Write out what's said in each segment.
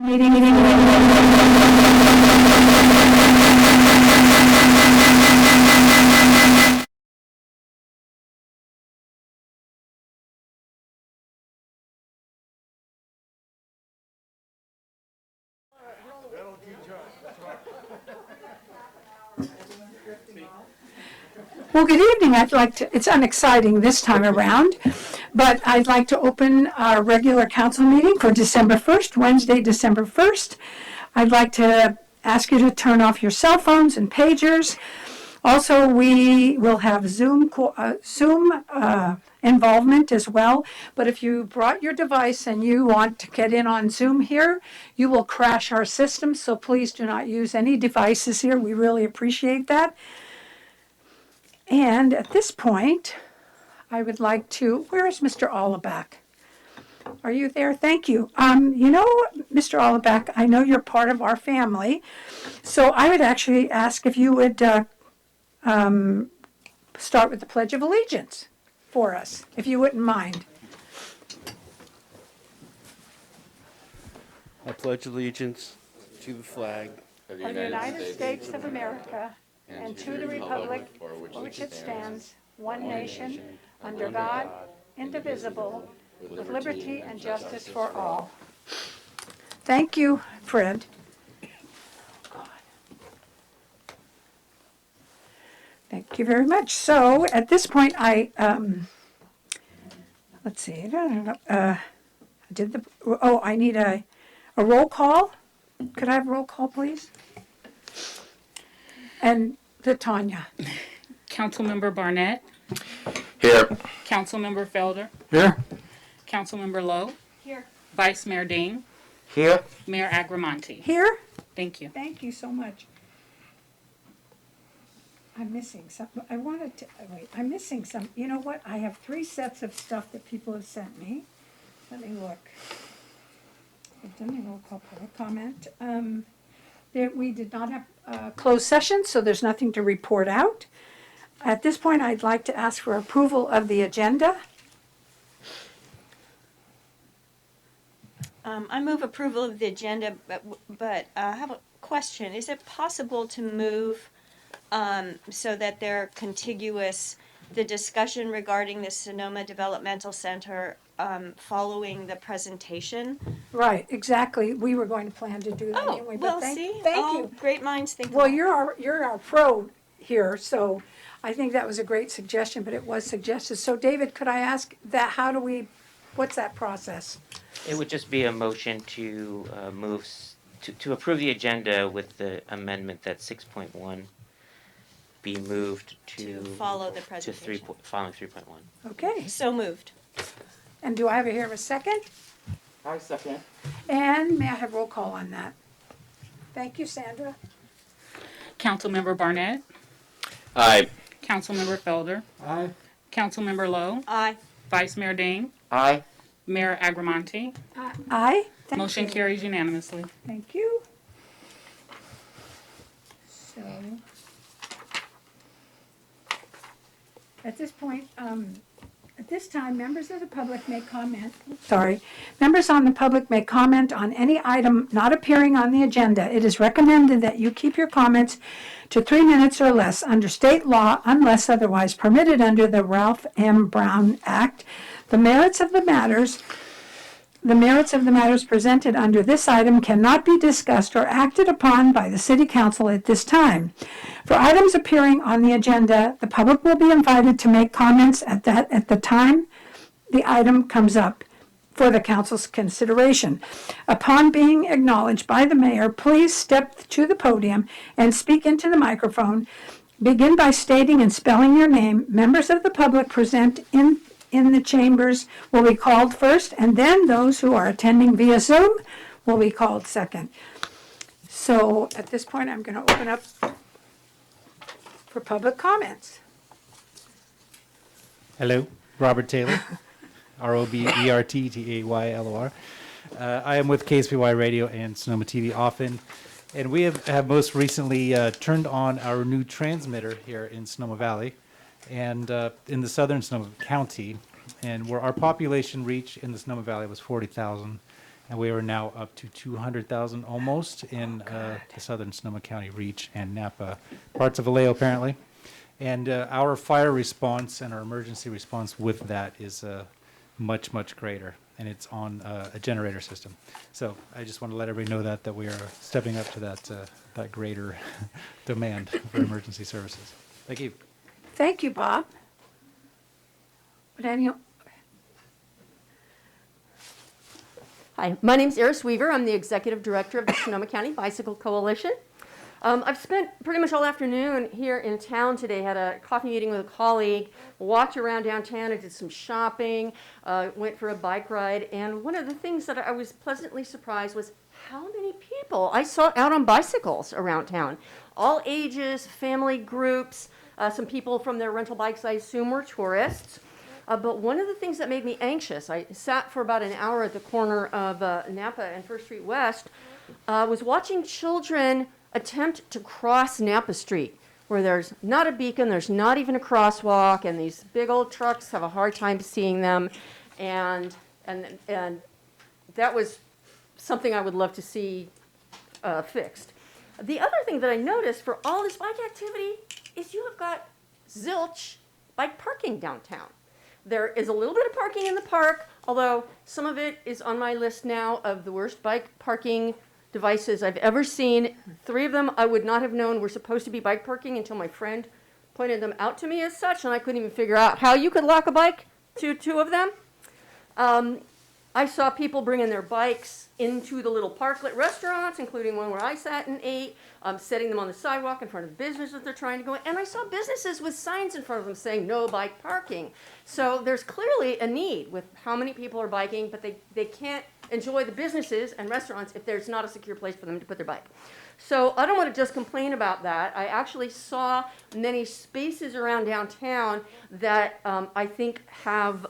Well, good evening. It's unexciting this time around, but I'd like to open our regular council meeting for December 1st, Wednesday, December 1st. I'd like to ask you to turn off your cell phones and pagers. Also, we will have Zoom involvement as well, but if you brought your device and you want to get in on Zoom here, you will crash our system, so please do not use any devices here. We really appreciate that. And at this point, I would like to, where is Mr. Alleback? Are you there? Thank you. Mr. Alleback, I know you're part of our family, so I would actually ask if you would start with the Pledge of Allegiance for us, if you wouldn't mind. I pledge allegiance to the flag Of the United States of America and to the republic for which it stands, one nation, under God, indivisible, with liberty and justice for all. Thank you, Fred. Thank you very much. So at this point, let's see. I need a roll call. Could I have a roll call, please? And Tanya. Councilmember Barnett. Here. Councilmember Felder. Here. Councilmember Lowe. Here. Vice Mayor Dean. Here. Mayor Agramonte. Here? Thank you. Thank you so much. I'm missing some. I'm missing some. You know what? I have 3 sets of stuff that people have sent me. Let me look. I've done a roll call public comment. We did not have a closed session, so there's nothing to report out. At this point, I'd like to ask for approval of the agenda. I move approval of the agenda, but I have a question. Is it possible to move so that they're contiguous, the discussion regarding the Sonoma Developmental Center following the presentation? Right, exactly. We were going to plan to do that anyway. But thank you. Great minds think Well, alike. you're our pro here, so I think that was a great suggestion, but it was suggested. So David, could I ask that, what's that process? It would just be a motion to to approve the agenda with the amendment that 6.1 be moved to follow the presentation. Following 3.1. Okay, So moved. and do I have a second? I second. And may I have roll call on that? Thank you, Sandra. Councilmember Barnett. Aye. Councilmember Felder. Aye. Councilmember Lowe. Aye. Vice Mayor Dean. Aye. Mayor Agramonte. Aye. Thank Motion you. carries unanimously. Thank you. So, at this point, at this time, members of the public may comment. Members on the public may comment on any item not appearing on the agenda. It is recommended that you keep your comments to 3 minutes or less under state law unless otherwise permitted under the Ralph M. Brown Act. The merits of the matters presented under this item cannot be discussed or acted upon by the City Council at this time. For items appearing on the agenda, the public will be invited to make comments at the time the item comes up for the council's consideration. Upon being acknowledged by the mayor, please step to the podium and speak into the microphone. Begin by stating and spelling your name. Members of the public present in the chambers will be called first, and then those who are attending via Zoom will be called second. So at this point, I'm going to open up for public comments. Hello, Robert Taylor, ROBERTTAYLOR. I am with KSPY Radio and Sonoma TV often, and we have most recently turned on our new transmitter here in Sonoma Valley and in the southern Sonoma County, and where our population reach in the Sonoma Valley was 40,000, and we are now up to 200,000 almost in the southern Sonoma County reach and Napa, parts of Vallejo apparently. And our fire response and our emergency response with that is much, much greater, and it's on a generator system. So I just want to let everybody know that we are stepping up to that greater demand for emergency services. Thank you. Thank you, Bob. Would any, Hi, my name's Eris Weaver. I'm the Executive Director of the Sonoma County Bicycle Coalition. I've spent pretty much all afternoon here in town today, had a coffee meeting with a colleague, walked around downtown, I did some shopping, went for a bike ride, and one of the things that I was pleasantly surprised was how many people I saw out on bicycles around town. All ages, family groups, some people from their rental bikes I assume were tourists. But one of the things that made me anxious, I sat for about an hour at the corner of Napa and First Street West, was watching children attempt to cross Napa Street, where there's not a beacon, there's not even a crosswalk, and these big old trucks have a hard time seeing them. And that was something I would love to see fixed. The other thing that I noticed for all this bike activity is you have got zilch bike parking downtown. There is a little bit of parking in the park, although some of it is on my list now of the worst bike parking devices I've ever seen. 3 of them I would not have known were supposed to be bike parking until my friend pointed them out to me as such, and I couldn't even figure out how you could lock a bike to 2 of them. I saw people bringing their bikes into the little parklet restaurants, including one where I sat and ate, setting them on the sidewalk in front of businesses they're trying to go in. And I saw businesses with signs in front of them saying no bike parking. So there's clearly a need with how many people are biking, but they can't enjoy the businesses and restaurants if there's not a secure place for them to put their bike. So I don't want to just complain about that. I actually saw many spaces around downtown that I think have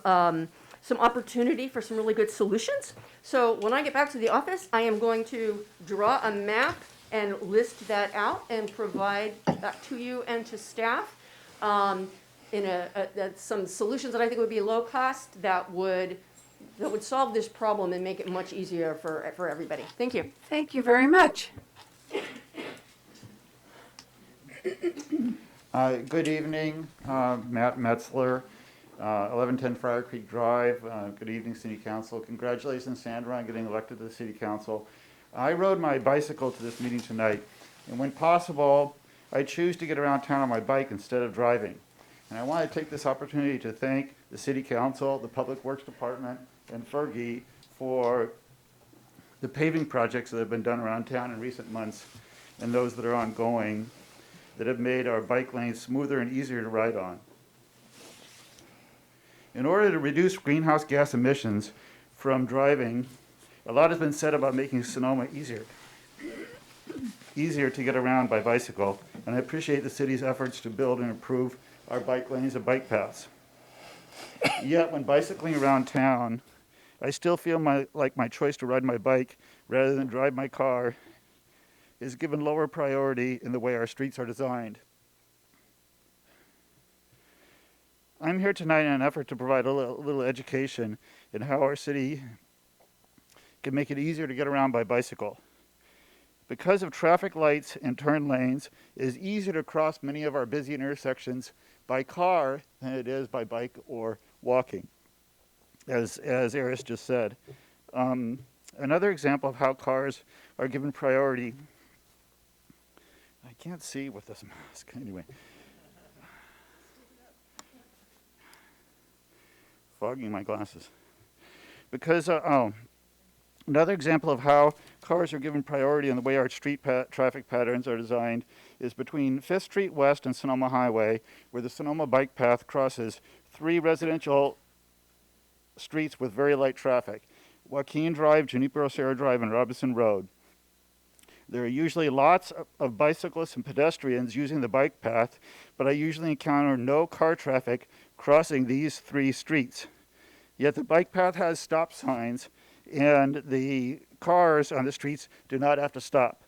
some opportunity for some really good solutions. So when I get back to the office, I am going to draw a map and list that out and provide that to you and to staff in some solutions that I think would be low cost that would solve this problem and make it much easier for everybody. Thank you. thank you very much. Good evening, Matt Metzler, 1110 Friar Creek Drive. Good evening, City Council. Congratulations, Sandra, on getting elected to the City Council. I rode my bicycle to this meeting tonight, and when possible, I choose to get around town on my bike instead of driving. And I want to take this opportunity to thank the City Council, the Public Works Department, and Fergie for the paving projects that have been done around town in recent months and those that are ongoing that have made our bike lanes smoother and easier to ride on. In order to reduce greenhouse gas emissions from driving, a lot has been said about making Sonoma easier to get around by bicycle, and I appreciate the city's efforts to build and improve our bike lanes and bike paths. Yet, when bicycling around town, I still feel like my choice to ride my bike rather than drive my car is given lower priority in the way our streets are designed. I'm here tonight in an effort to provide a little education in how our city can make it easier to get around by bicycle. Because of traffic lights and turn lanes, it is easier to cross many of our busy intersections by car than it is by bike or walking, as Eris just said. Another example of how cars are given priority, I can't see with this mask, anyway. Fogging my glasses. Because, another example of how cars are given priority in the way our street traffic patterns are designed is between 5th Street West and Sonoma Highway, where the Sonoma bike path crosses 3 residential streets with very light traffic: Joaquin Drive, Junipero Serra Drive, and Robinson Road. There are usually lots of bicyclists and pedestrians using the bike path, but I usually encounter no car traffic crossing these 3 streets. Yet the bike path has stop signs, and the cars on the streets do not have to stop.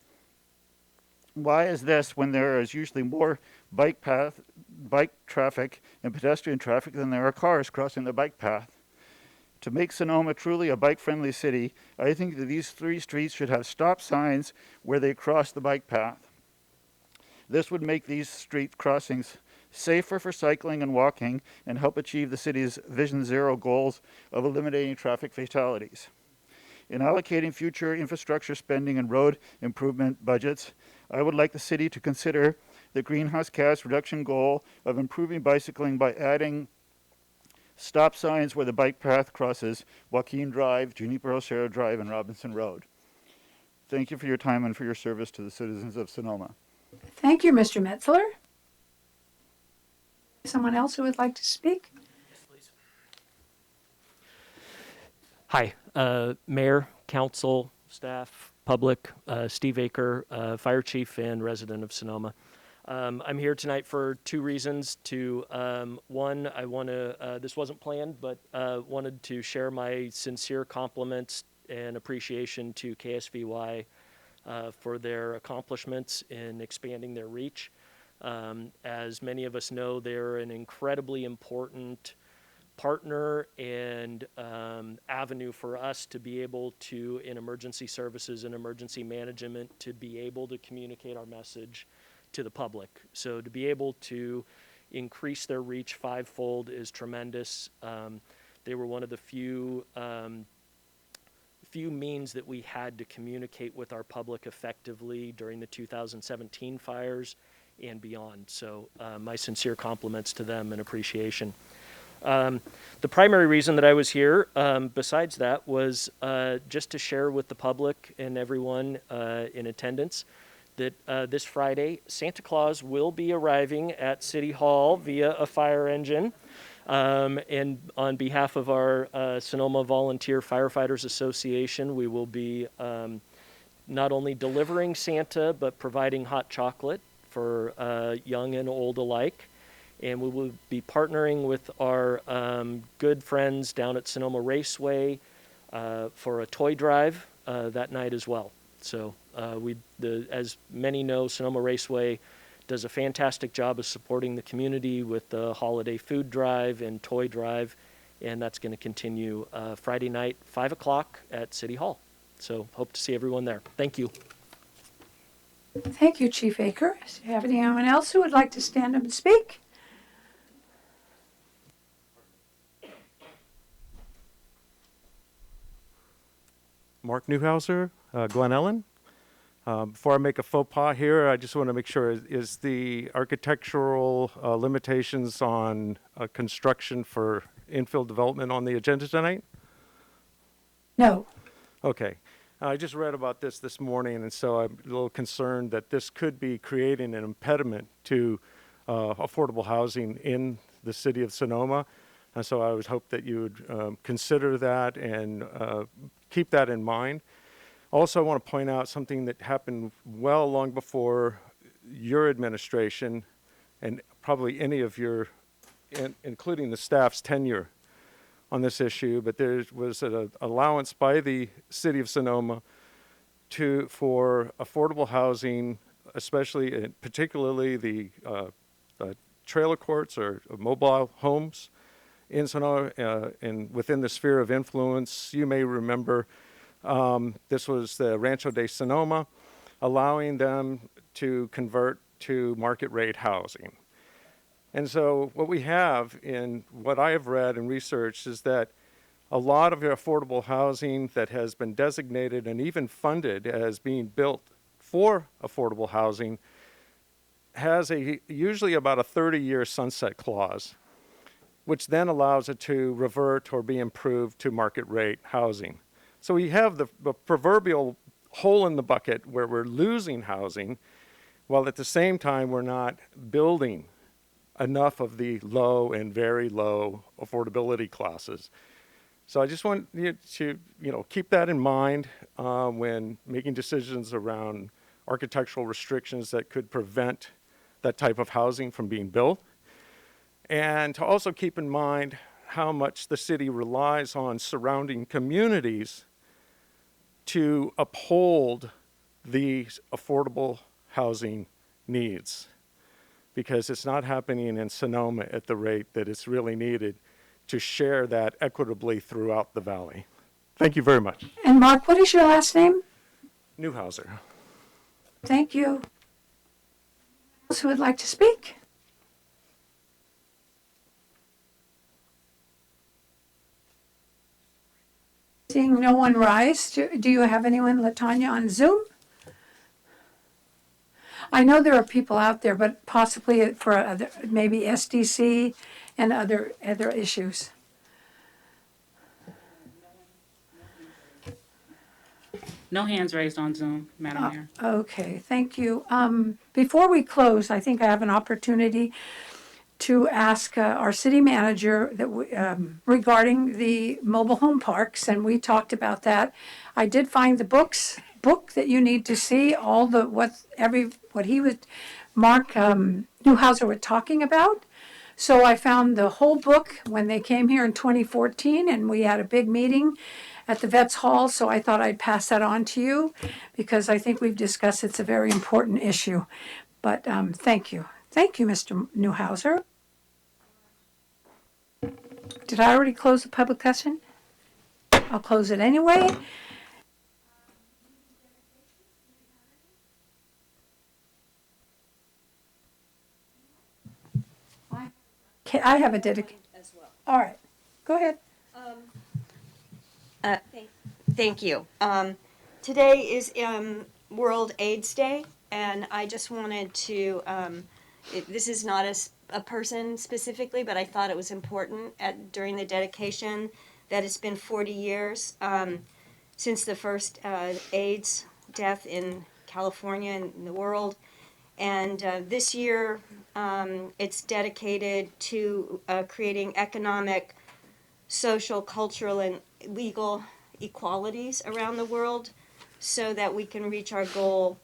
Why is this when there is usually more bike traffic and pedestrian traffic than there are cars crossing the bike path? To make Sonoma truly a bike-friendly city, I think that these 3 streets should have stop signs where they cross the bike path. This would make these street crossings safer for cycling and walking and help achieve the city's Vision Zero goals of eliminating traffic fatalities. In allocating future infrastructure spending and road improvement budgets, I would like the city to consider the greenhouse gas reduction goal of improving bicycling by adding stop signs where the bike path crosses Joaquin Drive, Junipero Serra Drive, and Robinson Road. Thank you for your time and for your service to the citizens of Sonoma. Thank you, Mr. Metzler. Someone else who would like to speak? Hi, Mayor, Council, staff, public, Steve Aker, Fire Chief and resident of Sonoma. I'm here tonight for 2 reasons. One, I want to, this wasn't planned, but wanted to share my sincere compliments and appreciation to KSVY for their accomplishments in expanding their reach. As many of us know, they're an incredibly important partner and avenue for us to be able to, in emergency services and emergency management, to be able to communicate our message to the public. So to be able to increase their reach 5-fold is tremendous. They were one of the few means that we had to communicate with our public effectively during the 2017 fires and beyond. So my sincere compliments to them and appreciation. The primary reason that I was here, besides that, was just to share with the public and everyone in attendance that this Friday, Santa Claus will be arriving at City Hall via a fire engine. And on behalf of our Sonoma Volunteer Firefighters Association, we will be not only delivering Santa, but providing hot chocolate for young and old alike. And we will be partnering with our good friends down at Sonoma Raceway for a toy drive that night as well. So as many know, Sonoma Raceway does a fantastic job of supporting the community with the holiday food drive and toy drive, and that's going to continue Friday night, 5 o'clock at City Hall. So hope to see everyone there. Thank you. Thank you, Chief Aker. Do you have anyone else who would like to stand up and speak? Mark Newhauser, Glen Ellen. Before I make a faux pas here, I just want to make sure, is the architectural limitations on construction for infill development on the agenda tonight? No. Okay. I just read about this morning, and so I'm a little concerned that this could be creating an impediment to affordable housing in the city of Sonoma. And so I would hope that you would consider that and keep that in mind. Also, I want to point out something that happened well long before your administration and probably any of your, including the staff's tenure on this issue, but there was an allowance by the city of Sonoma for affordable housing, especially, particularly the trailer courts or mobile homes in Sonoma and within the sphere of influence. You may remember this was the Rancho de Sonoma, allowing them to convert to market rate housing. And so what we have in what I have read and researched is that a lot of affordable housing that has been designated and even funded as being built for affordable housing has usually about a 30-year sunset clause, which then allows it to revert or be improved to market rate housing. So we have the proverbial hole in the bucket where we're losing housing, while at the same time we're not building enough of the low and very low affordability classes. So I just want you to keep that in mind when making decisions around architectural restrictions that could prevent that type of housing from being built. And to also keep in mind how much the city relies on surrounding communities to uphold these affordable housing needs, because it's not happening in Sonoma at the rate that it's really needed to share that equitably throughout the valley. Thank you very much. And Mark, what is your last name? Newhauser. Thank you. Those who would like to speak? Seeing no one rise, do you have anyone, Latanya, on Zoom? I know there are people out there, but possibly for other, maybe SDC and other issues. No hands raised on Zoom, Madam Mayor. Okay, thank you. Before we close, I think I have an opportunity to ask our city manager that regarding the mobile home parks, and we talked about that. I did find the book that you need to see, all the what he was, Mark Newhauser was talking about. So I found the whole book when they came here in 2014, and we had a big meeting at the Vets Hall, so I thought I'd pass that on to you because I think we've discussed it's a very important issue. But thank you. Thank you, Mr. Newhauser. Did I already close the public session? I'll close it anyway. Okay, I have a dedication as well. All right, go ahead. Thank you. Today is World AIDS Day, and I just wanted to, this is not a person specifically, but I thought it was important during the dedication that it's been 40 years since the first AIDS death in California and in the world. And this year, it's dedicated to creating economic, social, cultural, and legal equalities around the world so that we can reach our goal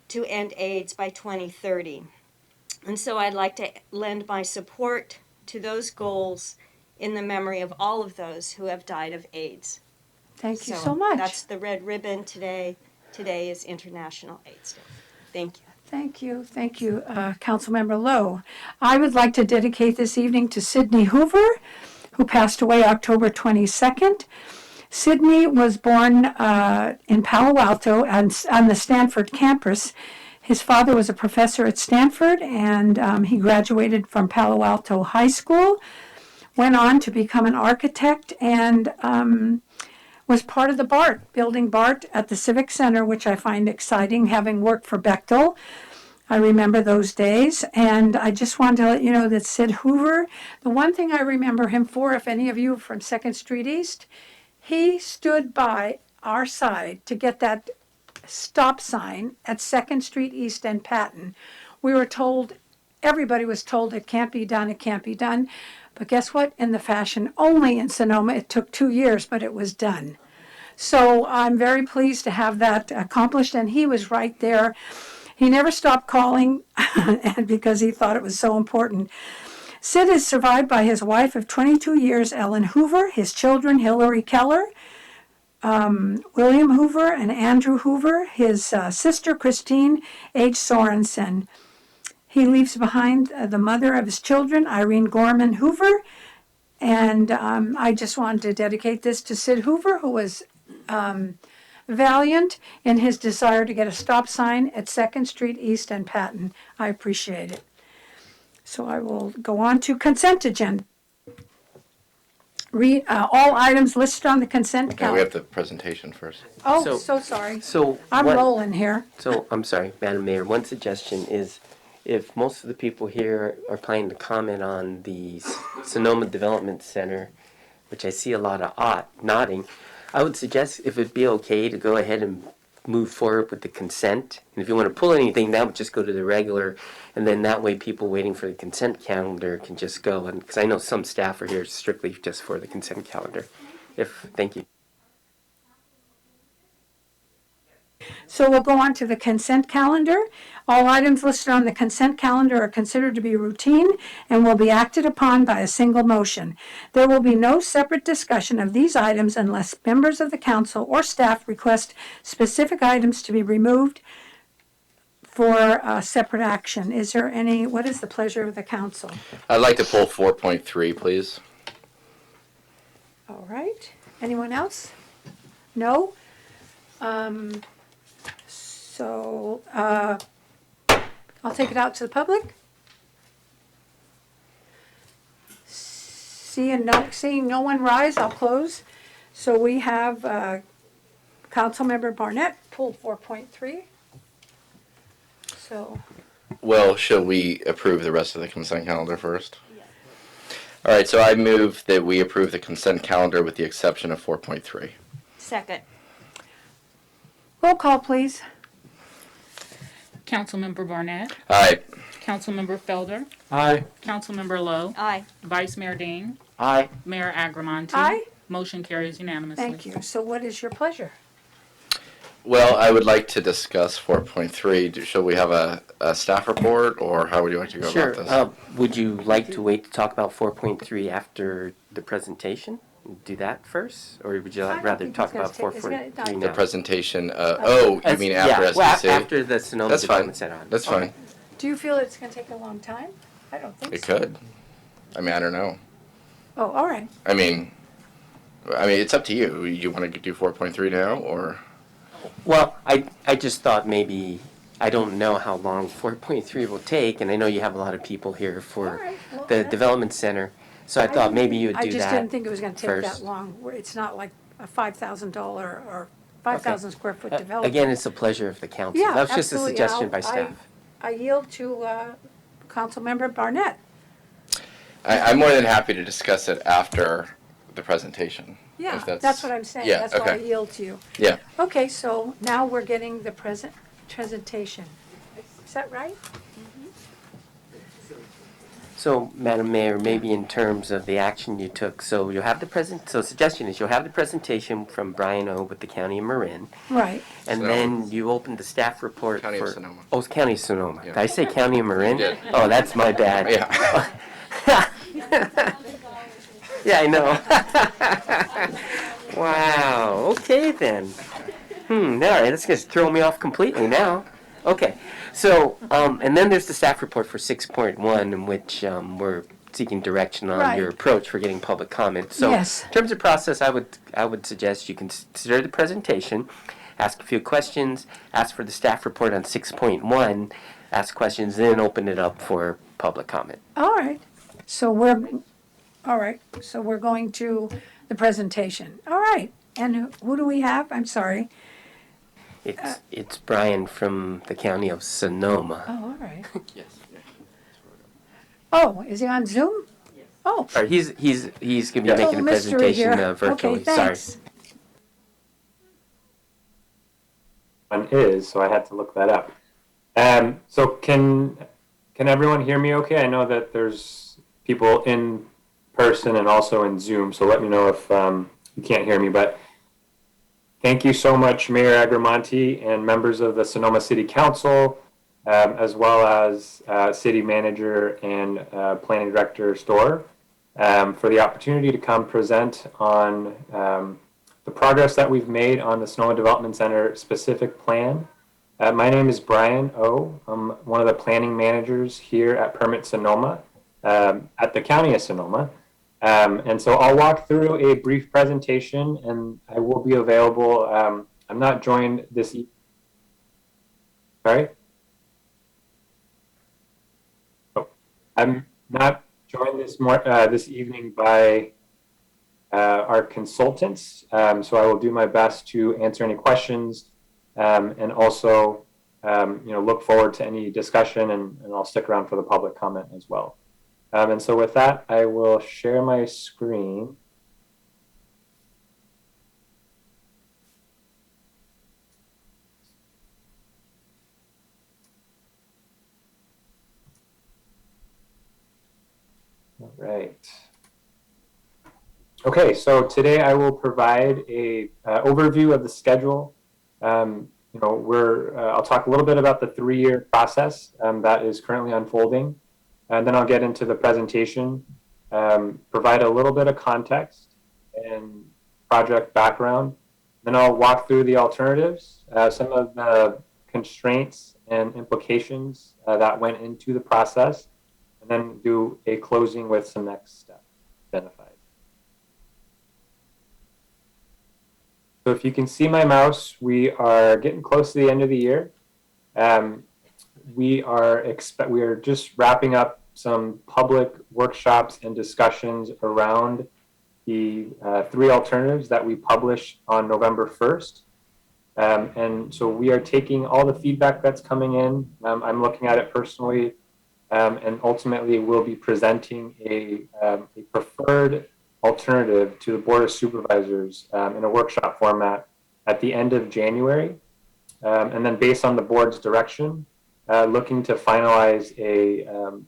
to end AIDS by 2030. And so I'd like to lend my support to those goals in the memory of all of those who have died of AIDS. Thank you so much. That's the red ribbon today. Today is International AIDS Day. Thank you. Thank you. Thank you, Councilmember Lowe. I would like to dedicate this evening to Sidney Hoover, who passed away October 22nd. Sidney was born in Palo Alto and on the Stanford campus. His father was a professor at Stanford, and he graduated from Palo Alto High School, went on to become an architect, and was part of the BART, building BART at the Civic Center, which I find exciting, having worked for Bechtel. I remember those days, and I just wanted to let you know that Sid Hoover, the one thing I remember him for, if any of you are from 2nd Street East, he stood by our side to get that stop sign at 2nd Street East and Patton. We were told, everybody was told it can't be done, it can't be done. But guess what? In the fashion only in Sonoma, it took 2 years, but it was done. So I'm very pleased to have that accomplished, and he was right there. He never stopped calling and because he thought it was so important. Sid is survived by his wife of 22 years, Ellen Hoover, his children, Hillary Keller, William Hoover, and Andrew Hoover, his sister, Christine H. Sorensen. He leaves behind the mother of his children, Irene Gorman Hoover, and I just wanted to dedicate this to Sid Hoover, who was valiant in his desire to get a stop sign at 2nd Street East and Patton. I appreciate it. So I will go on to consent agenda. Read all items listed on the consent Okay, we calendar. have the presentation first. Oh, so sorry. So I'm what- rolling here. So I'm sorry, Madam Mayor. One suggestion is, if most of the people here are planning to comment on the Sonoma Development Center, which I see a lot of nodding, I would suggest if it'd be okay to go ahead and move forward with the consent. And if you want to pull anything, that would just go to the regular, and then that way people waiting for the consent calendar can just go. And because I know some staff are here strictly just for the consent calendar. Thank you. So we'll go on to the consent calendar. All items listed on the consent calendar are considered to be routine and will be acted upon by a single motion. There will be no separate discussion of these items unless members of the council or staff request specific items to be removed for separate action. What is the pleasure of the council? I'd like to pull 4.3, please. All right. Anyone else? No? So, I'll take it out to the public. Seeing no one rise, I'll close. So we have Councilmember Barnett pulled 4.3. So, Well, shall we approve the rest of the consent calendar first? All right, so I move that we approve the consent calendar with the exception of 4.3. Second. roll call, please. Councilmember Barnett, Aye. Councilmember Felder, Aye. Councilmember Lowe, Aye. Vice Mayor Dean, Aye. Mayor Agramonte. Aye. Motion carries unanimously. Thank you. So what is your pleasure? Well, I would like to discuss 4.3. Shall we have a staff report, or how would you like to go Sure. about this? Would you like to wait to talk about 4.3 after the presentation? Do that first? Or would you I don't rather think talk it's gonna about take- it's gonna- 4.3 The now? presentation, you mean after yeah, SBC? well, after the Sonoma That's fine. Development Center. That's fine. Do you feel it's going to take a long time? I don't think It so. could. I mean, I don't know. Oh, all right. I mean, it's up to you. You want to do 4.3 now, or? Well, I just thought maybe, I don't know how long 4.3 will take, and I know you have a lot of people here All for right. Well, the that- development center, so I thought maybe you would do I just that didn't think it was going to take that first. long. It's not like a $5,000 or 5,000 square foot development. Again, it's a pleasure of the council. Yeah, That was just a absolutely. suggestion by I staff. yield to Councilmember Barnett. I'm more than happy to discuss it after the presentation. Yeah, if that's what I'm saying. Yeah, That's why I okay. yield to you. Yeah. Okay, so now we're getting the presentation. Is that right? So, Madam Mayor, maybe in terms of the action you took, so you'll have the suggestion is you'll have the presentation from Brian O. with the County of Marin, Right. and Sonoma. then you open the staff report County of for... Sonoma. Oh, it's County of Sonoma. Yeah. Did I say County of Marin? You did. Oh, that's my bad. Yeah. Yeah, I know. Wow, okay then. All right, that's just throw me off completely now. Okay, so, and then there's the staff report for 6.1 in which we're seeking direction on Right. your approach for getting public comment. So, Yes. in terms of process, I would suggest you consider the presentation, ask a few questions, ask for the staff report on 6.1, ask questions, then open it up for public comment. All right. So we're going to the presentation. All right. And who do we have? I'm sorry. It's Brian from the County of Sonoma. Oh, all right. Yes. Oh, is he on Zoom? Yes. Oh, Or he's going to be making a little mystery here. presentation virtually. Okay, Sorry. thanks. One is, so I had to look that up. So can everyone hear me okay? I know that there's people in person and also in Zoom, so let me know if you can't hear me. But thank you so much, Mayor Agramonte and members of the Sonoma City Council, as well as City Manager and Planning Director Storr, for the opportunity to come present on the progress that we've made on the Sonoma Development Center specific plan. My name is Brian O. I'm one of the planning managers here at Permit Sonoma, at the County of Sonoma. And so I'll walk through a brief presentation and I will be available. I'm not joined this evening. Sorry? Oh, I'm not joined this evening by our consultants. So I will do my best to answer any questions and also look forward to any discussion and I'll stick around for the public comment as well. And so with that, I will share my screen. All right. Okay, so today I will provide a overview of the schedule. I'll talk a little bit about the 3-year process that is currently unfolding. And then I'll get into the presentation, provide a little bit of context and project background. Then I'll walk through the alternatives, some of the constraints and implications that went into the process, and then do a closing with some next steps identified. So if you can see my mouse, we are getting close to the end of the year. We are just wrapping up some public workshops and discussions around the 3 alternatives that we published on November 1st. And so we are taking all the feedback that's coming in. I'm looking at it personally, and ultimately we'll be presenting a preferred alternative to the Board of Supervisors in a workshop format at the end of January. And then based on the board's direction, looking to finalize a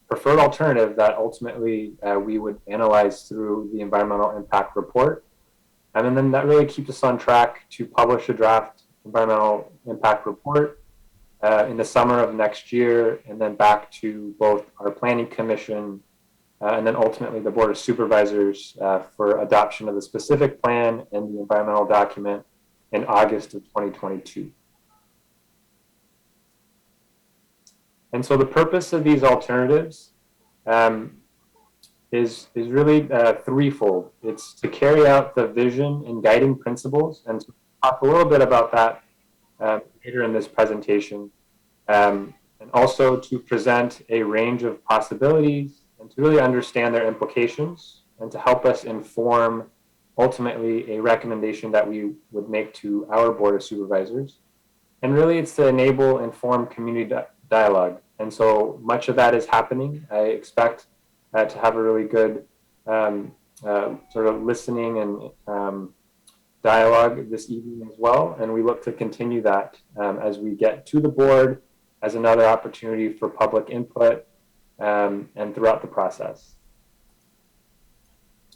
preferred alternative that ultimately we would analyze through the environmental impact report. And then that really keeps us on track to publish a draft environmental impact report in the summer of next year, and then back to both our planning commission and then ultimately the Board of Supervisors for adoption of the specific plan and the environmental document in August of 2022. And so the purpose of these alternatives is really threefold. It's to carry out the vision and guiding principles, and to talk a little bit about that later in this presentation, and also to present a range of possibilities and to really understand their implications and to help us inform ultimately a recommendation that we would make to our Board of Supervisors. And really it's to enable informed community dialogue. And so much of that is happening. I expect to have a really good sort of listening and dialogue this evening as well. And we look to continue that as we get to the board as another opportunity for public input and throughout the process.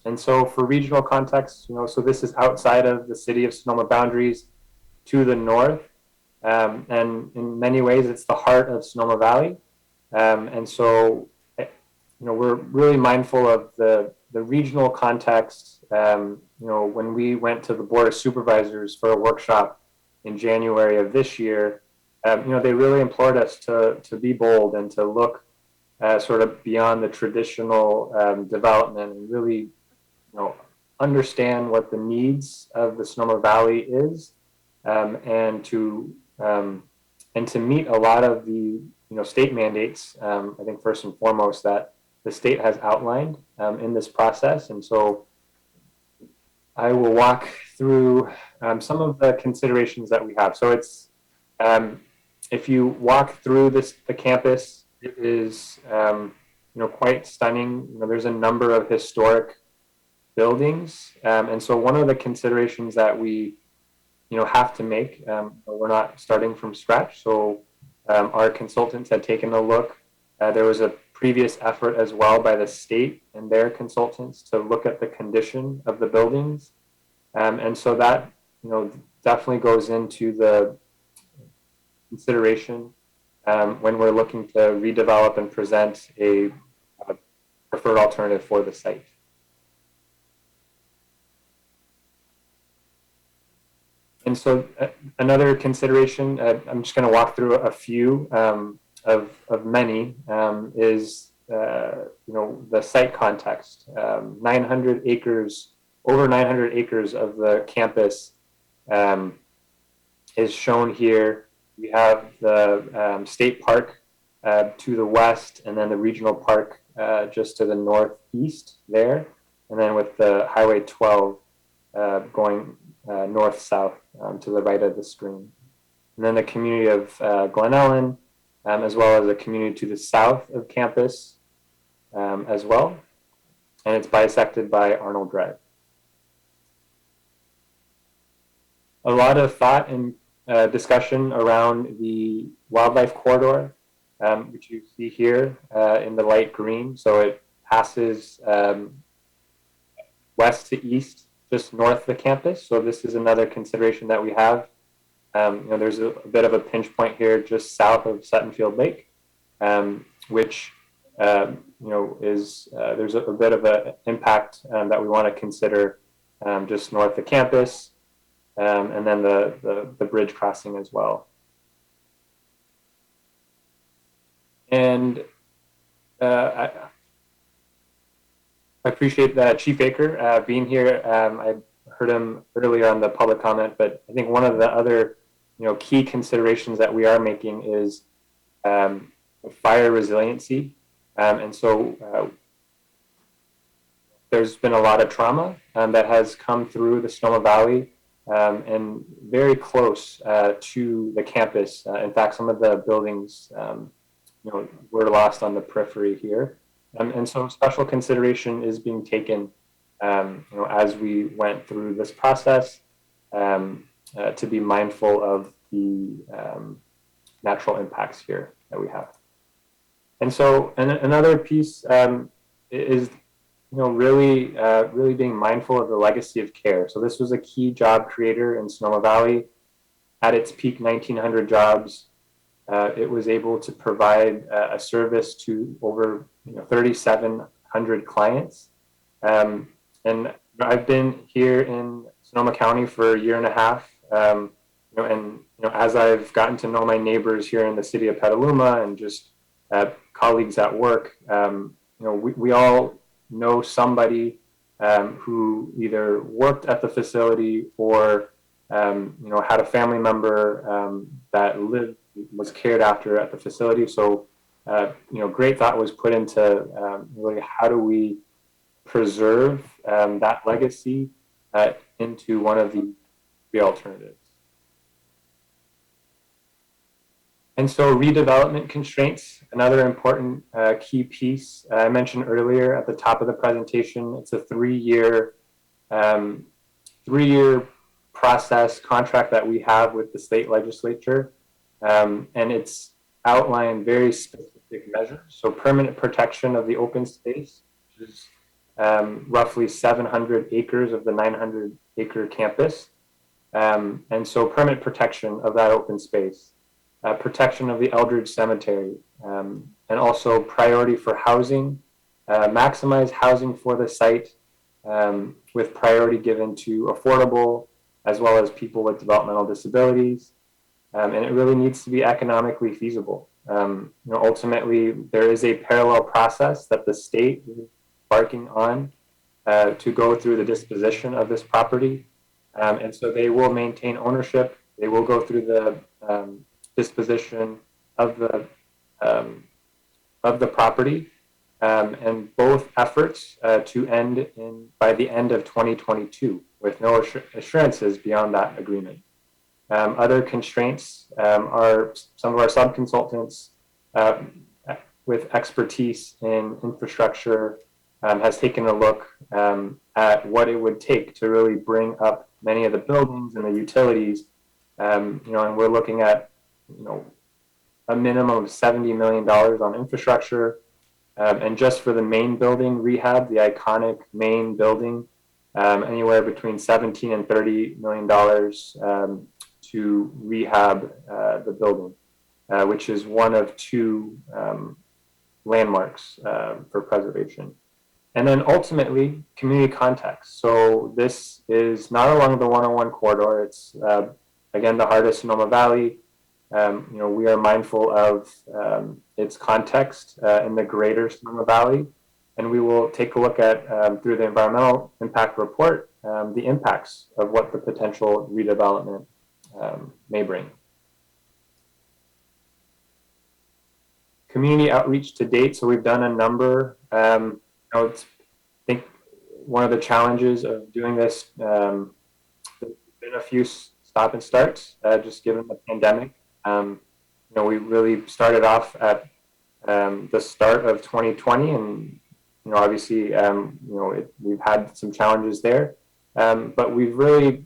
And so for regional context, so this is outside of the city of Sonoma boundaries to the north. And in many ways, it's the heart of Sonoma Valley. And so, we're really mindful of the regional context. When we went to the Board of Supervisors for a workshop in January of this year, they really implored us to be bold and to look sort of beyond the traditional development and really, understand what the needs of the Sonoma Valley is, and to meet a lot of the state mandates. I think first and foremost that the state has outlined in this process. And so I will walk through some of the considerations that we have. So it's if you walk through the campus, it is quite stunning. There's a number of historic buildings, and so one of the considerations that we have to make, we're not starting from scratch. So our consultants had taken a look. There was a previous effort as well by the state and their consultants to look at the condition of the buildings, and so that definitely goes into the consideration when we're looking to redevelop and present a preferred alternative for the site. And so another consideration, I'm just going to walk through a few of many, is the site context. 900 acres, over 900 acres of the campus is shown here. We have the state park to the west, and then the regional park just to the northeast there, and then with the Highway 12 going north-south to the right of the screen. And then the community of Glen Ellen, as well as a community to the south of campus as well. And it's bisected by Arnold Drive. A lot of thought and discussion around the wildlife corridor, which you see here in the light green. So it passes west to east, just north of the campus. So this is another consideration that we have. There's a bit of a pinch point here just south of Suttonfield Lake, which is there's a bit of an impact that we want to consider just north of campus, and then the bridge crossing as well. And I appreciate Chief Baker being here. I heard him earlier on the public comment, but I think one of the other key considerations that we are making is fire resiliency. And so there's been a lot of trauma that has come through the Sonoma Valley and very close to the campus. In fact, some of the buildings were lost on the periphery here. And so special consideration is being taken as we went through this process to be mindful of the natural impacts here that we have. And so another piece is really being mindful of the legacy of care. So this was a key job creator in Sonoma Valley. At its peak, 1,900 jobs. It was able to provide a service to over 3,700 clients. And I've been here in Sonoma County for a year and a half. And as I've gotten to know my neighbors here in the city of Petaluma and just colleagues at work, we all know somebody who either worked at the facility or had a family member that was cared after at the facility. So great thought was put into really how do we preserve that legacy into one of the alternatives. And so redevelopment constraints, another important key piece. I mentioned earlier at the top of the presentation, it's a three-year process contract that we have with the state legislature. And it's outlined very specific measures. So permanent protection of the open space, which is roughly 700 acres of the 900-acre campus. And so permanent protection of that open space. Protection of the Eldridge Cemetery, and also priority for housing, maximize housing for the site with priority given to affordable as well as people with developmental disabilities. And it really needs to be economically feasible. Ultimately, there is a parallel process that the state is embarking on to go through the disposition of this property. And so they will maintain ownership. They will go through the disposition of the property, and both efforts to end by the end of 2022, with no assurances beyond that agreement. Other constraints are some of our sub-consultants with expertise in infrastructure has taken a look at what it would take to really bring up many of the buildings and the utilities, and we're looking at a minimum of $70 million on infrastructure, and just for the main building rehab, the iconic main building, anywhere between $17 and $30 million to rehab the building, which is one of two landmarks for preservation. And then ultimately, community context. So this is not along the 101 corridor. It's again, the heart of Sonoma Valley. We are mindful of its context in the greater Sonoma Valley, and we will take a look at, through the environmental impact report, the impacts of what the potential redevelopment may bring. Community outreach to date, so we've done a number. I think one of the challenges of doing this, there's been a few stop and starts, just given the pandemic. We really started off at the start of 2020, and obviously, we've had some challenges there, but we've really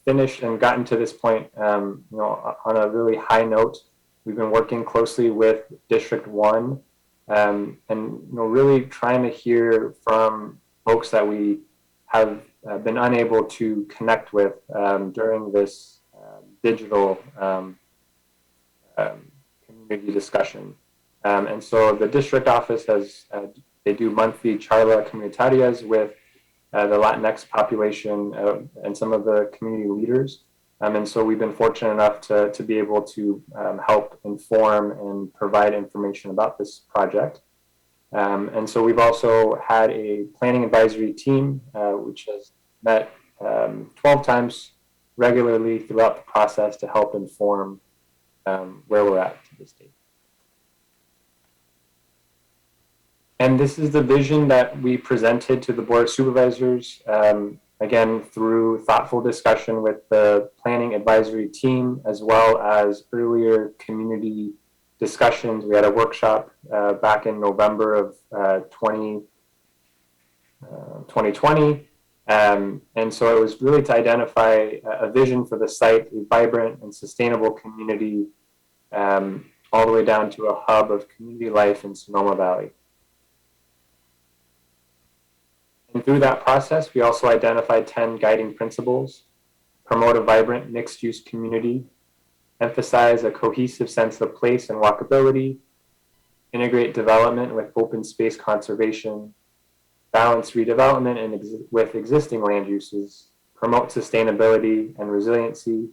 finished and gotten to this point, on a really high note. We've been working closely with District 1, and really trying to hear from folks that we have been unable to connect with during this digital community discussion. And so the district office they do monthly charla comunitarias with the Latinx population and some of the community leaders. And so we've been fortunate enough to be able to help inform and provide information about this project. And so we've also had a planning advisory team, which has met 12 times regularly throughout the process to help inform where we're at to this date. And this is the vision that we presented to the Board of Supervisors, again, through thoughtful discussion with the planning advisory team, as well as earlier community discussions. We had a workshop back in November of 2020. And so it was really to identify a vision for the site, a vibrant and sustainable community, all the way down to a hub of community life in Sonoma Valley. And through that process, we also identified 10 guiding principles: promote a vibrant mixed-use community, emphasize a cohesive sense of place and walkability, integrate development with open space conservation, balance redevelopment with existing land uses, promote sustainability and resiliency,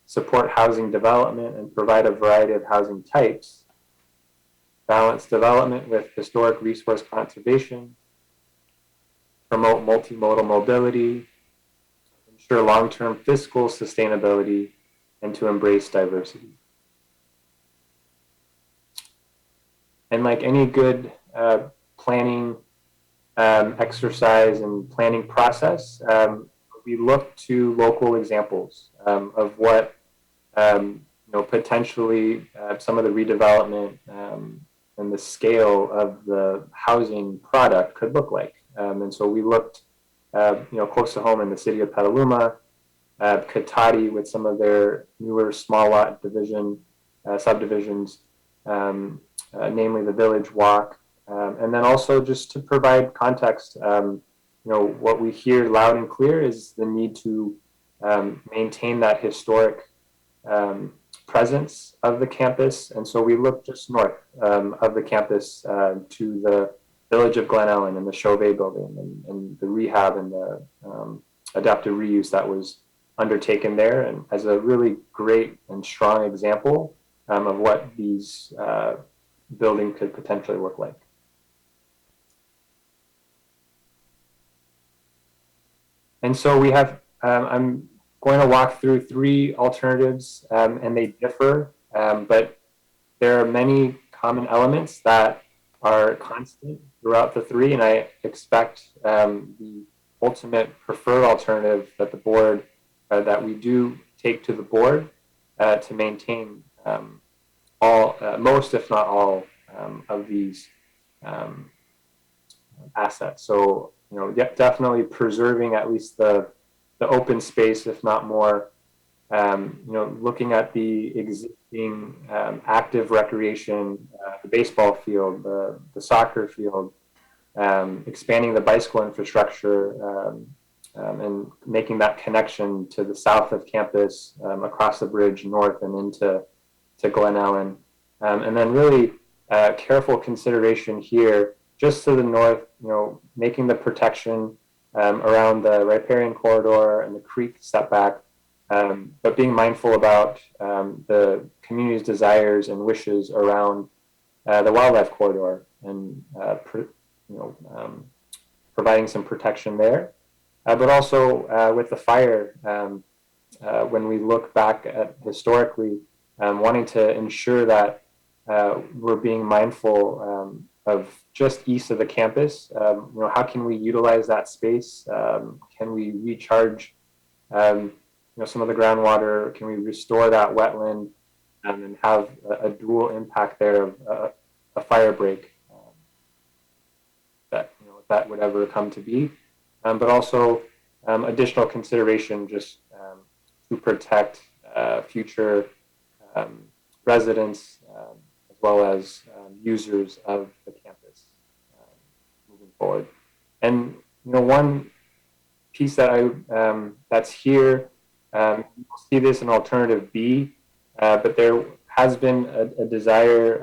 support housing development and provide a variety of housing types, balance development with historic resource conservation, promote multimodal mobility, ensure long-term fiscal sustainability, and to embrace diversity. And like any good planning exercise and planning process, we look to local examples of what potentially some of the redevelopment and the scale of the housing product could look like. And so we looked, close to home in the city of Petaluma, Katati with some of their newer small lot subdivisions, namely the Village Walk, and then also just to provide context, what we hear loud and clear is the need to maintain that historic presence of the campus. And so we look just north of the campus to the Village of Glen Ellen and the Chauvet building and the rehab and the adaptive reuse that was undertaken there, and as a really great and strong example of what these buildings could potentially look like. And so we have, I'm going to walk through 3 alternatives, and they differ, but there are many common elements that are constant throughout the 3, and I expect the ultimate preferred alternative that the board, that we do take to the board to maintain most, if not all, of these assets. So, definitely preserving at least the open space, if not more. Looking at the existing active recreation, the baseball field, the soccer field, expanding the bicycle infrastructure, and making that connection to the south of campus, across the bridge north and into Glen Ellen. And then really careful consideration here, just to the north, making the protection around the riparian corridor and the creek setback, but being mindful about the community's desires and wishes around the wildlife corridor and providing some protection there. But also with the fire, when we look back at historically, wanting to ensure that we're being mindful of just east of the campus. How can we utilize that space? Can we recharge some of the groundwater? Can we restore that wetland and have a dual impact there of a fire break that if that would ever come to be, but also additional consideration just to protect future residents as well as users of the campus moving forward. And one piece that that's here, you'll see this in alternative B, but there has been a desire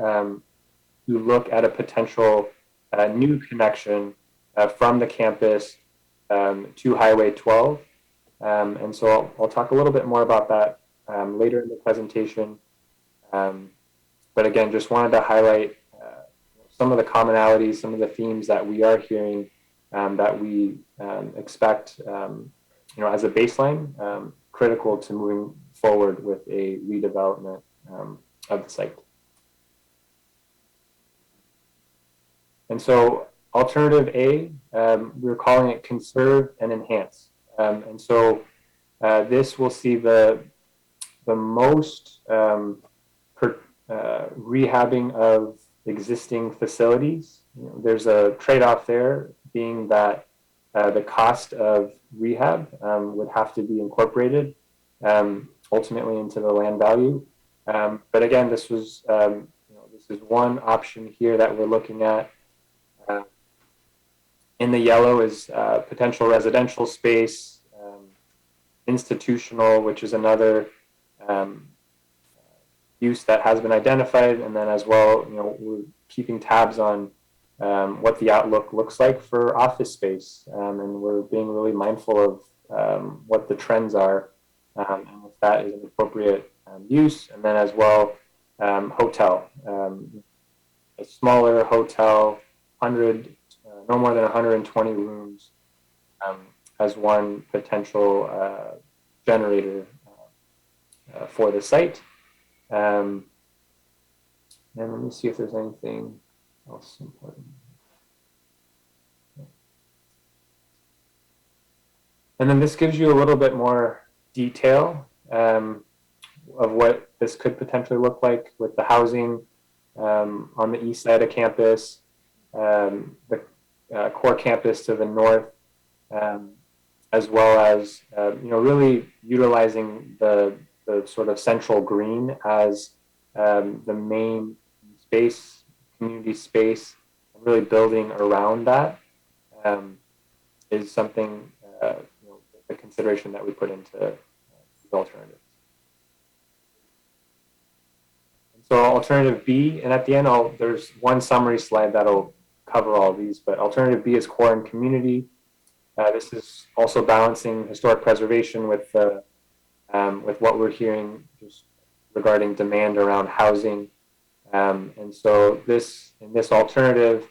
to look at a potential new connection from the campus to Highway 12. And so I'll talk a little bit more about that later in the presentation. But again, just wanted to highlight some of the commonalities, some of the themes that we are hearing that we expect as a baseline, critical to moving forward with a redevelopment of the site. And so alternative A, we're calling it conserve and enhance. And so this will see the most rehabbing of existing facilities. There's a trade-off there, being that the cost of rehab would have to be incorporated ultimately into the land value. But again, this was this is one option here that we're looking at. In the yellow is potential residential space, institutional, which is another use that has been identified, and then as well, we're keeping tabs on what the outlook looks like for office space, and we're being really mindful of what the trends are, and if that is an appropriate use, and then as well, hotel, a smaller hotel, no more than 120 rooms, as one potential generator for the site. And let me see if there's anything else important. And then this gives you a little bit more detail of what this could potentially look like with the housing on the east side of campus, the core campus to the north, as well as really utilizing the sort of central green as the main space, community space, and really building around that is something, the consideration that we put into the alternatives. And so alternative B, and at the end, there's one summary slide that'll cover all these, but alternative B is core and community. This is also balancing historic preservation with what we're hearing just regarding demand around housing. And so in this alternative,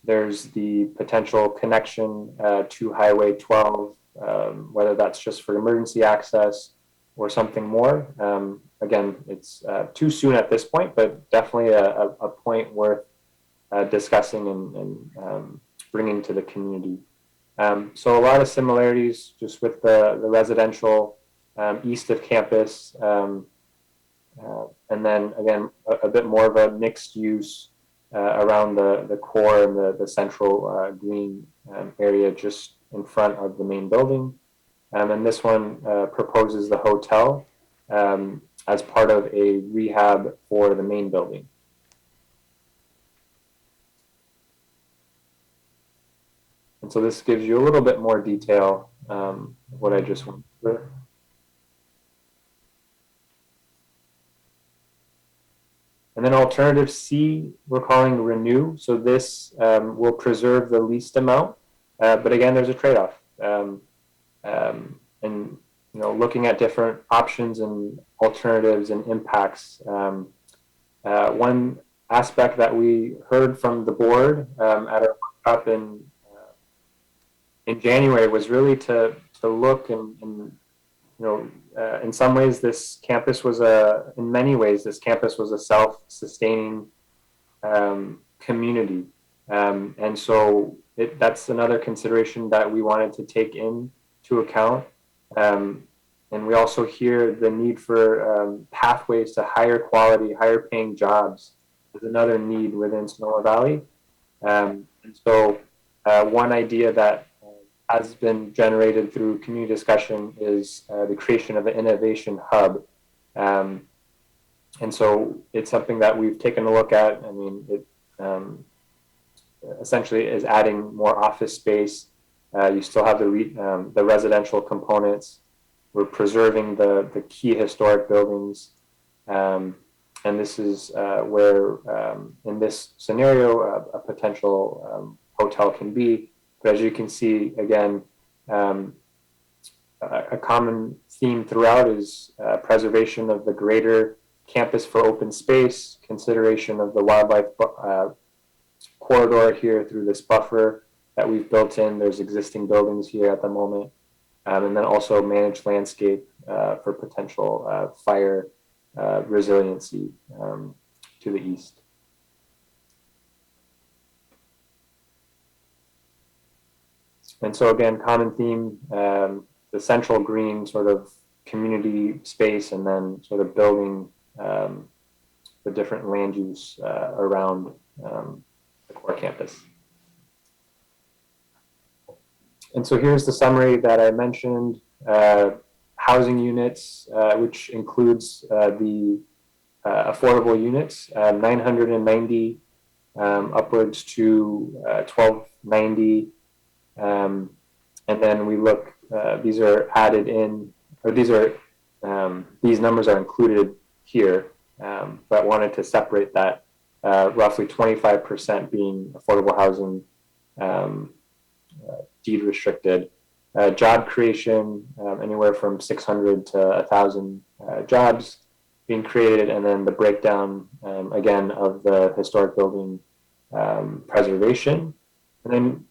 there's the potential connection to Highway 12, whether that's just for emergency access or something more. Again, it's too soon at this point, but definitely a point worth discussing and bringing to the community. So a lot of similarities just with the residential east of campus, and then again a bit more of a mixed use around the core and the central green area just in front of the main building. And this one proposes the hotel as part of a rehab for the main building. And so this gives you a little bit more detail of what I just went through. And then alternative C, we're calling renew. So this will preserve the least amount, but again, there's a trade-off. And looking at different options and alternatives and impacts. One aspect that we heard from the board at our workshop in January was really to look and in some ways this campus was in many ways this campus was a self-sustaining community, and so that's another consideration that we wanted to take into account, and we also hear the need for pathways to higher quality, higher paying jobs is another need within Sonoma Valley, and so one idea that has been generated through community discussion is the creation of an innovation hub. And so it's something that we've taken a look at. I mean, it essentially is adding more office space. You still have the residential components. We're preserving the key historic buildings. And this is where, in this scenario, a potential hotel can be. But as you can see, again, a common theme throughout is preservation of the greater campus for open space, consideration of the wildlife corridor here through this buffer that we've built in. There's existing buildings here at the moment. and then also manage landscape for potential fire resiliency to the east. And so again, common theme, the central green sort of community space, and then sort of building the different land use around the core campus. And so here's the summary that I mentioned. Housing units, which includes the affordable units, 990 upwards to 1290. And then we look, these are added in, or these numbers are included here, but wanted to separate that, roughly 25% being affordable housing, deed restricted. Job creation, anywhere from 600 to 1,000 jobs being created, and then the breakdown, again, of the historic building preservation. And then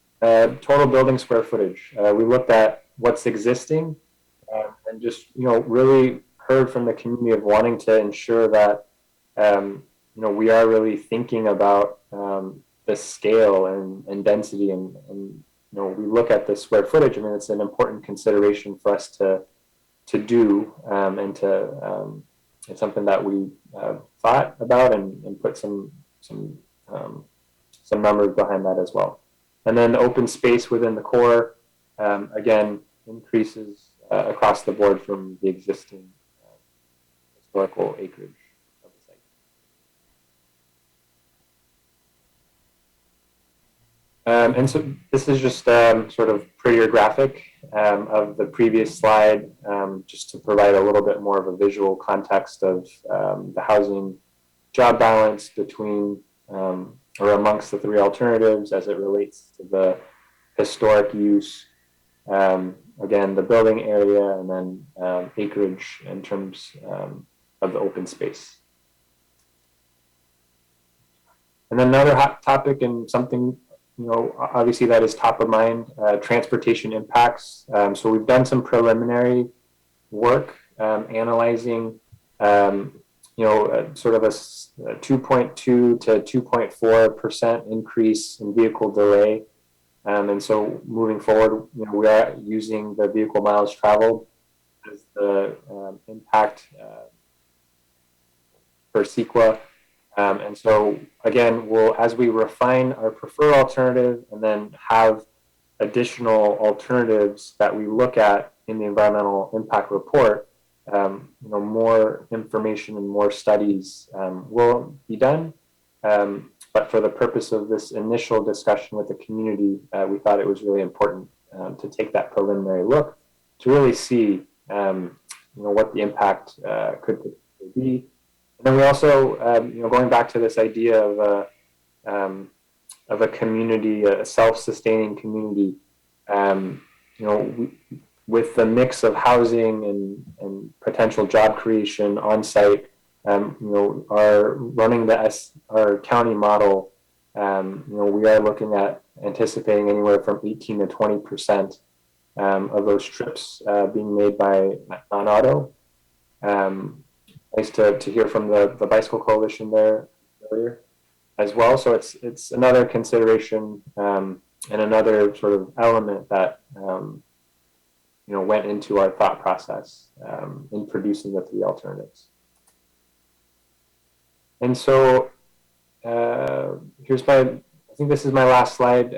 total building square footage. We looked at what's existing and just, really heard from the community of wanting to ensure that, we are really thinking about the scale and density and we look at the square footage. I mean, it's an important consideration for us to do, and to it's something that we thought about and put some numbers behind that as well. And then the open space within the core, again, increases across the board from the existing historical acreage of the site. And so this is just sort of prettier graphic of the previous slide, just to provide a little bit more of a visual context of the housing job balance between or amongst the three alternatives as it relates to the historic use, again, the building area, and then acreage in terms of the open space. And then another hot topic, and something obviously that is top of mind, transportation impacts. So we've done some preliminary work analyzing, sort of a 2.2 to 2.4% increase in vehicle delay. And so moving forward, we are using the vehicle miles traveled as the impact per CEQA. And so again, as we refine our preferred alternative and then have additional alternatives that we look at in the environmental impact report, more information and more studies will be done. But for the purpose of this initial discussion with the community, we thought it was really important to take that preliminary look to really see what the impact could be. And then we also, going back to this idea of a community, a self-sustaining community, with the mix of housing and potential job creation on site, are running our county model. We are looking at anticipating anywhere from 18 to 20% of those trips being made by non-auto. Nice to hear from the Bicycle Coalition there earlier as well. So it's another consideration and another sort of element that went into our thought process in producing the three alternatives. And so I think this is my last slide.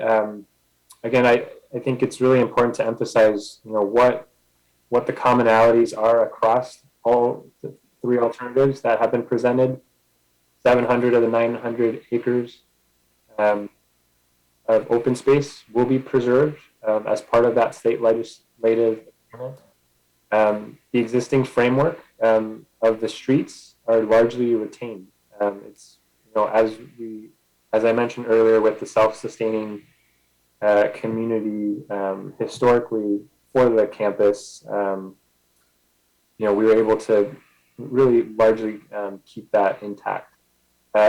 Again, I think it's really important to emphasize, what the commonalities are across all the three alternatives that have been presented. 700 of the 900 acres of open space will be preserved as part of that state legislative agreement. The existing framework of the streets are largely retained. It's as I mentioned earlier, with the self-sustaining community historically for the campus, we were able to really largely keep that intact.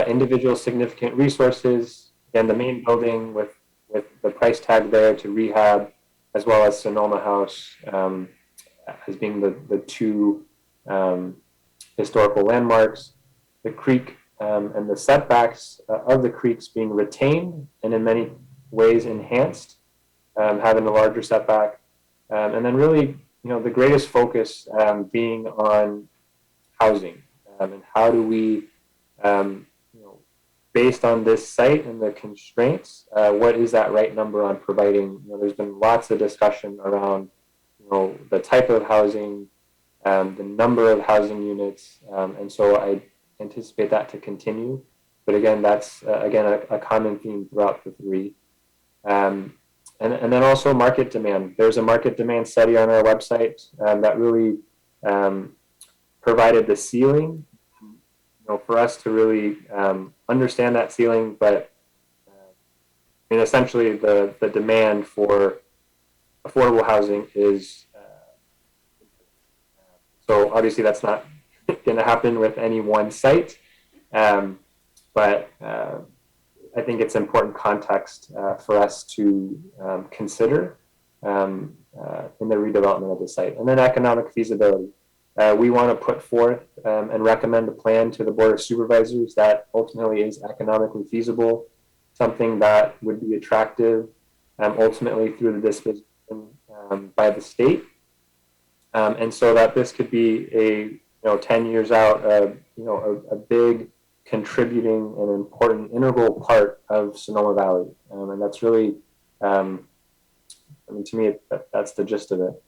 Individual significant resources, again, the main building with the price tag there to rehab as well as Sonoma House as being the two historical landmarks. The creek and the setbacks of the creeks being retained and in many ways enhanced, having a larger setback. And then really, the greatest focus being on housing and how do we, based on this site and the constraints, what is that right number on providing? There's been lots of discussion around, the type of housing, the number of housing units, and so I anticipate that to continue. But again, that's a common theme throughout the three. And then also market demand. There's a market demand study on our website that really provided the ceiling, for us to really understand that ceiling. But essentially, the demand for affordable housing is so obviously that's not going to happen with any one site, but I think it's important context for us to consider in the redevelopment of the site. And then economic feasibility. We want to put forth and recommend a plan to the Board of Supervisors that ultimately is economically feasible, something that would be attractive ultimately through the disposition by the state. And so that this could be a 10 years out, a big contributing and important integral part of Sonoma Valley. And that's really, to me, that's the gist of it.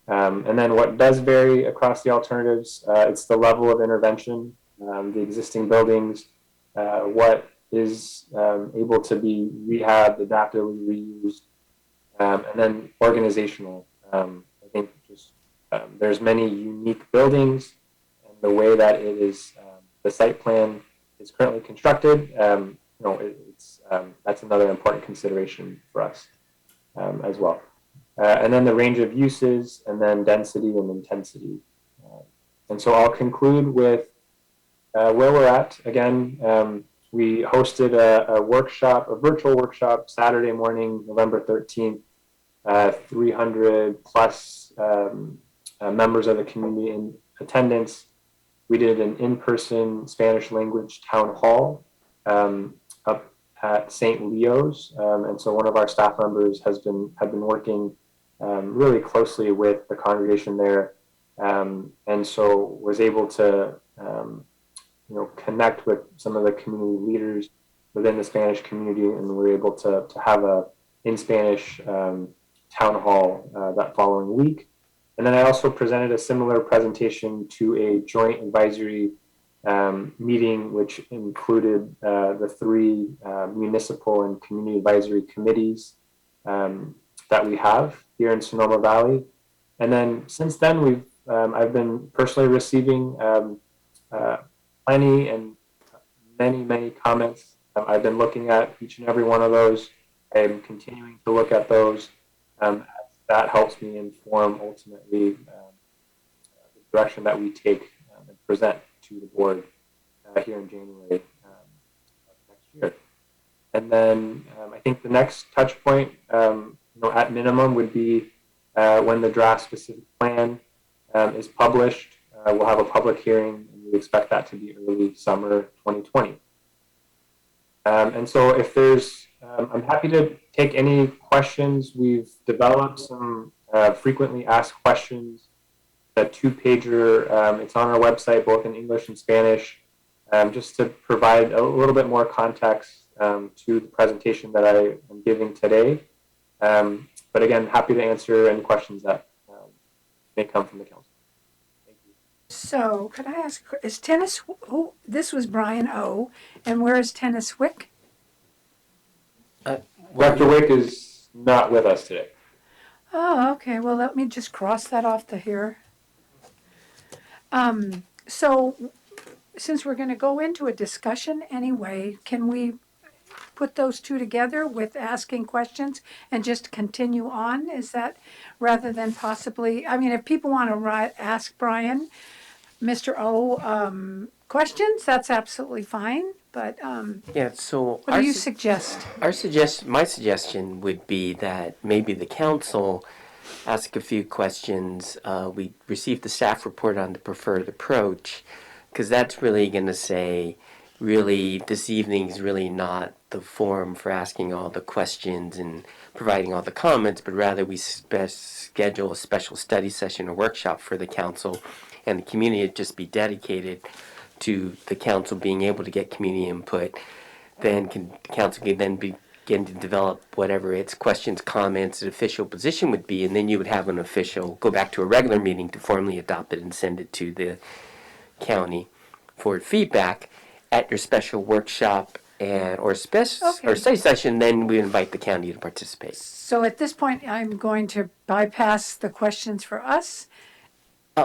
And then what does vary across the alternatives, it's the level of intervention, the existing buildings, what is able to be rehabbed, adaptively reused, and then organizational. I think just there's many unique buildings, and the way that it is, the site plan is currently constructed, that's another important consideration for us as well. And then the range of uses, and then density and intensity. And so I'll conclude with where we're at. Again, we hosted a workshop, a virtual workshop, Saturday morning, November 13th, 300 plus members of the community in attendance. We did an in-person Spanish language town hall up at St. Leo's, and so one of our staff members have been working really closely with the congregation there, and so was able to connect with some of the community leaders within the Spanish community, and we were able to have a in Spanish town hall that following week. And then I also presented a similar presentation to a joint advisory meeting, which included the three municipal and community advisory committees that we have here in Sonoma Valley. And then since then, I've been personally receiving plenty and many comments. I've been looking at each and every one of those. I'm continuing to look at those. That helps me inform ultimately the direction that we take and present to the board here in January of next year. And then I think the next touch point, at minimum, would be when the draft specific plan is published. We'll have a public hearing, and we expect that to be early summer 2020. And so if there's, I'm happy to take any questions. We've developed some frequently asked questions, a 2-pager. It's on our website, both in English and Spanish, just to provide a little bit more context to the presentation that I am giving today. But again, happy to answer any questions that may come from the council. Thank you. So could I ask, is Tennis, this was Brian O., and where is Tennis Wick? Dr. Wick is not with us today. Oh, okay. Well, let me just cross that off the here. So since we're going to go into a discussion anyway, can we put those two together with asking questions and just continue on? Is that rather than possibly, I mean, if people want to ask Brian, Mr. O, questions, that's absolutely fine. But yeah, so what do you suggest? My suggestion would be that maybe the council ask a few questions. We received the staff report on the preferred approach, because that's really going to say, really, this evening is really not the forum for asking all the questions and providing all the comments, but rather we schedule a special study session or workshop for the council and the community to just be dedicated to the council being able to get community input. Then the council can then begin to develop whatever its questions, comments, and official position would be, and then you would have an official, go back to a regular meeting to formally adopt it and send it to the county for feedback. At your special workshop or study session, then we invite the county to participate. So at this point, I'm going to bypass the questions for us.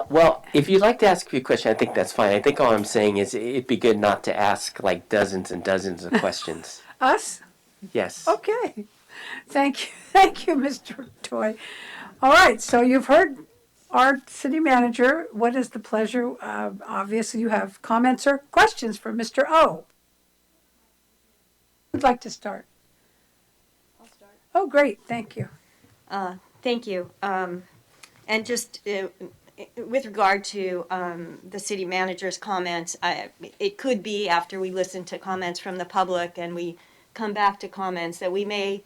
Well, if you'd like to ask a few questions, I think that's fine. I think all I'm saying is it'd be good not to ask like dozens and dozens of questions. Us? Yes. Okay. Thank you, Mr. Toy. All right, so you've heard our city manager. What is the pleasure? Obviously, you have comments or questions for Mr. O. Who'd like to start? I'll start. Oh, great. Thank you. Thank you. And just with regard to the city manager's comments, it could be after we listen to comments from the public and we come back to comments that we may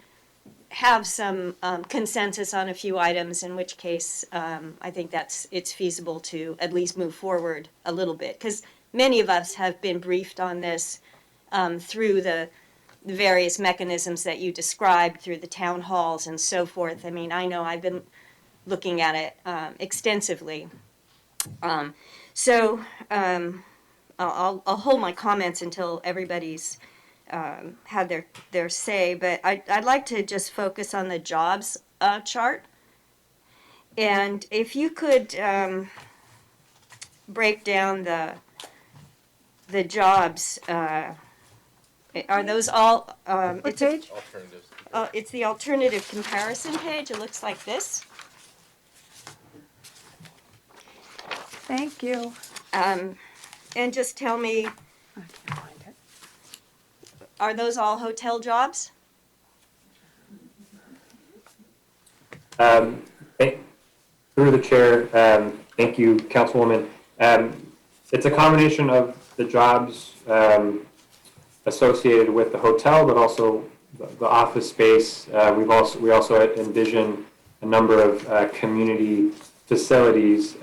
have some consensus on a few items, in which case I think it's feasible to at least move forward a little bit, because many of us have been briefed on this through the various mechanisms that you described, through the town halls and so forth. I mean, I know I've been looking at it extensively. I'll hold my comments until everybody's had their say, but I'd like to just focus on the jobs chart. And if you could break down the jobs, are those all? What page? Alternatives. It's the alternative comparison page. It looks like this. Thank you. And just tell me, I can't find it. are those all hotel jobs? Through the chair, thank you, Councilwoman. It's a combination of the jobs associated with the hotel, but also the office space. We also envision a number of community facilities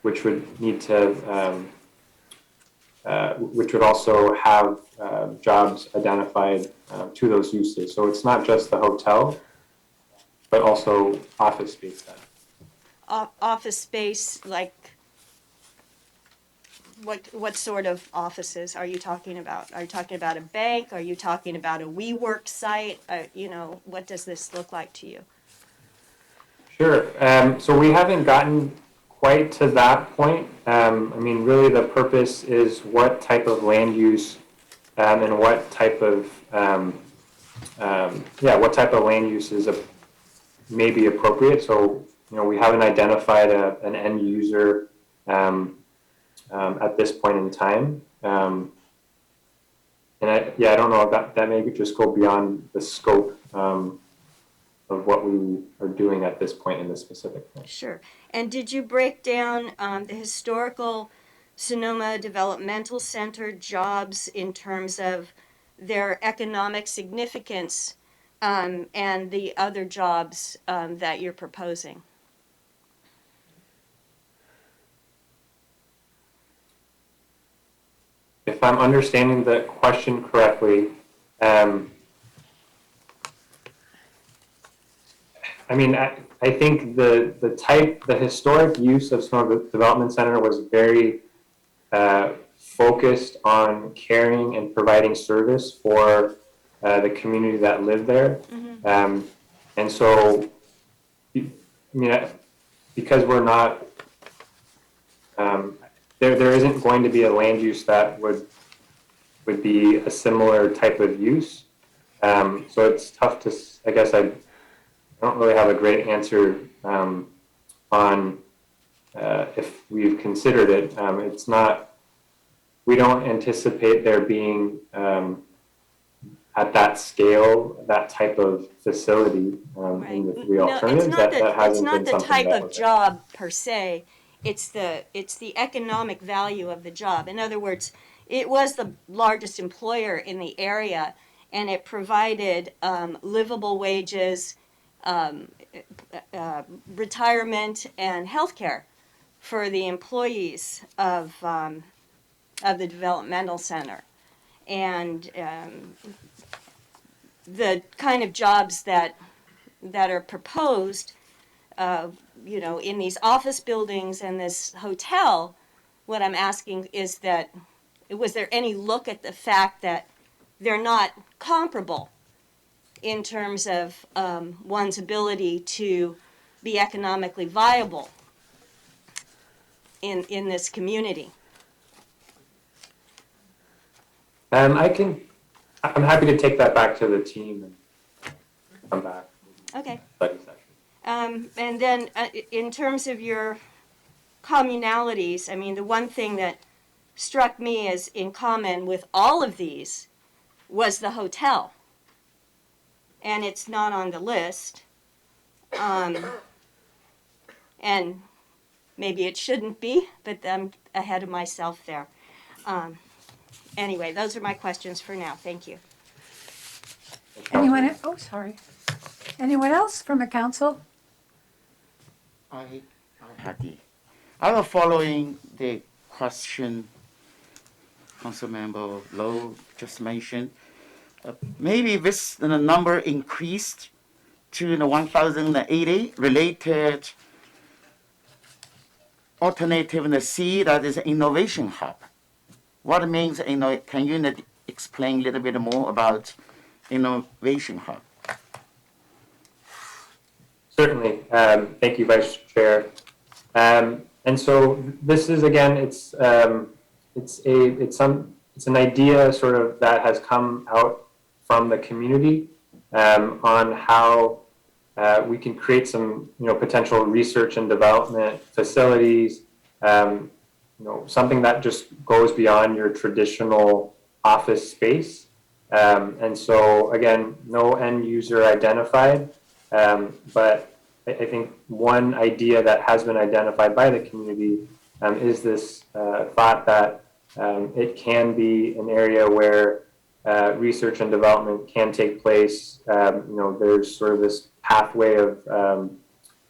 which would need to, which would also have jobs identified to those uses. So it's not just the hotel, but also office space. Office space, like what sort of offices are you talking about? Are you talking about a bank? Are you talking about a WeWork site? What does this look like to you? Sure. So we haven't gotten quite to that point. I mean, really the purpose is what type of land use and what type of what type of land use is may be appropriate. So we haven't identified an end user at this point in time. And I don't know if that may just go beyond the scope of what we are doing at this point in this specific thing. Sure. And did you break down the historical Sonoma Developmental Center jobs in terms of their economic significance and the other jobs that you're proposing? If I'm understanding the question correctly, I mean, I think the historic use of Sonoma Development Center was very focused on caring and providing service for the community that lived there. Mm-hmm. And so, I mean, because we're not, there isn't going to be a land use that would be a similar type of use. So it's tough to, I guess I don't really have a great answer on if we've considered it. It's not, we don't anticipate there being at that scale, that type of facility in the three No, alternatives, that hasn't been the something type that of was. job per se. It's the economic value of the job. In other words, it was the largest employer in the area, and it provided livable wages, retirement, and health care for the employees of the developmental center. And the kind of jobs that are proposed, in these office buildings and this hotel, what I'm asking is that, was there any look at the fact that they're not comparable in terms of one's ability to be economically viable in this community? I'm happy to take that back to the team and come back. Okay. Study session. And then in terms of your communalities, I mean, the one thing that struck me as in common with all of these was the hotel. And it's not on the list. And maybe it shouldn't be, but I'm ahead of myself there. Anyway, those are my questions for now. Thank you. Anyone, oh, sorry. Anyone else from the council? I was following the question Councilmember Lowe just mentioned. Maybe this the number increased to 1,080 related alternative in the C, that is innovation hub. What means, can you explain a little bit more about innovation hub? Certainly. Thank you, Vice Chair. And so this is, again, it's an idea sort of that has come out from the community on how we can create some potential research and development facilities, something that just goes beyond your traditional office space. And so again, no end user identified, but I think one idea that has been identified by the community is this thought that it can be an area where research and development can take place. There's sort of this pathway of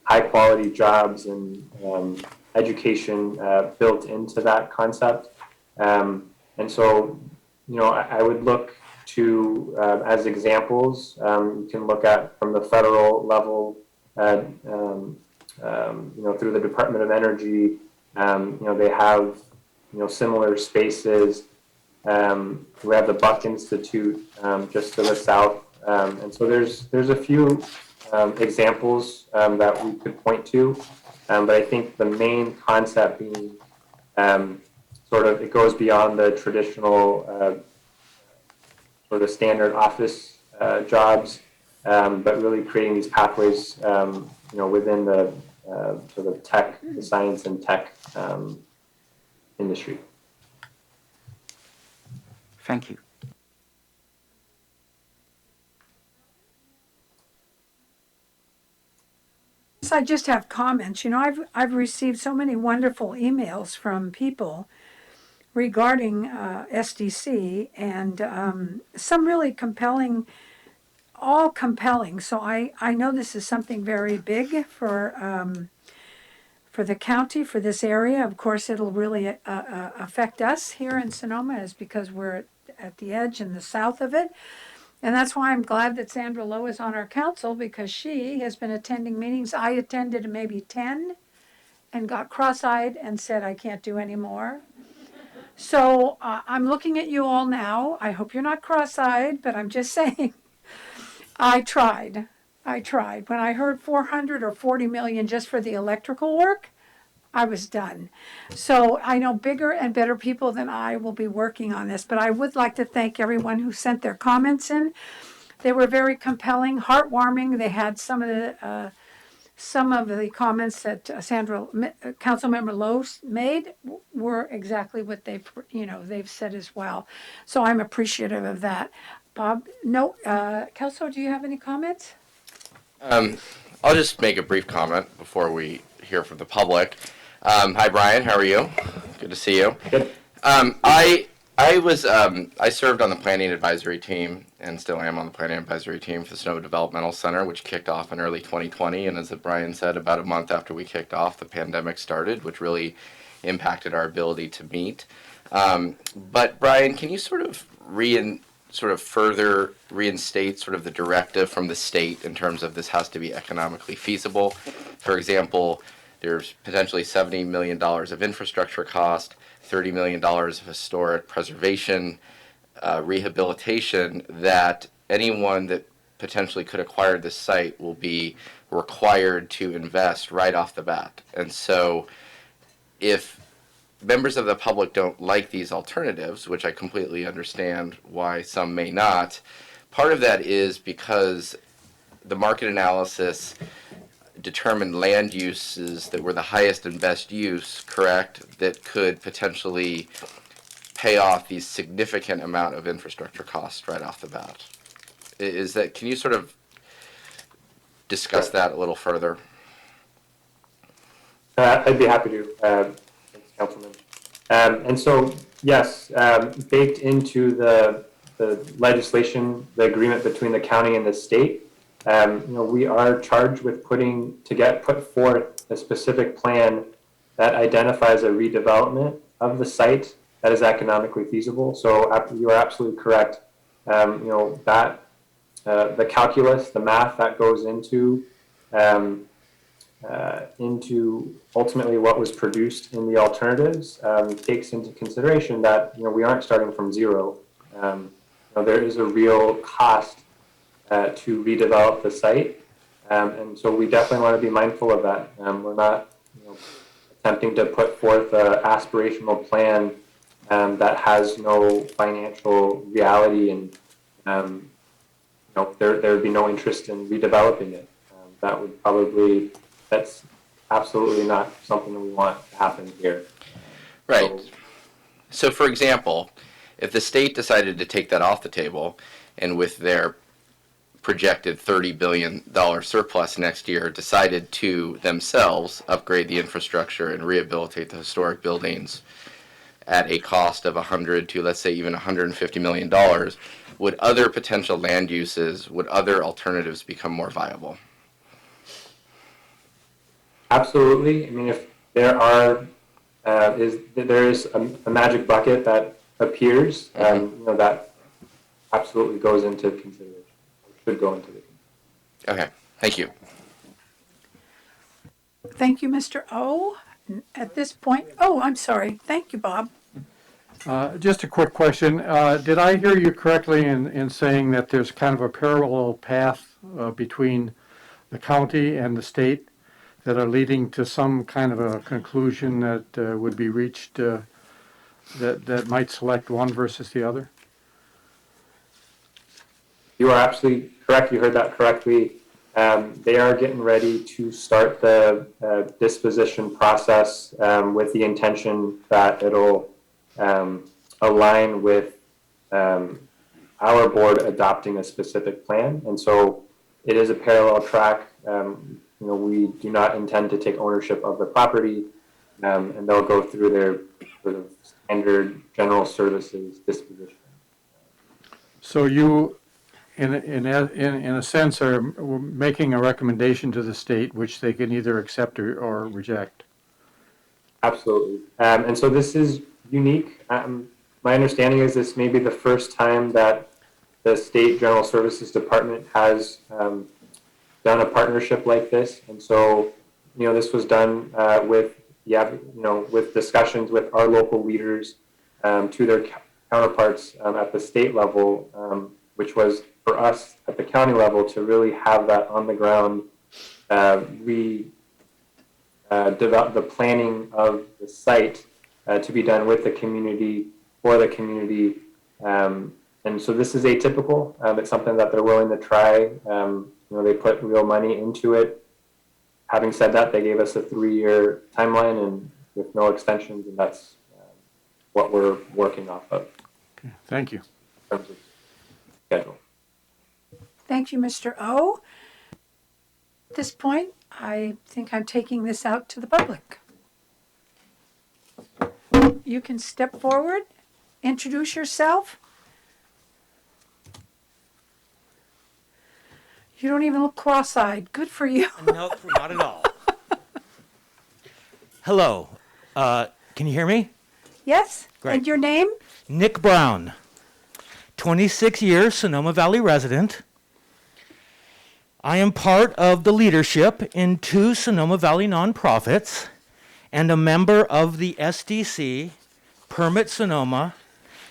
high quality jobs and education built into that concept. And so, I would look to, as examples, you can look at from the federal level, through the Department of Energy, they have, similar spaces. We have the Buck Institute just to the south. And so there's a few examples that we could point to. But I think the main concept being sort of, it goes beyond the traditional sort of standard office jobs, but really creating these pathways, within the sort of tech, the science and tech industry. Thank you. So I just have comments. I've received so many wonderful emails from people regarding SDC, and some really compelling, all compelling. So I know this is something very big for the county, for this area. Of course, it'll really affect us here in Sonoma, is because we're at the edge and the south of it. And that's why I'm glad that Sandra Lowe is on our council, because she has been attending meetings. I attended maybe 10 and got cross-eyed and said, I can't do any more. So I'm looking at you all now. I hope you're not cross-eyed, but I'm just saying, I tried. When I heard 400 or 40 million just for the electrical work, I was done. So I know bigger and better people than I will be working on this, but I would like to thank everyone who sent their comments in. They were very compelling, heartwarming. They had some of the comments that Councilmember Lowe made were exactly what they've said as well. So I'm appreciative of that. Bob, no, Kelso, do you have any comments? I'll just make a brief comment before we hear from the public. Hi, Brian. How are you? Good to see you. Good. I served on the planning advisory team and still am on the planning advisory team for the Sonoma Developmental Center, which kicked off in early 2020. And as Brian said, about a month after we kicked off, the pandemic started, which really impacted our ability to meet. But Brian, can you sort of further reinstate sort of the directive from the state in terms of this has to be economically feasible? For example, there's potentially $70 million of infrastructure cost, $30 million of historic preservation, rehabilitation, that anyone that potentially could acquire this site will be required to invest right off the bat. And so if members of the public don't like these alternatives, which I completely understand why some may not, part of that is because the market analysis determined land uses that were the highest and best use, correct, that could potentially pay off these significant amount of infrastructure costs right off the bat. Is that, can you sort of discuss that a little further? I'd be happy to, thanks, Councilman. And so, yes, baked into the legislation, the agreement between the county and the state, we are charged with put forth a specific plan that identifies a redevelopment of the site that is economically feasible. So you are absolutely correct. That the calculus, the math that goes into ultimately what was produced in the alternatives takes into consideration that we aren't starting from zero. There is a real cost to redevelop the site, and so we definitely want to be mindful of that. We're not attempting to put forth an aspirational plan that has no financial reality, and there would be no interest in redeveloping it. That's absolutely not something that we want to happen here. Right. So for example, if the state decided to take that off the table and with their projected $30 billion surplus next year decided to themselves upgrade the infrastructure and rehabilitate the historic buildings at a cost of $100 to, let's say, even $150 million, would other potential land uses, would other alternatives become more viable? Absolutely. I mean, if there is a magic bucket that appears, that absolutely goes into consideration. Should go into the consideration. Okay. Thank you. Thank you, Mr. O. At this point, I'm sorry. Thank you, Bob. Just a quick question. Did I hear you correctly in saying that there's kind of a parallel path between the county and the state that are leading to some kind of a conclusion that would be reached that might select one versus the other? You are absolutely correct. You heard that correctly. They are getting ready to start the disposition process with the intention that it'll align with our board adopting a specific plan. And so it is a parallel track. We do not intend to take ownership of the property, and they'll go through their sort of standard general services disposition. So you, in a sense, are making a recommendation to the state, which they can either accept or reject. Absolutely. And so this is unique. My understanding is this may be the first time that the State General Services Department has done a partnership like this. And so, this was done with discussions with our local leaders to their counterparts at the state level, which was for us at the county level to really have that on the ground, develop the planning of the site to be done with the community, for the community. And so this is atypical. It's something that they're willing to try. They put real money into it. Having said that, they gave us a 3-year timeline and with no extensions, and that's what we're working off of. Okay, thank you. schedule. Thank you, Mr. O. At this point, I think I'm taking this out to the public. You can step forward, introduce yourself. You don't even look cross-eyed. Good for you. No, not at all. Hello. Can you hear me? Yes? Great. And your name? Nick Brown, 26 years, Sonoma Valley resident. I am part of the leadership in 2 Sonoma Valley nonprofits and a member of the SDC, Permit Sonoma,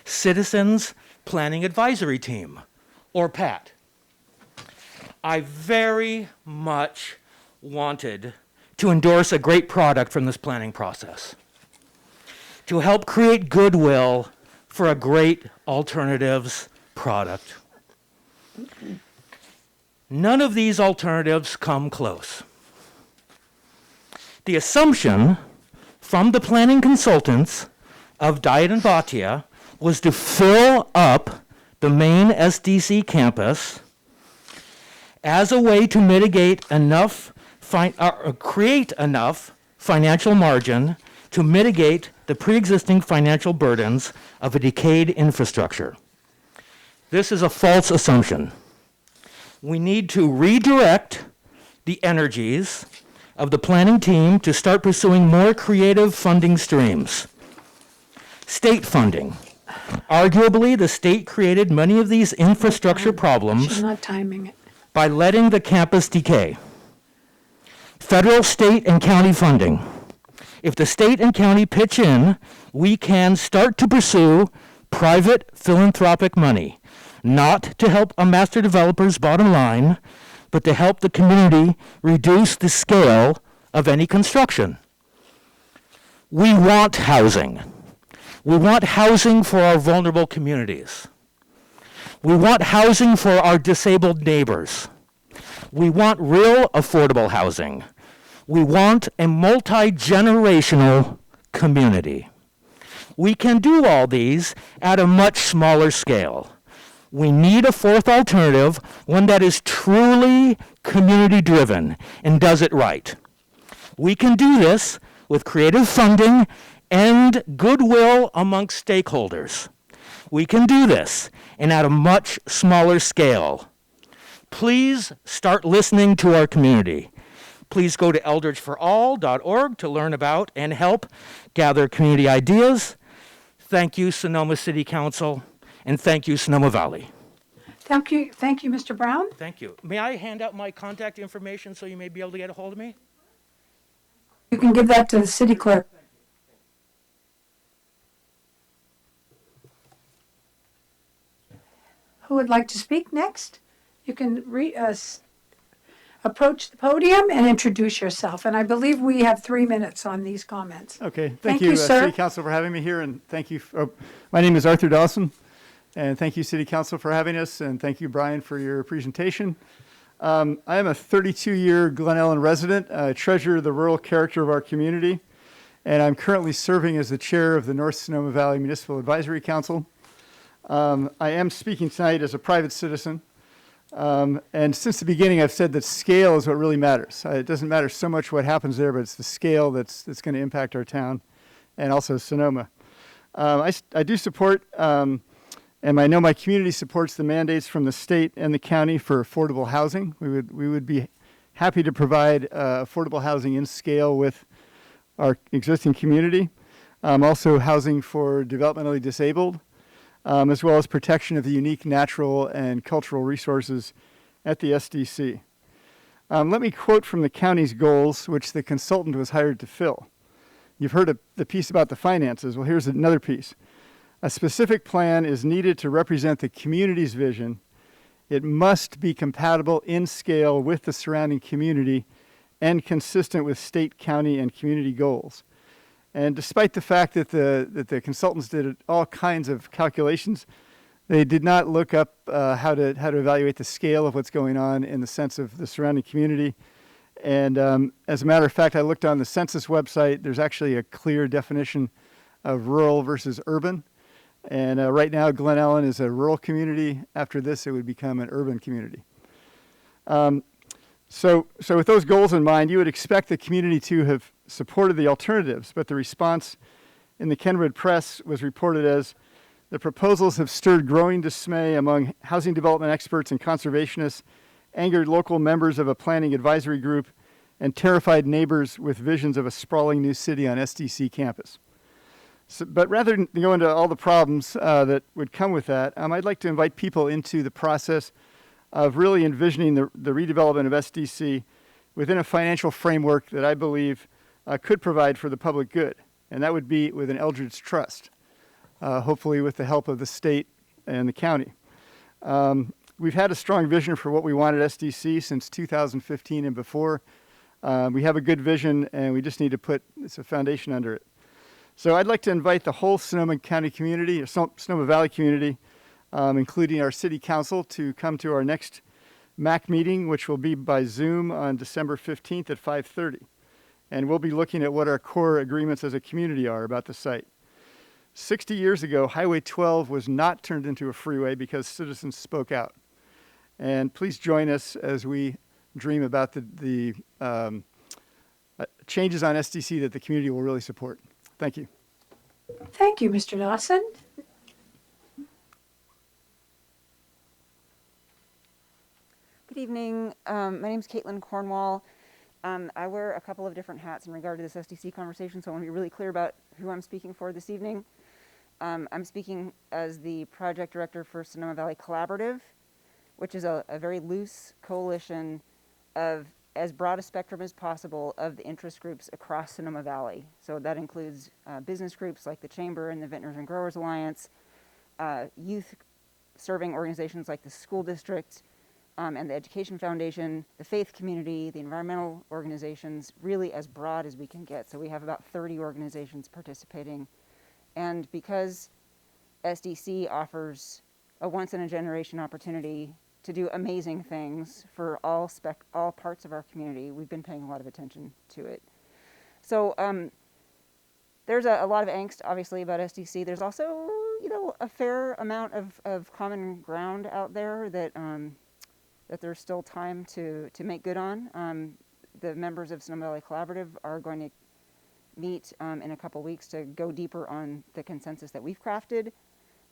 Citizens Planning Advisory Team, or PAT. I very much wanted to endorse a great product from this planning process, to help create goodwill for a great alternatives product. None of these alternatives come close. The assumption from the planning consultants of Diet and Bhatia was to fill up the main SDC campus as a way to mitigate enough, create enough financial margin to mitigate the pre-existing financial burdens of a decayed infrastructure. This is a false assumption. We need to redirect the energies of the planning team to start pursuing more creative funding streams. State funding. Arguably, the state created many of these infrastructure problems She's not timing it. by letting the campus decay. Federal, state, and county funding. If the state and county pitch in, we can start to pursue private philanthropic money, not to help a master developer's bottom line, but to help the community reduce the scale of any construction. We want housing. We want housing for our vulnerable communities. We want housing for our disabled neighbors. We want real affordable housing. We want a multi-generational community. We can do all these at a much smaller scale. We need a fourth alternative, one that is truly community-driven and does it right. We can do this with creative funding and goodwill amongst stakeholders. We can do this and at a much smaller scale. Please start listening to our community. Please go to eldridgeforall.org to learn about and help gather community ideas. Thank you, Sonoma City Council, and thank you, Sonoma Valley. Thank you, Mr. Brown. Thank you. May I hand out my contact information so you may be able to get a hold of me? You can give that to the city clerk. Who would like to speak next? You can approach the podium and introduce yourself. And I believe we have 3 minutes on these comments. Okay, Thank you, sir. City Council, for having me here, and thank you. My name is Arthur Dawson, and thank you, City Council, for having us, and thank you, Brian, for your presentation. I am a 32-year Glen Ellen resident. I treasure the rural character of our community, and I'm currently serving as the chair of the North Sonoma Valley Municipal Advisory Council. I am speaking tonight as a private citizen. And since the beginning, I've said that scale is what really matters. It doesn't matter so much what happens there, but it's the scale that's going to impact our town and also Sonoma. I do support, and I know my community supports the mandates from the state and the county for affordable housing. We would be happy to provide affordable housing in scale with our existing community. Also housing for developmentally disabled. As well as protection of the unique natural and cultural resources at the SDC. Let me quote from the county's goals, which the consultant was hired to fill. You've heard the piece about the finances. Well, here's another piece. A specific plan is needed to represent the community's vision. It must be compatible in scale with the surrounding community and consistent with state, county, and community goals. And despite the fact that the consultants did all kinds of calculations, they did not look up how to evaluate the scale of what's going on in the sense of the surrounding community. And as a matter of fact, I looked on the census website. There's actually a clear definition of rural versus urban. And right now, Glen Ellen is a rural community. After this, it would become an urban community. So with those goals in mind, you would expect the community to have supported the alternatives, but the response in the Kenwood Press was reported as, the proposals have stirred growing dismay among housing development experts and conservationists, angered local members of a planning advisory group, and terrified neighbors with visions of a sprawling new city on SDC campus. So, but rather than go into all the problems that would come with that, I'd like to invite people into the process of really envisioning the redevelopment of SDC within a financial framework that I believe could provide for the public good. And that would be with an Eldridge Trust, hopefully with the help of the state and the county. We've had a strong vision for what we want at SDC since 2015 and before. We have a good vision, and we just need to put a foundation under it. So I'd like to invite the whole Sonoma County community, or Sonoma Valley community, including our city council, to come to our next MAC meeting, which will be by Zoom on December 15th at 5:30. And we'll be looking at what our core agreements as a community are about the site. 60 years ago, Highway 12 was not turned into a freeway because citizens spoke out. And please join us as we dream about the changes on SDC that the community will really support. Thank you. Thank you, Mr. Dawson. Good evening. My name is Caitlin Cornwall. I wear a couple of different hats in regard to this SDC conversation, so I want to be really clear about who I'm speaking for this evening. I'm speaking as the project director for Sonoma Valley Collaborative, which is a very loose coalition of as broad a spectrum as possible of the interest groups across Sonoma Valley. So that includes business groups like the Chamber and the Vintners and Growers Alliance, youth serving organizations like the school district, and the Education Foundation, the faith community, the environmental organizations, really as broad as we can get. So we have about 30 organizations participating. And because SDC offers a once-in-a-generation opportunity to do amazing things for all parts of our community, we've been paying a lot of attention to it. So there's a lot of angst, obviously, about SDC. There's also, a fair amount of common ground out there that that there's still time to make good on. The members of Sonoma Valley Collaborative are going to meet in a couple weeks to go deeper on the consensus that we've crafted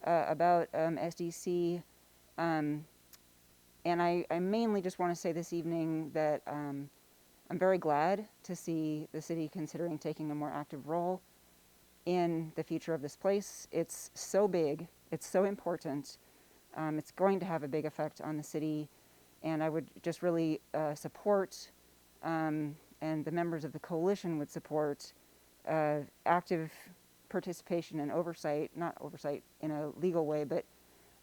about SDC. And I mainly just want to say this evening that I'm very glad to see the city considering taking a more active role in the future of this place. It's so big, it's so important, it's going to have a big effect on the city. And I would just really support, and the members of the coalition would support, active participation and oversight, not oversight in a legal way, but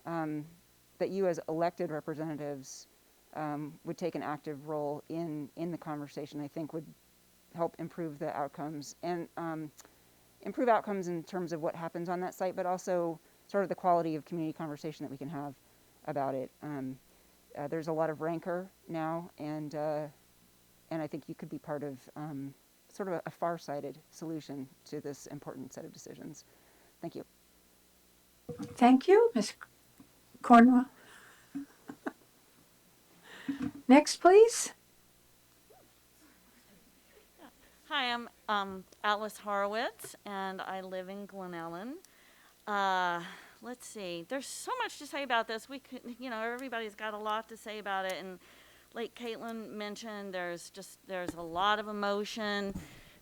that you as elected representatives would take an active role in the conversation. I think would help improve the outcomes, and improve outcomes in terms of what happens on that site, but also sort of the quality of community conversation that we can have about it. There's a lot of rancor now, and I think you could be part of sort of a far-sighted solution to this important set of decisions. Thank you. Thank you, Ms. Cornwall. Next, please. Hi, I'm Alice Horowitz, and I live in Glen Ellen. Let's see. There's so much to say about this. We could, everybody's got a lot to say about it, and like Caitlin mentioned, there's a lot of emotion.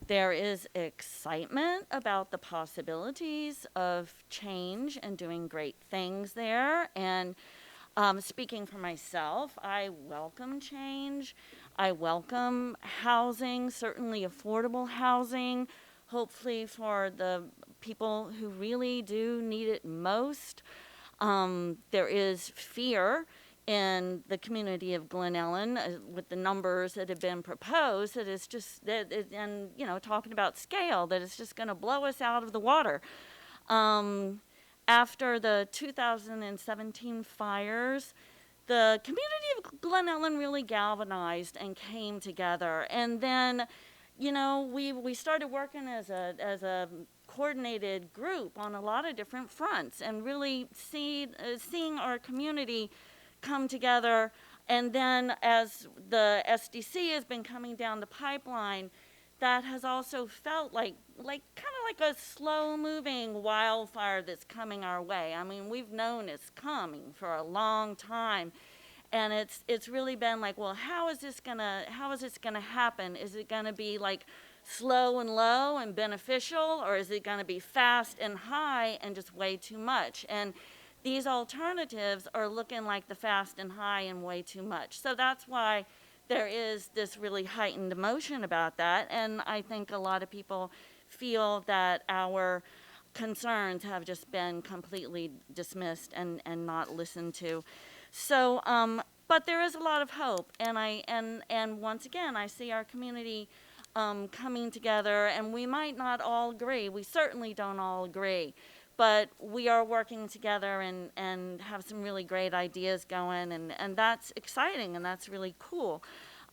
There is excitement about the possibilities of change and doing great things there. And speaking for myself, I welcome change. I welcome housing, certainly affordable housing, hopefully for the people who really do need it most. There is fear in the community of Glen Ellen with the numbers that have been proposed, that is just, and talking about scale, that it's just going to blow us out of the water. After the 2017 fires, the community of Glen Ellen really galvanized and came together. And then, we started working as a coordinated group on a lot of different fronts and really seeing our community come together. And then as the SDC has been coming down the pipeline, that has also felt like kind of like a slow moving wildfire that's coming our way. I mean, we've known it's coming for a long time. And it's really been like, well, how is this gonna happen? Is it gonna be like slow and low and beneficial, or is it gonna be fast and high and just way too much? And these alternatives are looking like the fast and high and way too much. So that's why there is this really heightened emotion about that. And I think a lot of people feel that our concerns have just been completely dismissed and not listened to. So, but there is a lot of hope, and once again, I see our community coming together, and we might not all agree. We certainly don't all agree, but we are working together and have some really great ideas going, and that's exciting, and that's really cool.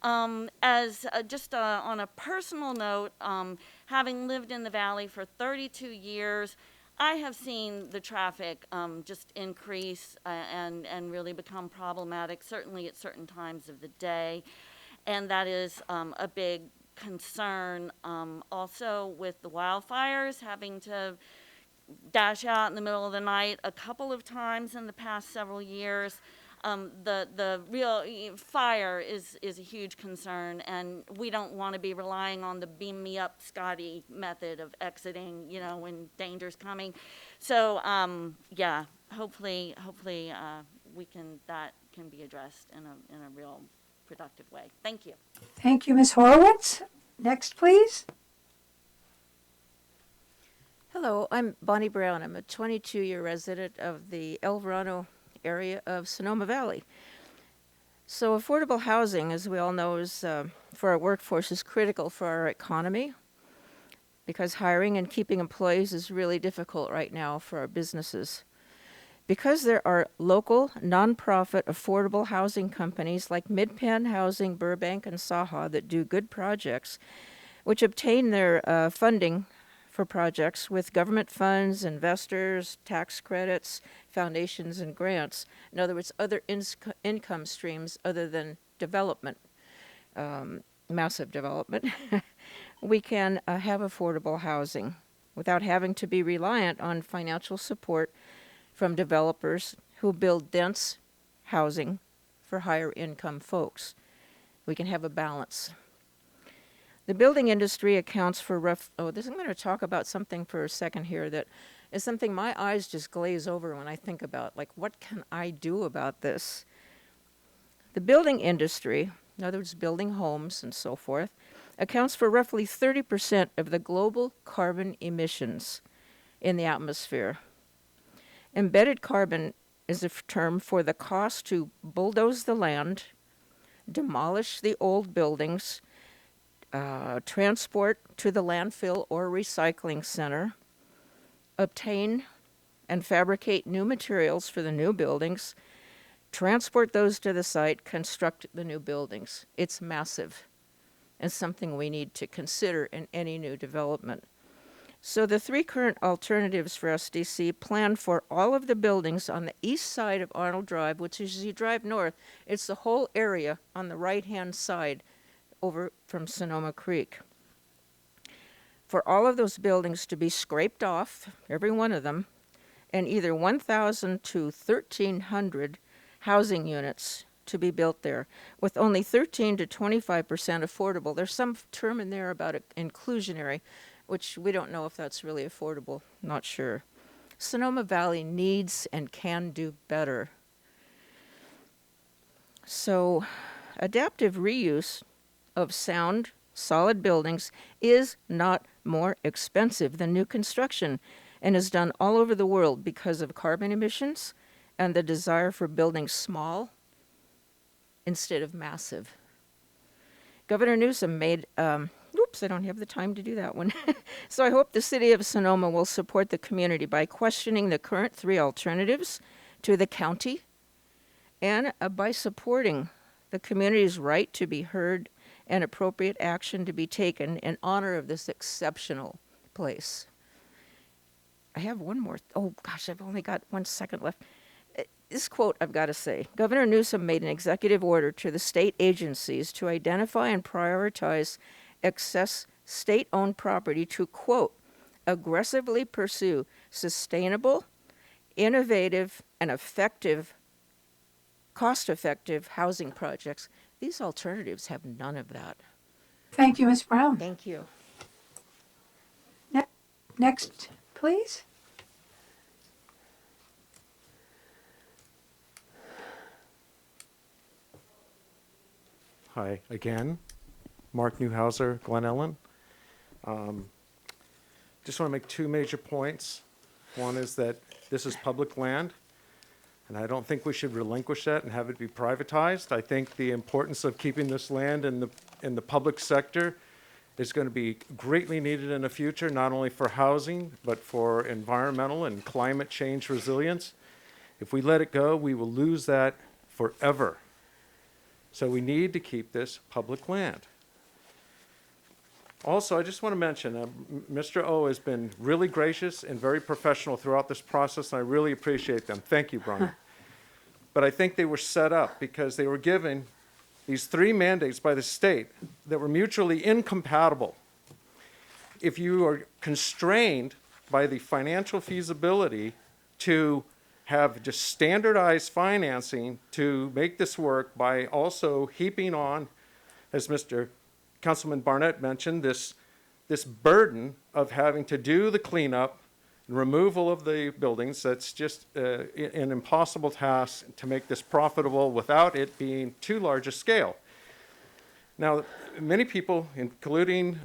As just on a personal note, having lived in the Valley for 32 years, I have seen the traffic just increase and really become problematic, certainly at certain times of the day. And that is a big concern. Also with the wildfires, having to dash out in the middle of the night a couple of times in the past several years. The real fire is a huge concern, and we don't want to be relying on the beam me up Scotty method of exiting, when danger's coming. So yeah, hopefully that can be addressed in a real productive way. Thank you. Thank you, Ms. Horowitz. Next, please. Hello, I'm Bonnie Brown. I'm a 22-year resident of the El Verano area of Sonoma Valley. So affordable housing, as we all know, is for our workforce is critical for our economy, because hiring and keeping employees is really difficult right now for our businesses. Because there are local, nonprofit, affordable housing companies like Midpen Housing, Burbank, and Saha that do good projects, which obtain their funding for projects with government funds, investors, tax credits, foundations, and grants. In other words, other income streams other than development, massive development. We can have affordable housing without having to be reliant on financial support from developers who build dense housing for higher income folks. We can have a balance. The building industry accounts for I'm going to talk about something for a second here that is something my eyes just glaze over when I think about, like, what can I do about this? The building industry, in other words, building homes and so forth, accounts for roughly 30% of the global carbon emissions in the atmosphere. Embedded carbon is a term for the cost to bulldoze the land, demolish the old buildings, transport to the landfill or recycling center, obtain and fabricate new materials for the new buildings, transport those to the site, construct the new buildings. It's massive and something we need to consider in any new development. So the three current alternatives for SDC plan for all of the buildings on the east side of Arnold Drive, which is as you drive north, it's the whole area on the right-hand side over from Sonoma Creek. For all of those buildings to be scraped off, every one of them, and either 1,000 to 1,300 housing units to be built there, with only 13 to 25% affordable. There's some term in there about inclusionary, which we don't know if that's really affordable, not sure. Sonoma Valley needs and can do better. So adaptive reuse of sound, solid buildings is not more expensive than new construction and is done all over the world because of carbon emissions and the desire for buildings small instead of massive. Governor Newsom made, oops, I don't have the time to do that one. So I hope the city of Sonoma will support the community by questioning the current three alternatives to the county and by supporting the community's right to be heard and appropriate action to be taken in honor of this exceptional place. I have one more. Oh, gosh, I've only got 1 second left. This quote I've got to say. Governor Newsom made an executive order to the state agencies to identify and prioritize excess state-owned property to, quote, aggressively pursue sustainable, innovative, and effective, cost-effective housing projects. These alternatives have none of that. Thank you, Ms. Brown. Thank you. Next, please. Hi again, Mark Newhauser, Glen Ellen. Just want to make two major points. One is that this is public land, and I don't think we should relinquish that and have it be privatized. I think the importance of keeping this land in the public sector is going to be greatly needed in the future, not only for housing, but for environmental and climate change resilience. If we let it go, we will lose that forever. So we need to keep this public land. Also, I just want to mention, Mr. O has been really gracious and very professional throughout this process, and I really appreciate them. Thank you, Brian. But I think they were set up because they were given these three mandates by the state that were mutually incompatible. If you are constrained by the financial feasibility to have just standardized financing to make this work by also heaping on, as Mr. Councilman Barnett mentioned, this burden of having to do the cleanup and removal of the buildings, that's just an impossible task to make this profitable without it being too large a scale. Now, many people, including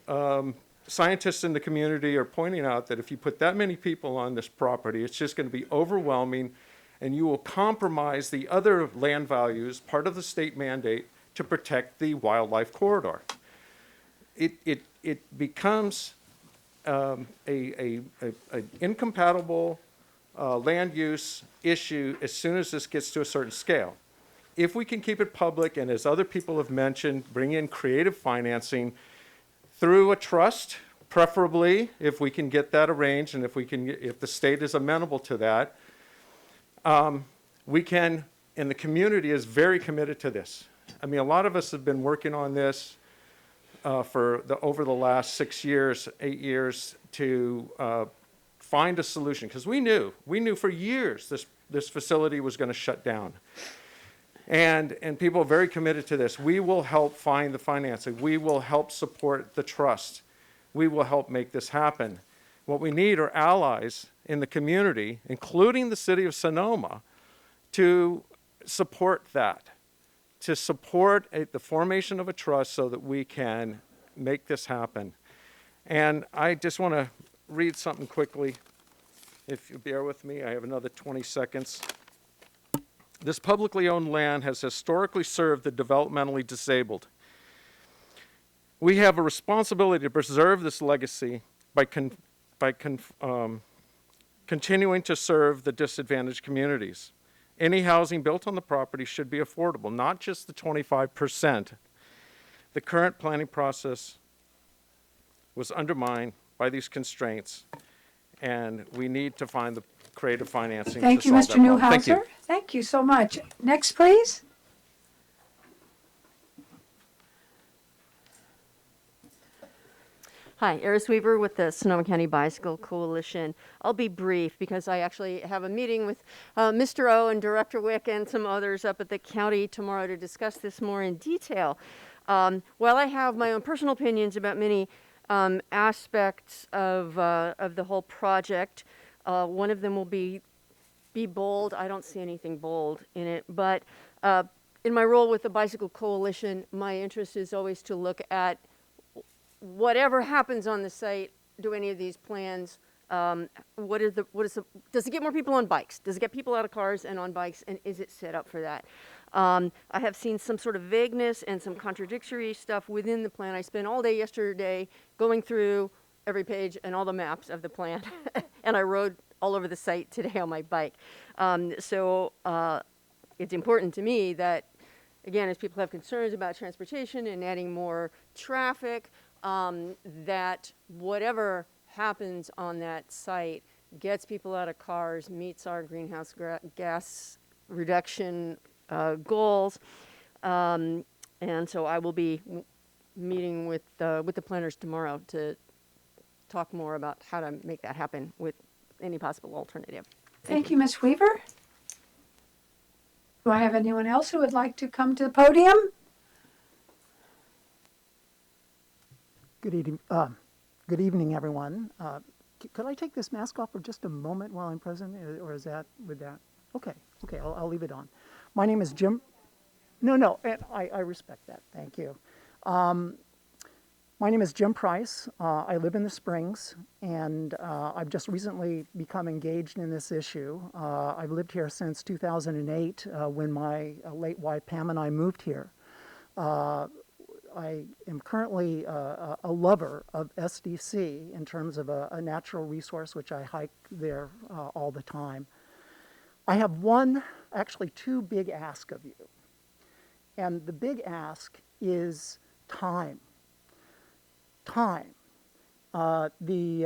scientists in the community, are pointing out that if you put that many people on this property, it's just going to be overwhelming, and you will compromise the other land values, part of the state mandate, to protect the wildlife corridor. It becomes an incompatible land use issue as soon as this gets to a certain scale. If we can keep it public, and as other people have mentioned, bring in creative financing through a trust, preferably if we can get that arranged, and if the state is amenable to that, we can, and the community is very committed to this. I mean, a lot of us have been working on this over the last 6 years, 8 years to find a solution, because we knew for years this facility was going to shut down. And people are very committed to this. We will help find the financing. We will help support the trust. We will help make this happen. What we need are allies in the community, including the city of Sonoma, to support that, to support the formation of a trust so that we can make this happen. And I just want to read something quickly. If you bear with me, I have another 20 seconds. This publicly owned land has historically served the developmentally disabled. We have a responsibility to preserve this legacy by continuing to serve the disadvantaged communities. Any housing built on the property should be affordable, not just the 25%. The current planning process was undermined by these constraints, and we need to find the creative financing Thank to you, solve Mr. that problem. Newhauser. Thank you. Thank you so much. Next, please. Hi, Eris Weaver with the Sonoma County Bicycle Coalition. I'll be brief because I actually have a meeting with Mr. O and Director Wick and some others up at the county tomorrow to discuss this more in detail. While I have my own personal opinions about many aspects of the whole project, one of them will be bold. I don't see anything bold in it, but in my role with the Bicycle Coalition, my interest is always to look at whatever happens on the site. Do any of these plans, does it get more people on bikes? Does it get people out of cars and on bikes, and is it set up for that? I have seen some sort of vagueness and some contradictory stuff within the plan. I spent all day yesterday going through every page and all the maps of the plan, and I rode all over the site today on my bike. So it's important to me that, again, as people have concerns about transportation and adding more traffic, that whatever happens on that site gets people out of cars, meets our greenhouse gas reduction goals. And so I will be meeting with the planners tomorrow to talk more about how to make that happen with any possible alternative. Thank you, Ms. Weaver. Do I have anyone else who would like to come to the podium? Good evening, everyone. Could I take this mask off for just a moment while I'm present, or is that, would that? Okay, I'll leave it on. My name is Jim. No, and I respect that. Thank you. My name is Jim Price. I live in the Springs, and I've just recently become engaged in this issue. I've lived here since 2008 when my late wife Pam and I moved here. I am currently a lover of SDC in terms of a natural resource, which I hike there all the time. I have actually two big asks of you. And the big ask is time. Time. The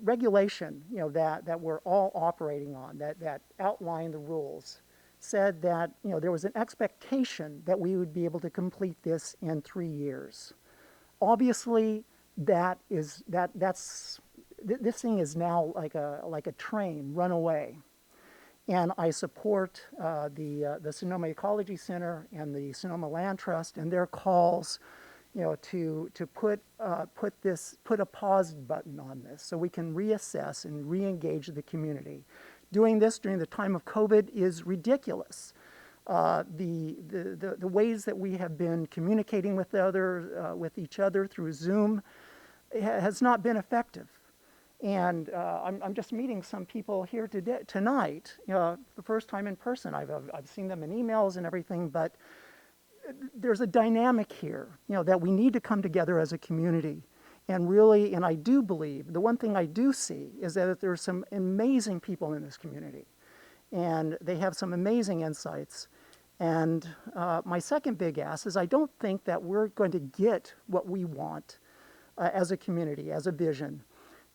regulation, that we're all operating on, that outlined the rules, said that there was an expectation that we would be able to complete this in 3 years. Obviously, this thing is now like a train run away. And I support the Sonoma Ecology Center and the Sonoma Land Trust and their calls, to put a pause button on this so we can reassess and re-engage the community. Doing this during the time of COVID is ridiculous. The ways that we have been communicating with each other through Zoom has not been effective. And I'm just meeting some people here tonight, the first time in person. I've seen them in emails and everything, but there's a dynamic here, that we need to come together as a community. And really, and I do believe, the one thing I do see is that there's some amazing people in this community. And they have some amazing insights. And my second big ask is I don't think that we're going to get what we want as a community, as a vision,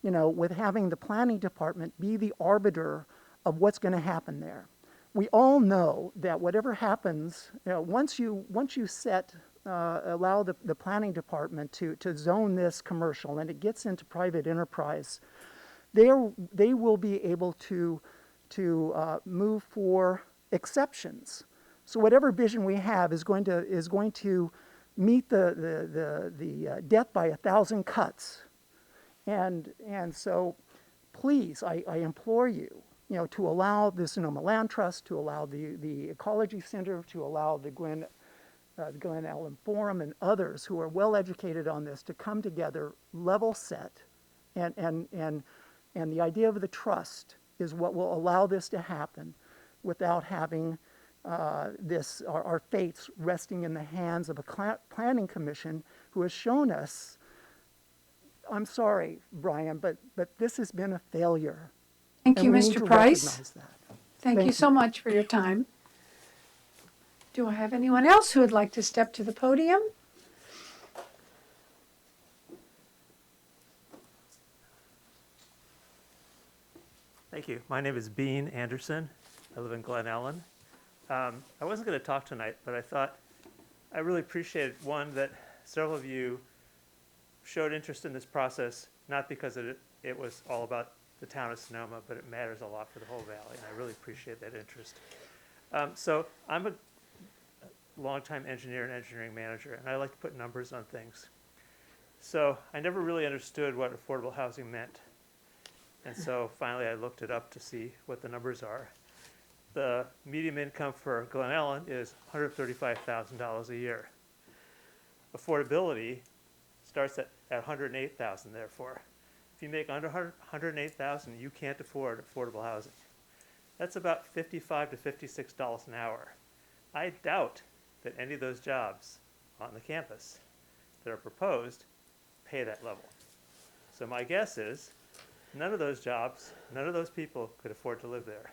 with having the planning department be the arbiter of what's going to happen there. We all know that whatever happens, once you allow the planning department to zone this commercial and it gets into private enterprise, they will be able to move for exceptions. So whatever vision we have is going to meet the death by 1,000 cuts. And so please, I implore you, to allow the Sonoma Land Trust, to allow the Ecology Center, to allow the Glen Ellen Forum and others who are well educated on this to come together, level set, and the idea of the trust is what will allow this to happen without having our fates resting in the hands of a planning commission who has shown us, I'm sorry, Brian, but this has been a failure. Thank you, And we need Mr. to Price. recognize that. Thank you so much for your time. Do I have anyone else who would like to step to the podium? Thank you. My name is Bean Anderson. I live in Glen Ellen. I wasn't going to talk tonight, but I thought I really appreciated, one, that several of you showed interest in this process, not because it was all about the town of Sonoma, but it matters a lot for the whole valley, and I really appreciate that interest. So I'm a longtime engineer and engineering manager, and I like to put numbers on things. So I never really understood what affordable housing meant. And so finally I looked it up to see what the numbers are. The median income for Glen Ellen is $135,000 a year. Affordability starts at $108,000, therefore. If you make under $108,000, you can't afford affordable housing. That's about $55 to $56 an hour. I doubt that any of those jobs on the campus that are proposed pay that level. So my guess is none of those jobs, none of those people could afford to live there.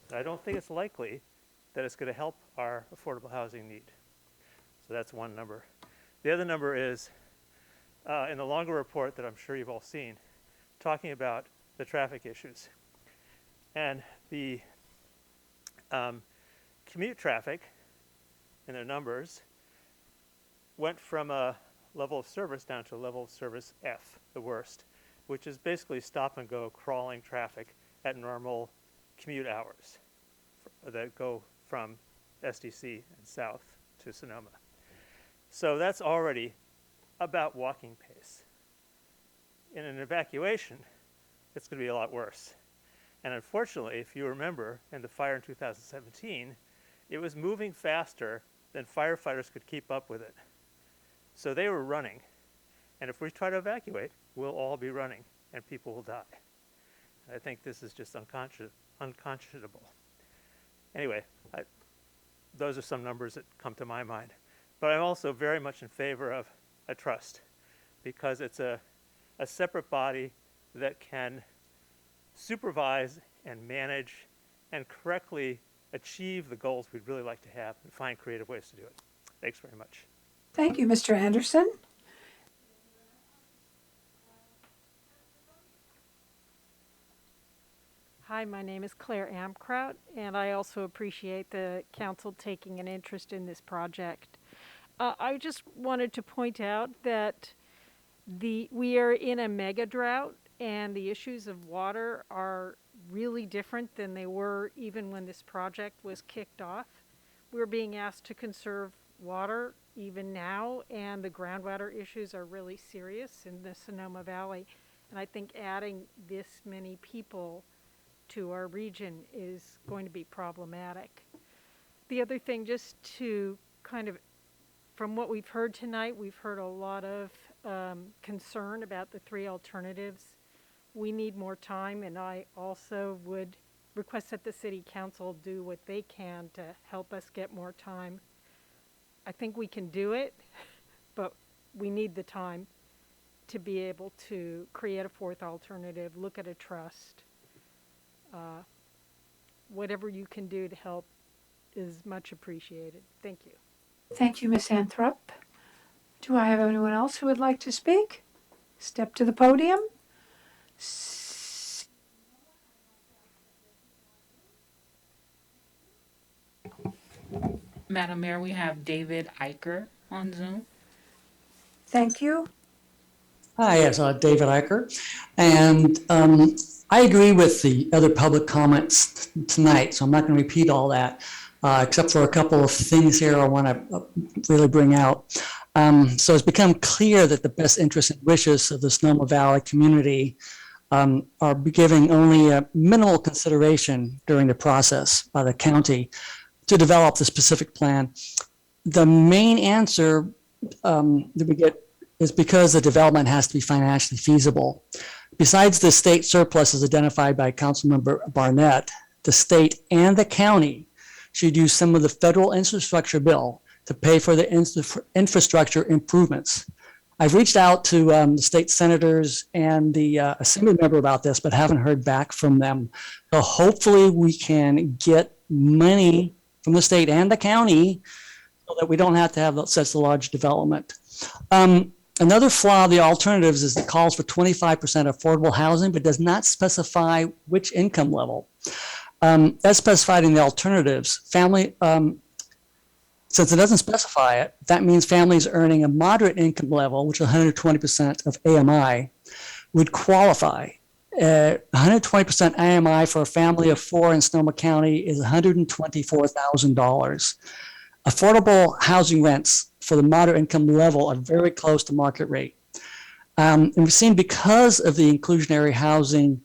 And I don't think it's likely that it's going to help our affordable housing need. So that's one number. The other number is in the longer report that I'm sure you've all seen, talking about the traffic issues. And the commute traffic in their numbers went from a level of service down to a level of service F, the worst, which is basically stop and go crawling traffic at normal commute hours that go from SDC and south to Sonoma. So that's already about walking pace. In an evacuation, it's going to be a lot worse. And unfortunately, if you remember, in the fire in 2017, it was moving faster than firefighters could keep up with it. So they were running. And if we try to evacuate, we'll all be running and people will die. I think this is just unconscionable. Anyway, those are some numbers that come to my mind. But I'm also very much in favor of a trust, because it's a separate body that can supervise and manage and correctly achieve the goals we'd really like to have and find creative ways to do it. Thanks very much. Thank you, Mr. Anderson. Hi, my name is Claire Amkraut, and I also appreciate the council taking an interest in this project. I just wanted to point out that we are in a mega drought, and the issues of water are really different than they were even when this project was kicked off. We're being asked to conserve water even now, and the groundwater issues are really serious in the Sonoma Valley. And I think adding this many people to our region is going to be problematic. The other thing, just to kind of, from what we've heard tonight, we've heard a lot of concern about the three alternatives. We need more time, and I also would request that the city council do what they can to help us get more time. I think we can do it, but we need the time to be able to create a fourth alternative, look at a trust. Whatever you can do to help is much appreciated. Thank you. Thank you, Ms. Anthrop. Do I have anyone else who would like to speak? Step to the podium. Madam Mayor, we have David Eicher on Zoom. Thank you. Hi, yes, David Eicher. And I agree with the other public comments tonight, so I'm not going to repeat all that, except for a couple of things here I want to really bring out. So it's become clear that the best interests and wishes of the Sonoma Valley community are giving only a minimal consideration during the process by the county to develop the specific plan. The main answer that we get is because the development has to be financially feasible. Besides the state surplus as identified by Councilmember Barnett, the state and the county should use some of the federal infrastructure bill to pay for the infrastructure improvements. I've reached out to the state senators and the assembly member about this, but haven't heard back from them. So hopefully we can get money from the state and the county so that we don't have to have such a large development. Another flaw of the alternatives is it calls for 25% affordable housing, but does not specify which income level. As specified in the alternatives, since it doesn't specify it, that means families earning a moderate income level, which is 120% of AMI, would qualify. 120% AMI for a family of 4 in Sonoma County is $124,000. Affordable housing rents for the moderate income level are very close to market rate. And we've seen because of the inclusionary housing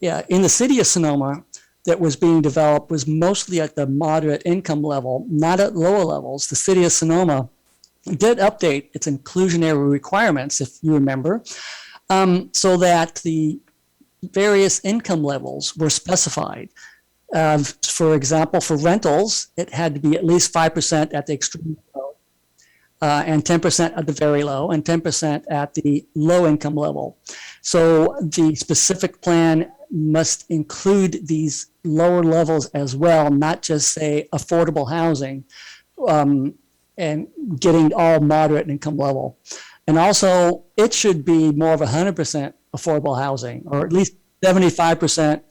in the city of Sonoma that was being developed was mostly at the moderate income level, not at lower levels. The city of Sonoma did update its inclusionary requirements, if you remember, so that the various income levels were specified. For example, for rentals, it had to be at least 5% at the extreme low, and 10% at the very low, and 10% at the low income level. So the specific plan must include these lower levels as well, not just say affordable housing, and getting all moderate income level. And also, it should be more of 100% affordable housing, or at least 75%,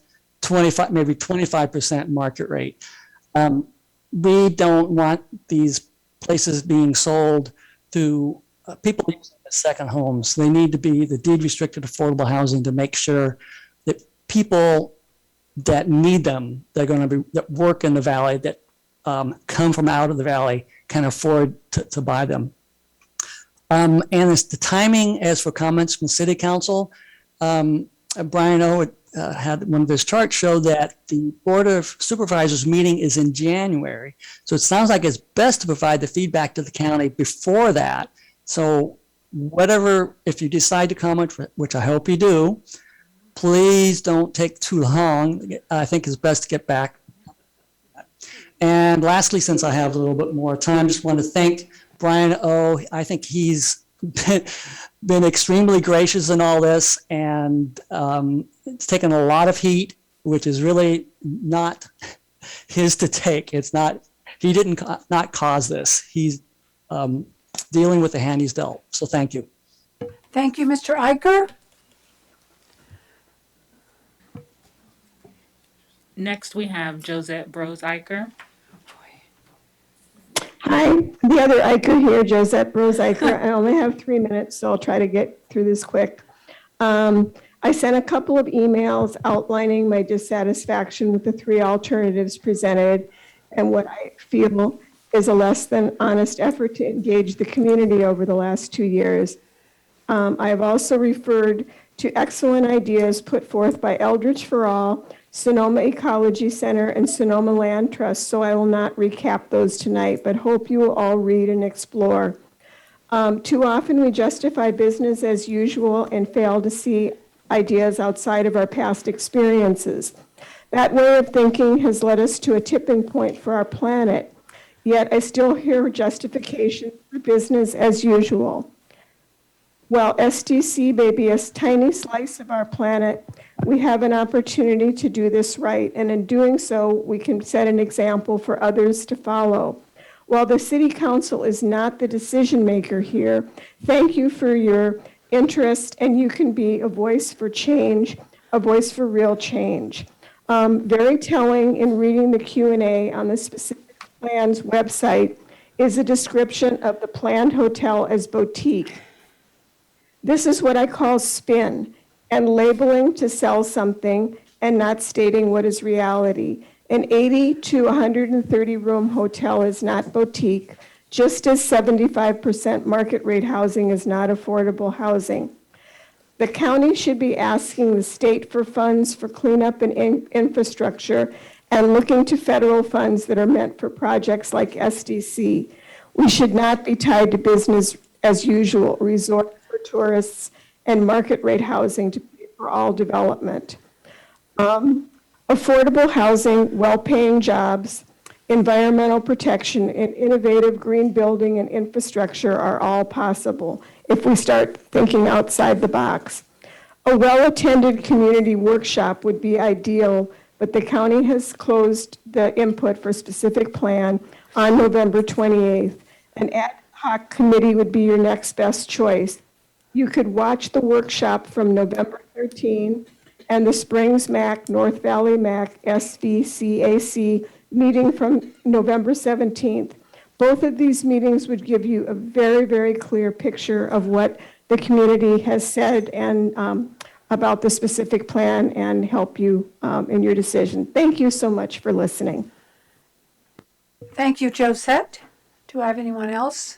25, maybe 25% market rate. We don't want these places being sold to people using them as second homes. They need to be the deed restricted affordable housing to make sure that people that need them, they're going to be that work in the valley, that come from out of the valley, can afford to buy them. And it's the timing, as for comments from City Council, Brian O had one of his charts show that the Board of Supervisors meeting is in January. So it sounds like it's best to provide the feedback to the county before that. So whatever, if you decide to comment, which I hope you do, please don't take too long. I think it's best to get back. And lastly, since I have a little bit more time, just want to thank Brian O. I think he's been extremely gracious in all this, and it's taken a lot of heat, which is really not his to take. It's not, he didn't not cause this. He's dealing with the hand he's dealt. So thank you. Thank you, Mr. Iker. Next, we have Josette Bros Iker. Hi, the other Iker here, Josette Bros Iker. I only have 3 minutes, so I'll try to get through this quick. I sent a couple of emails outlining my dissatisfaction with the 3 alternatives presented and what I feel is a less than honest effort to engage the community over the last 2 years. I have also referred to excellent ideas put forth by Eldridge for All, Sonoma Ecology Center, and Sonoma Land Trust, so I will not recap those tonight, but hope you will all read and explore. Too often we justify business as usual and fail to see ideas outside of our past experiences. That way of thinking has led us to a tipping point for our planet, yet I still hear justification for business as usual. While SDC may be a tiny slice of our planet, we have an opportunity to do this right, and in doing so, we can set an example for others to follow. While the City Council is not the decision maker here, thank you for your interest, and you can be a voice for change, a voice for real change. Very telling in reading the Q&A on the specific plans website is a description of the planned hotel as boutique. This is what I call spin and labeling to sell something and not stating what is reality. An 80 to 130 room hotel is not boutique, just as 75% market rate housing is not affordable housing. The county should be asking the state for funds for cleanup and infrastructure and looking to federal funds that are meant for projects like SDC. We should not be tied to business as usual, resort for tourists, and market rate housing to pay for all development. Affordable housing, well-paying jobs, environmental protection, and innovative green building and infrastructure are all possible if we start thinking outside the box. A well-attended community workshop would be ideal, but the county has closed the input for specific plan on November 28th. An ad hoc committee would be your next best choice. You could watch the workshop from November 13 and the Springs MAC, North Valley MAC, SVCAC meeting from November 17th. Both of these meetings would give you a very, very clear picture of what the community has said and about the specific plan and help you in your decision. Thank you so much for listening. Thank you, Josette. Do I have anyone else?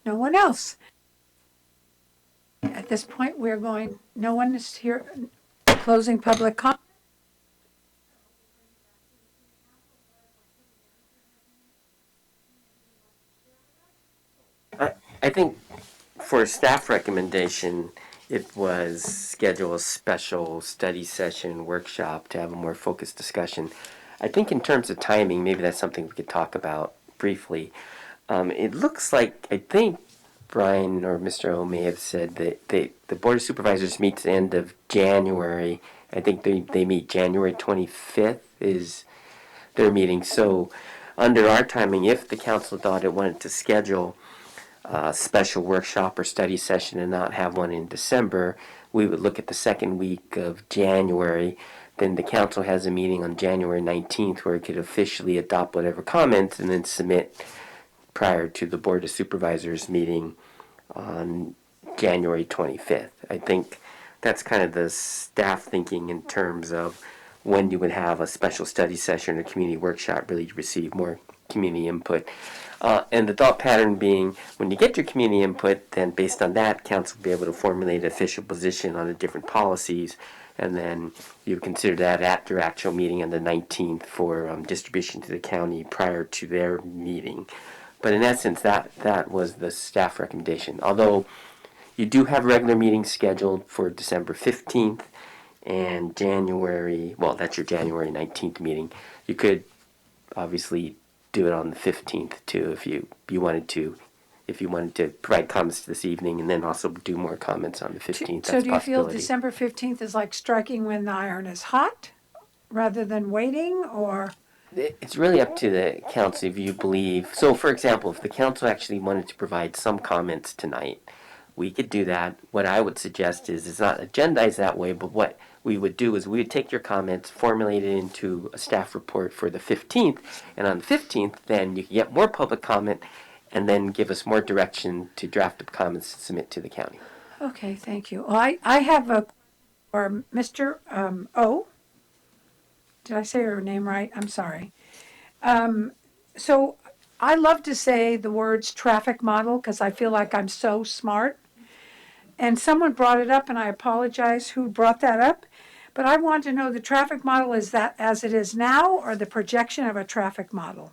No one else. At this point, we're going, no one is here, closing public comment. I think for a staff recommendation, it was schedule a special study session workshop to have a more focused discussion. I think in terms of timing, maybe that's something we could talk about briefly. It looks like, I think Brian or Mr. O may have said that the Board of Supervisors meets the end of January. I think they meet January 25th is their meeting. So under our timing, if the council thought it wanted to schedule a special workshop or study session and not have one in December, we would look at the second week of January. Then the council has a meeting on January 19th where it could officially adopt whatever comments and then submit prior to the Board of Supervisors meeting on January 25th. I think that's kind of the staff thinking in terms of when you would have a special study session or community workshop really to receive more community input. And the thought pattern being, when you get your community input, then based on that, council will be able to formulate an official position on the different policies, and then you consider that at your actual meeting on the 19th for distribution to the county prior to their meeting. But in essence, that was the staff recommendation. Although you do have regular meetings scheduled for December 15th and January, well, that's your January 19th meeting. You could obviously do it on the 15th too if you wanted to. If you wanted to provide comments this evening and then also do more comments on the 15th, So that's do a you feel possibility. December 15th is like striking when the iron is hot rather than waiting, or? It's really up to the council if you believe. So, for example, if the council actually wanted to provide some comments tonight, we could do that. What I would suggest is it's not agendized that way, but what we would do is we would take your comments, formulate it into a staff report for the 15th, and on the 15th, then you can get more public comment and then give us more direction to draft up comments to submit to the county. Okay, thank you. Well, I have a, or Mr. O. Did I say her name right? I'm sorry. So I love to say the words traffic model because I feel like I'm so smart. And someone brought it up, and I apologize who brought that up. But I want to know the traffic model, is that as it is now or the projection of a traffic model?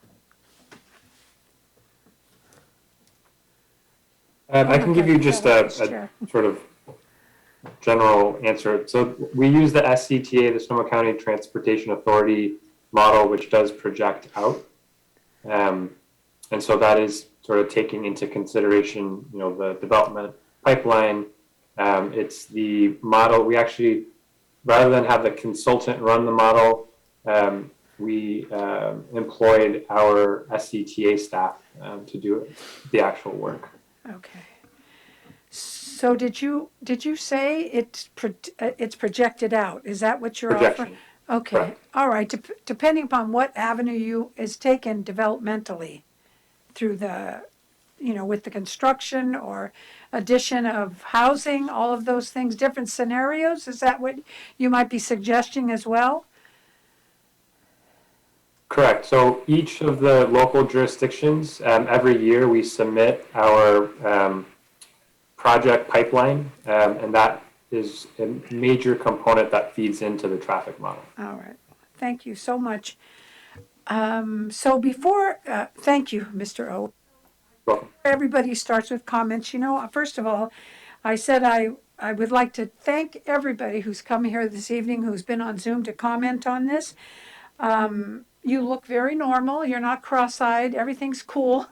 I can give you just a Sure. sort of general answer. So we use the SCTA, the Sonoma County Transportation Authority model, which does project out. And so that is sort of taking into consideration, the development pipeline. It's the model. We actually, rather than have the consultant run the model, we employed our SCTA staff to do the actual work. Okay. So did you say it's projected out? Is that what you're offering? Okay. Correct. All right. Depending upon what avenue is taken developmentally through the, with the construction or addition of housing, all of those things, different scenarios, is that what you might be suggesting as well? Correct. So each of the local jurisdictions, every year we submit our project pipeline, and that is a major component that feeds into the traffic model. All right. Thank you so much. So before, thank you, Mr. O. Welcome. Everybody starts with comments. First of all, I said I would like to thank everybody who's come here this evening, who's been on Zoom to comment on this. You look very normal. You're not cross-eyed. Everything's cool.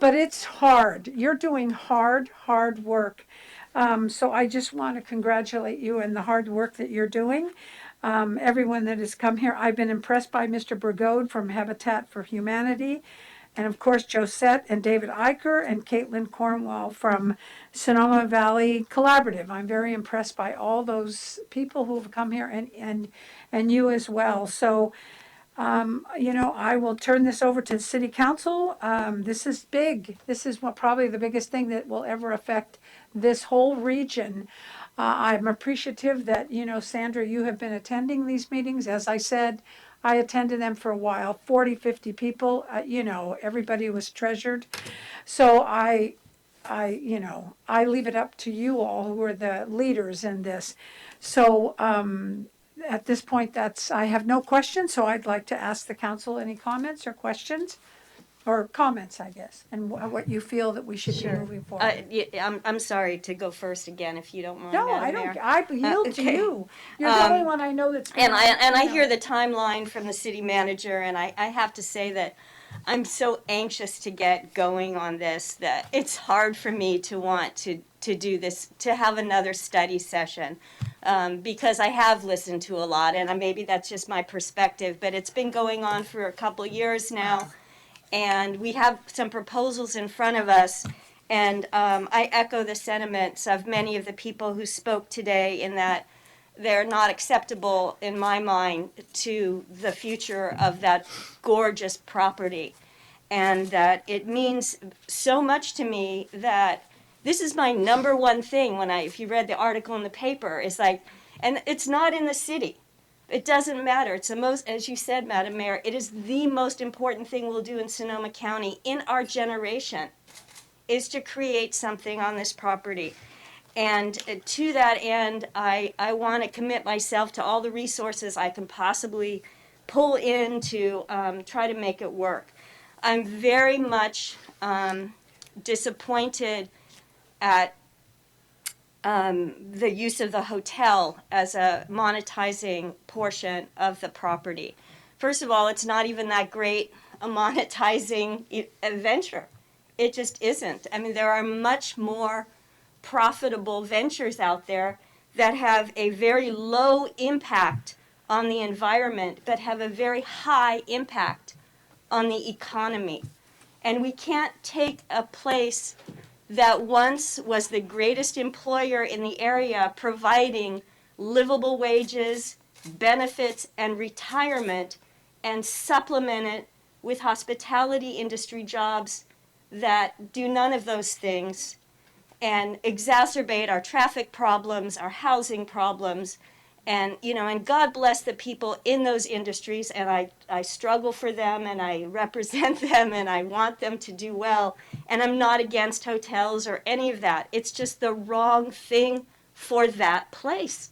But it's hard. You're doing hard work. So I just want to congratulate you and the hard work that you're doing. Everyone that has come here, I've been impressed by Mr. Burgode from Habitat for Humanity, and of course Josette and David Eicher and Caitlin Cornwall from Sonoma Valley Collaborative. I'm very impressed by all those people who have come here and you as well. So I will turn this over to the City Council. This is big. This is probably the biggest thing that will ever affect this whole region. I'm appreciative that, Sandra, you have been attending these meetings. As I said, I attended them for a while, 40, 50 people, everybody was treasured. So I leave it up to you all who are the leaders in this. So, at this point, I have no questions, so I'd like to ask the council any comments or questions, or comments, I guess, and what you feel that we should be moving forward. I'm sorry to go first again, if you don't mind. No, Madam I Mayor. don't. I yield to Okay. you. You're the only one I know that's. And I hear the timeline from the city manager, and I have to say that I'm so anxious to get going on this that it's hard for me to want to do this, to have another study session, because I have listened to a lot, and maybe that's just my perspective, but it's been going on for a couple years now, and we have some proposals in front of us, And I echo the sentiments of many of the people who spoke today in that they're not acceptable in my mind to the future of that gorgeous property. And that it means so much to me that this is my number one thing when if you read the article in the paper, it's like, and it's not in the city. It doesn't matter. It's the most, as you said, Madam Mayor, it is the most important thing we'll do in Sonoma County in our generation is to create something on this property. And to that end, I want to commit myself to all the resources I can possibly pull in to try to make it work. I'm very much disappointed at the use of the hotel as a monetizing portion of the property. First of all, it's not even that great a monetizing venture. It just isn't. I mean, there are much more profitable ventures out there that have a very low impact on the environment, but have a very high impact on the economy. And we can't take a place that once was the greatest employer in the area, providing livable wages, benefits, and retirement, and supplement it with hospitality industry jobs that do none of those things and exacerbate our traffic problems, our housing problems, and and God bless the people in those industries, and I struggle for them and I represent them and I want them to do well, and I'm not against hotels or any of that. It's just the wrong thing for that place.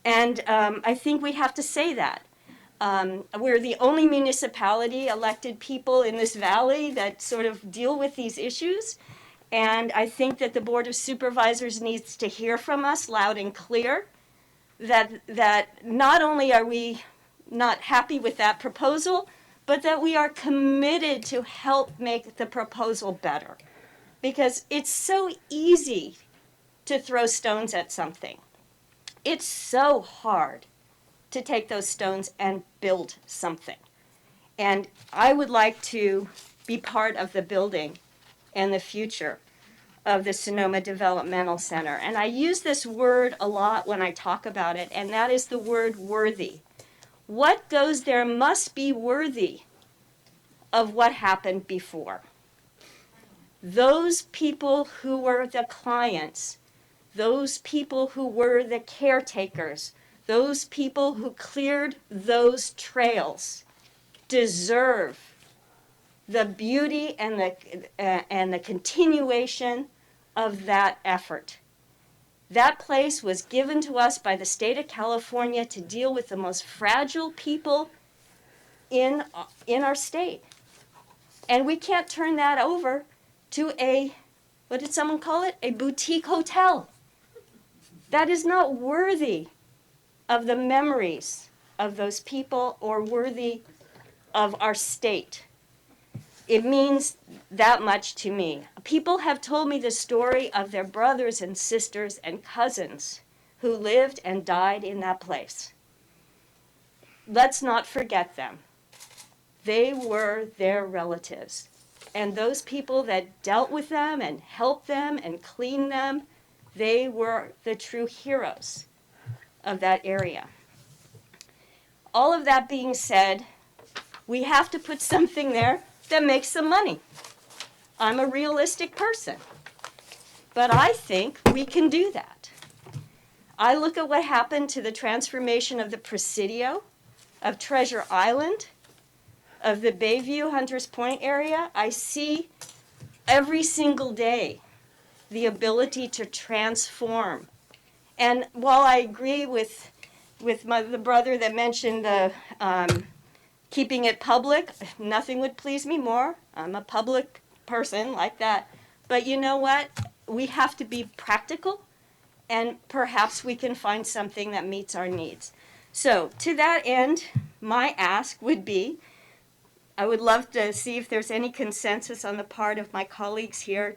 And I think we have to say that. We're the only municipality, elected people in this valley that sort of deal with these issues. And I think that the Board of Supervisors needs to hear from us loud and clear that not only are we not happy with that proposal, but that we are committed to help make the proposal better. Because it's so easy to throw stones at something. It's so hard to take those stones and build something. And I would like to be part of the building and the future of the Sonoma Developmental Center. And I use this word a lot when I talk about it, and that is the word worthy. What goes there must be worthy of what happened before. Those people who were the clients, those people who were the caretakers, those people who cleared those trails deserve the beauty and the continuation of that effort. That place was given to us by the state of California to deal with the most fragile people in our state. And we can't turn that over to what did someone call it? A boutique hotel. That is not worthy of the memories of those people or worthy of our state. It means that much to me. People have told me the story of their brothers and sisters and cousins who lived and died in that place. Let's not forget them. They were their relatives. And those people that dealt with them and helped them and cleaned them, they were the true heroes of that area. All of that being said, we have to put something there that makes some money. I'm a realistic person, but I think we can do that. I look at what happened to the transformation of the Presidio, of Treasure Island, of the Bayview Hunters Point area. I see every single day the ability to transform. And while I agree with the brother that mentioned the keeping it public, nothing would please me more. I'm a public person like that. But you know what? We have to be practical, and perhaps we can find something that meets our needs. So to that end, my ask would be, I would love to see if there's any consensus on the part of my colleagues here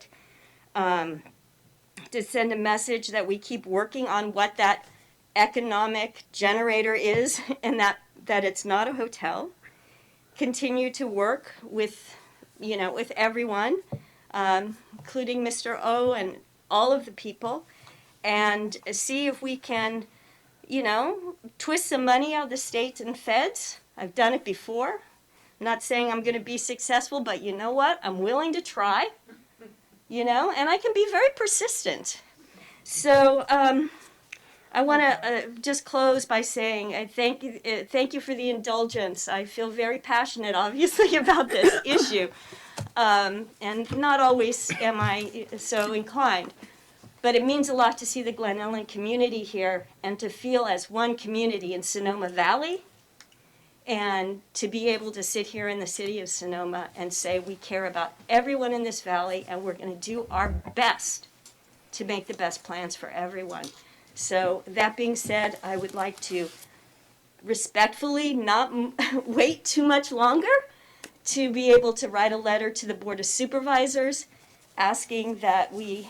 to send a message that we keep working on what that economic generator is, and that it's not a hotel. Continue to work with everyone. including Mr. O and all of the people, and see if we can, you know, twist some money out of the states and feds. I've done it before. I'm not saying I'm going to be successful, but you know what? I'm willing to try, you know, and I can be very persistent. So I want to just close by saying thank you for the indulgence. I feel very passionate, obviously, about this issue, and not always am I so inclined. But it means a lot to see the Glen Ellen community here and to feel as one community in Sonoma Valley, and to be able to sit here in the city of Sonoma and say we care about everyone in this valley and we're going to do our best to make the best plans for everyone. So that being said, I would like to respectfully not wait too much longer to be able to write a letter to the Board of Supervisors asking that we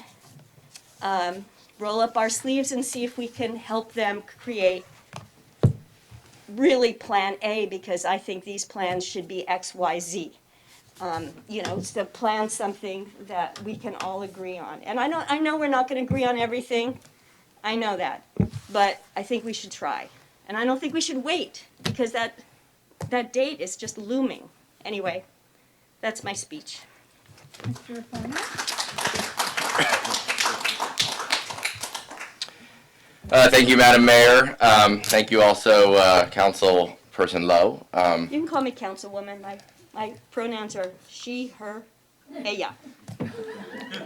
roll up our sleeves and see if we can help them create really Plan A, because I think these plans should be X, Y, Z. You know, to plan something that we can all agree on. And I know we're not going to agree on everything. I know that. But I think we should try. And I don't think we should wait, because that date is just looming. Anyway, that's my speech. Mr. Farmer? Thank you, Madam Mayor. Thank you also, Councilperson Lowe. You can call me Councilwoman. My pronouns are she, her, ella.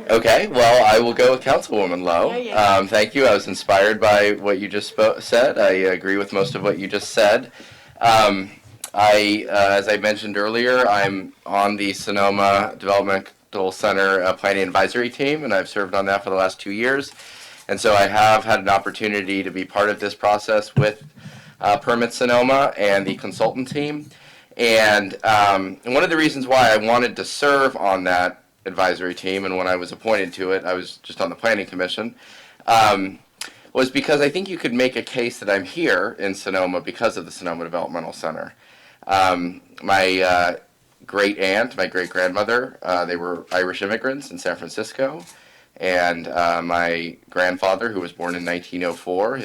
Okay, well, I will go with Councilwoman Lowe. There you go. Thank you. I was inspired by what you just said. I agree with most of what you just said. As I mentioned earlier, I'm on the Sonoma Developmental Center Planning Advisory Team, and I've served on that for the last 2 years. And so I have had an opportunity to be part of this process with Permit Sonoma and the consultant team. And one of the reasons why I wanted to serve on that advisory team, and when I was appointed to it, I was just on the Planning Commission, was because I think you could make a case that I'm here in Sonoma because of the Sonoma Developmental Center. My great aunt, my great grandmother, they were Irish immigrants in San Francisco. And my grandfather, who was born in 1904,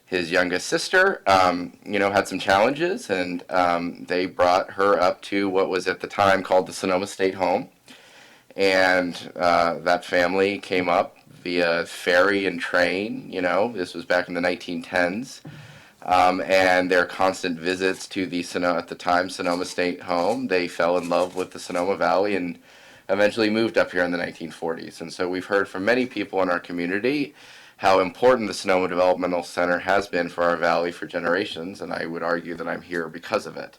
his youngest sister, had some challenges, and they brought her up to what was at the time called the Sonoma State Home. And that family came up via ferry and train, this was back in the 1910s. And their constant visits to the at the time Sonoma State Home, they fell in love with the Sonoma Valley and eventually moved up here in the 1940s. And so we've heard from many people in our community how important the Sonoma Developmental Center has been for our valley for generations, and I would argue that I'm here because of it.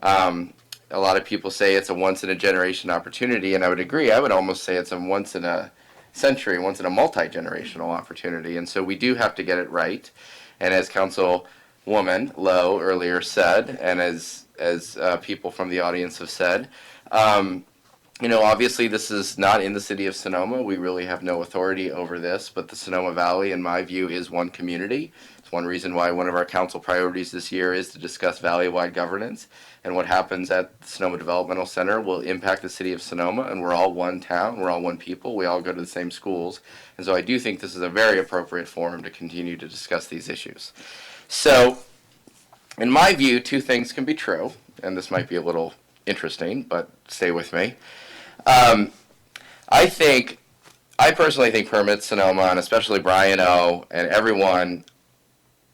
A lot of people say it's a once-in-a-generation opportunity, and I would agree. I would almost say it's a once-in-a-century, once-in-a-multi-generational opportunity, and so we do have to get it right. And as Councilwoman Lowe earlier said, and as people from the audience have said, obviously this is not in the city of Sonoma. We really have no authority over this, but the Sonoma Valley, in my view, is one community. It's one reason why one of our council priorities this year is to discuss valley-wide governance. And what happens at the Sonoma Developmental Center will impact the city of Sonoma, and we're all one town, we're all one people, we all go to the same schools. And so I do think this is a very appropriate forum to continue to discuss these issues. So, in my view, two things can be true, and this might be a little interesting, but stay with me. I personally think Permit Sonoma, and especially Brian O. and everyone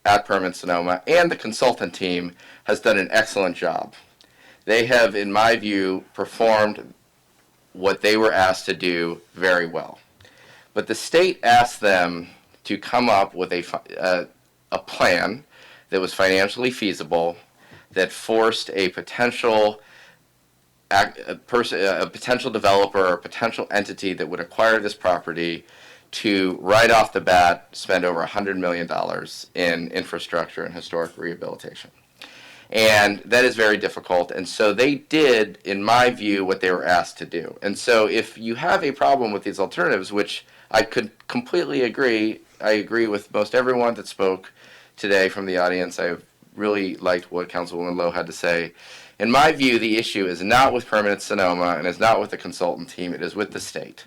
at Permit Sonoma and the consultant team has done an excellent job. They have, in my view, performed what they were asked to do very well. But the state asked them to come up with a plan that was financially feasible, that forced a potential developer or a potential entity that would acquire this property to right off the bat spend over $100 million in infrastructure and historic rehabilitation. And that is very difficult. And so they did, in my view, what they were asked to do. And so if you have a problem with these alternatives, which I could completely agree, I agree with most everyone that spoke today from the audience. I really liked what Councilwoman Lowe had to say In my view, the issue is not with Permanent Sonoma and is not with the consultant team, it is with the state.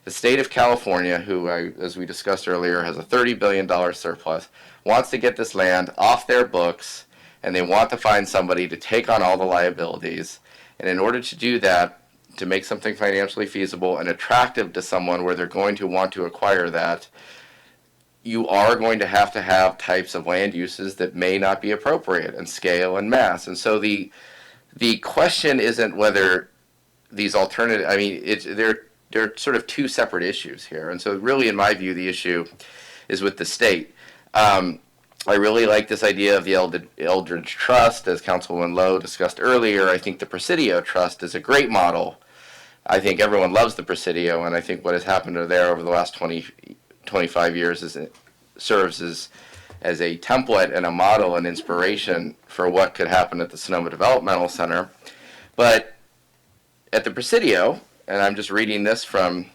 The state of California, who, as we discussed earlier, has a $30 billion surplus, wants to get this land off their books, and they want to find somebody to take on all the liabilities. And in order to do that, to make something financially feasible and attractive to someone where they're going to want to acquire that, you are going to have types of land uses that may not be appropriate, and scale and mass. And so the question isn't whether these alternative, I mean, they're sort of two separate issues here. And so really, in my view, the issue is with the state. I really like this idea of the Eldridge Trust, as Councilwoman Lowe discussed earlier. I think the Presidio Trust is a great model. I think everyone loves the Presidio, and I think what has happened there over the last 25 years serves as a template and a model and inspiration for what could happen at the Sonoma Developmental Center. But at the Presidio, and I'm just reading this from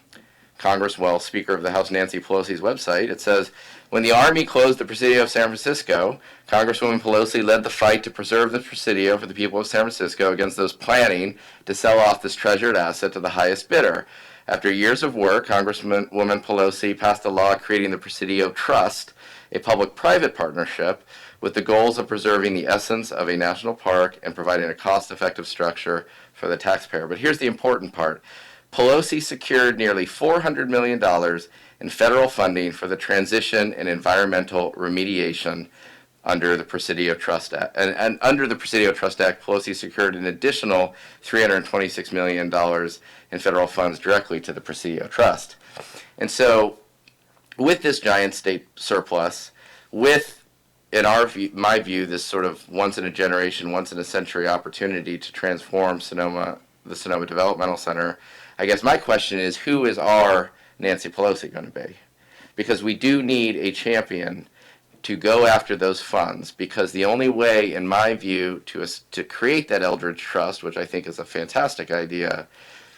Speaker of the House Nancy Pelosi's website, it says, when the Army closed the Presidio of San Francisco, Congresswoman Pelosi led the fight to preserve the Presidio for the people of San Francisco against those planning to sell off this treasured asset to the highest bidder. After years of work, Congresswoman Pelosi passed a law creating the Presidio Trust, a public-private partnership with the goals of preserving the essence of a national park and providing a cost-effective structure for the taxpayer. But here's the important part. Pelosi secured nearly $400 million in federal funding for the transition and environmental remediation under the Presidio Trust Act. And under the Presidio Trust Act, Pelosi secured an additional $326 million in federal funds directly to the Presidio Trust. And so with this giant state surplus, with, in my view, this sort of once-in-a-generation, once-in-a-century opportunity to transform the Sonoma Developmental Center, I guess my question is, who is our Nancy Pelosi going to be? Because we do need a champion to go after those funds, because the only way, in my view, to create that Eldridge Trust, which I think is a fantastic idea,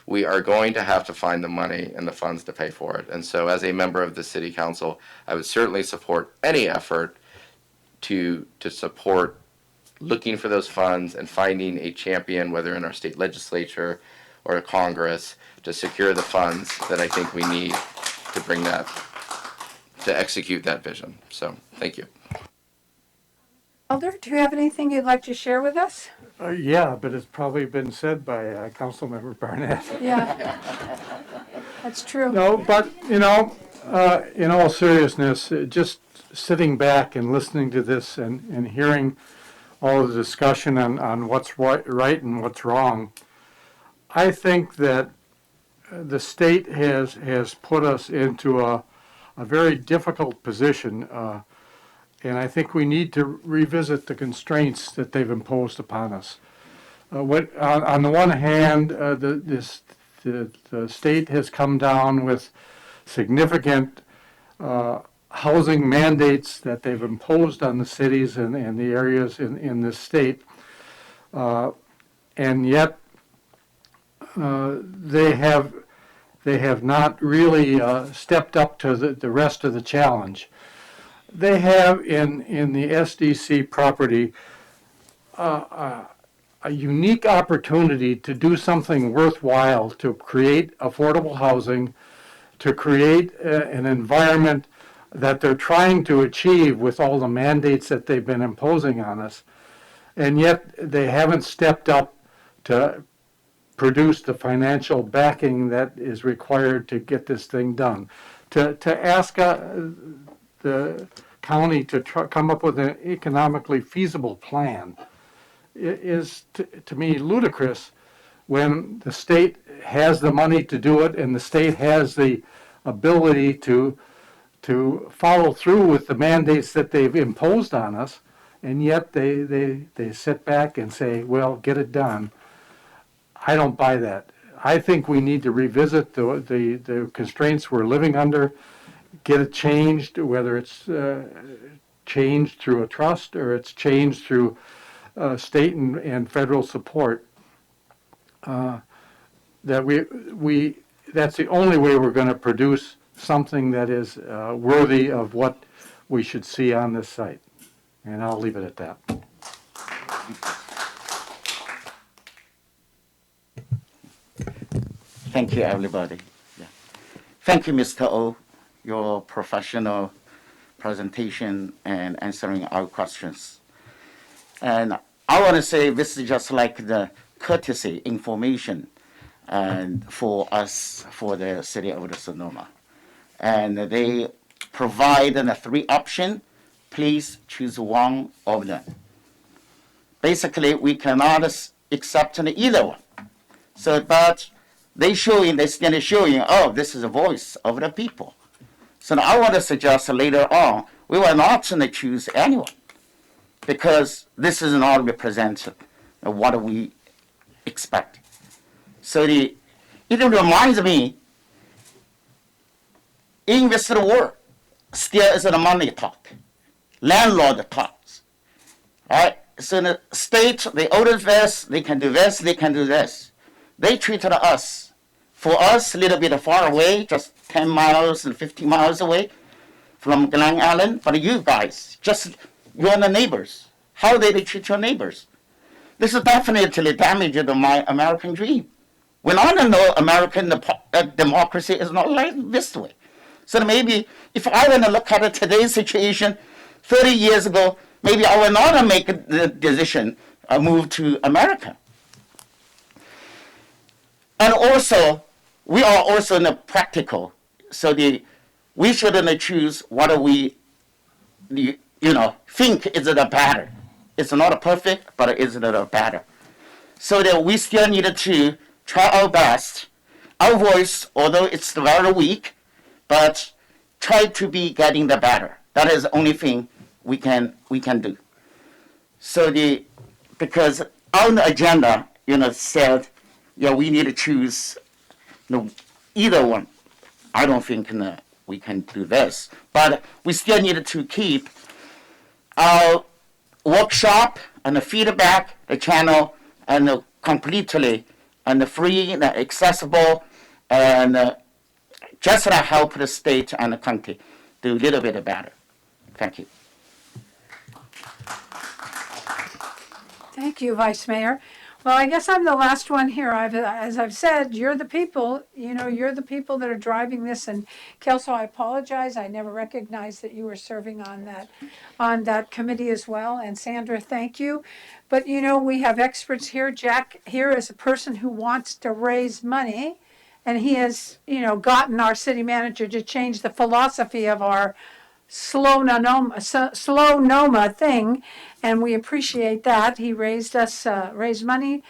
we are going to have to find the money and the funds to pay for it. And so as a member of the City Council, I would certainly support any effort to support looking for those funds and finding a champion, whether in our state legislature or Congress, to secure the funds that I think we need to bring that, to execute that vision. So, thank you. Alder, do you have anything you'd like to share with us? Yeah, but it's probably been said by Councilmember Barnett. Yeah, that's true. No, but, in all seriousness, just sitting back and listening to this and hearing all the discussion on what's right and what's wrong, I think that the state has put us into a very difficult position, and I think we need to revisit the constraints that they've imposed upon us. On the one hand, the state has come down with significant housing mandates that they've imposed on the cities and the areas in this state, and yet they have not really stepped up to the rest of the challenge. They have in the SDC property a unique opportunity to do something worthwhile, to create affordable housing, to create an environment that they're trying to achieve with all the mandates that they've been imposing on us. And yet they haven't stepped up to produce the financial backing that is required to get this thing done. To ask the county to come up with an economically feasible plan is, to me, ludicrous when the state has the money to do it and the state has the ability to follow through with the mandates that they've imposed on us, and yet they sit back and say, well, get it done. I don't buy that. I think we need to revisit the constraints we're living under, get it changed, whether it's changed through a trust or it's changed through state and federal support. That that's the only way we're going to produce something that is worthy of what we should see on this site. And I'll leave it at that. Thank you, everybody. Yeah. Thank you, Mr. O, your professional presentation and answering our questions. And I want to say this is just like the courtesy information and for us, for the city of Sonoma. And they provide the 3 options. Please choose one of them. Basically, we cannot accept either one. So, but they stand showing, oh, this is the voice of the people. So now I want to suggest later on, we will not choose anyone because this is not represent what we expect. So it reminds me, in this world, still is the money talk, landlord talks, right? So the state, they order this, they can do this, they can do this. They treated us, for us, a little bit far away, just 10 miles and 50 miles away from Glen Allen, but you guys, just you're the neighbors. How they treat your neighbors? This is definitely damaged my American dream. When I don't know American democracy is not like this way. So maybe if I want to look at today's situation, 30 years ago, maybe I will not make the decision, move to America. And also, we are also in the practical. So we shouldn't choose what we, think is the better. It's not perfect, but it is the better. So that we still need to try our best. Our voice, although it's very weak, but try to be getting the better. That is the only thing we can do. So because on the agenda, said, we need to choose either one. I don't think we can do this, but we still need to keep our workshop and the feedback, the channel, and completely and free and accessible, and just to help the state and the country do a little bit better. Thank you. Thank you, Vice Mayor. Well, I guess I'm the last one here. As I've said, you're the people, you're the people that are driving this. And Kelso, I apologize. I never recognized that you were serving on that committee as well. And Sandra, thank you. But, we have experts here. Jack here is a person who wants to raise money. And he has, gotten our city manager to change the philosophy of our slow Noma thing, and we appreciate that. He raised money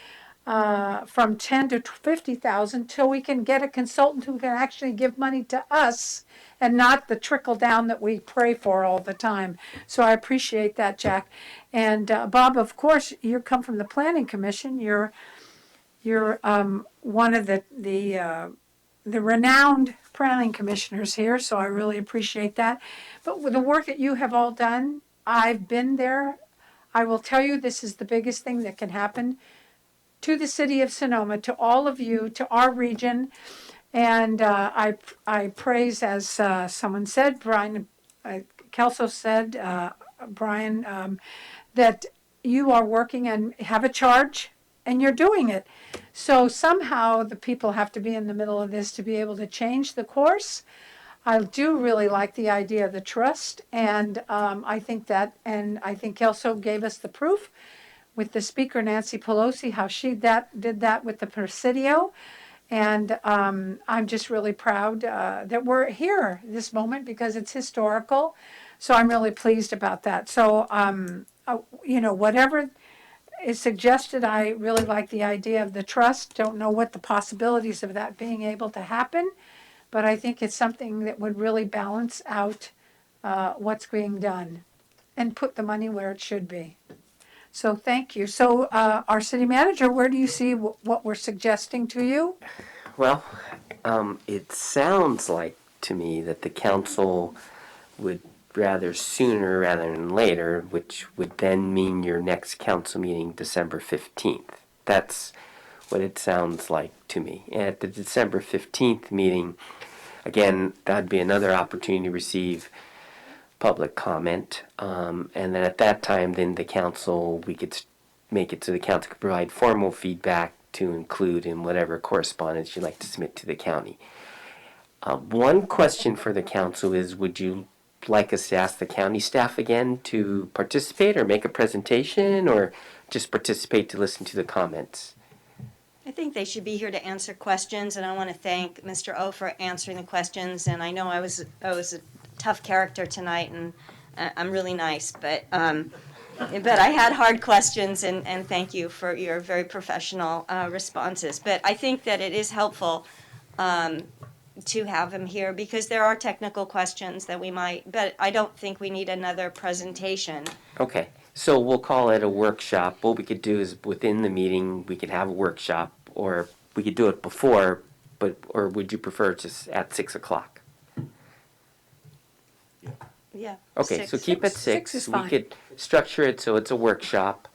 from 10 to 50,000 till we can get a consultant who can actually give money to us and not the trickle down that we pray for all the time. So I appreciate that, Jack. And Bob, of course, you come from the Planning Commission. You're one of the renowned planning commissioners here, so I really appreciate that. But with the work that you have all done, I've been there. I will tell you, this is the biggest thing that can happen to the city of Sonoma, to all of you, to our region. And I praise, as someone said, Brian, Kelso said, Brian, that you are working and have a charge, and you're doing it. So somehow the people have to be in the middle of this to be able to change the course. I do really like the idea of the trust, and I think Kelso gave us the proof with the speaker, Nancy Pelosi, how she did that with the Presidio. And I'm just really proud that we're here this moment because it's historical. So I'm really pleased about that. So, whatever is suggested, I really like the idea of the trust. Don't know what the possibilities of that being able to happen, but I think it's something that would really balance out what's being done and put the money where it should be. So thank you. So our city manager, where do you see what we're suggesting to you? Well, it sounds like to me that the council would rather sooner rather than later, which would then mean your next council meeting December 15th. That's what it sounds like to me. And at the December 15th meeting, again, that'd be another opportunity to receive public comment. And then at that time, then the council, we could make it so the council could provide formal feedback to include in whatever correspondence you'd like to submit to the county. One question for the council is, would you like us to ask the county staff again to participate or make a presentation, or just participate to listen to the comments? I think they should be here to answer questions, and I want to thank Mr. O for answering the questions. And I know I was a tough character tonight, and I'm really nice, but I had hard questions, and thank you for your very professional responses. But I think that it is helpful to have him here because there are technical questions that we might, but I don't think we need another presentation. Okay, so we'll call it a workshop. What we could do is within the meeting, we could have a workshop, or we could do it before, or would you prefer just at 6 o'clock? Yeah. Okay, so keep it 6. 6 is fine. We could structure it so it's a workshop.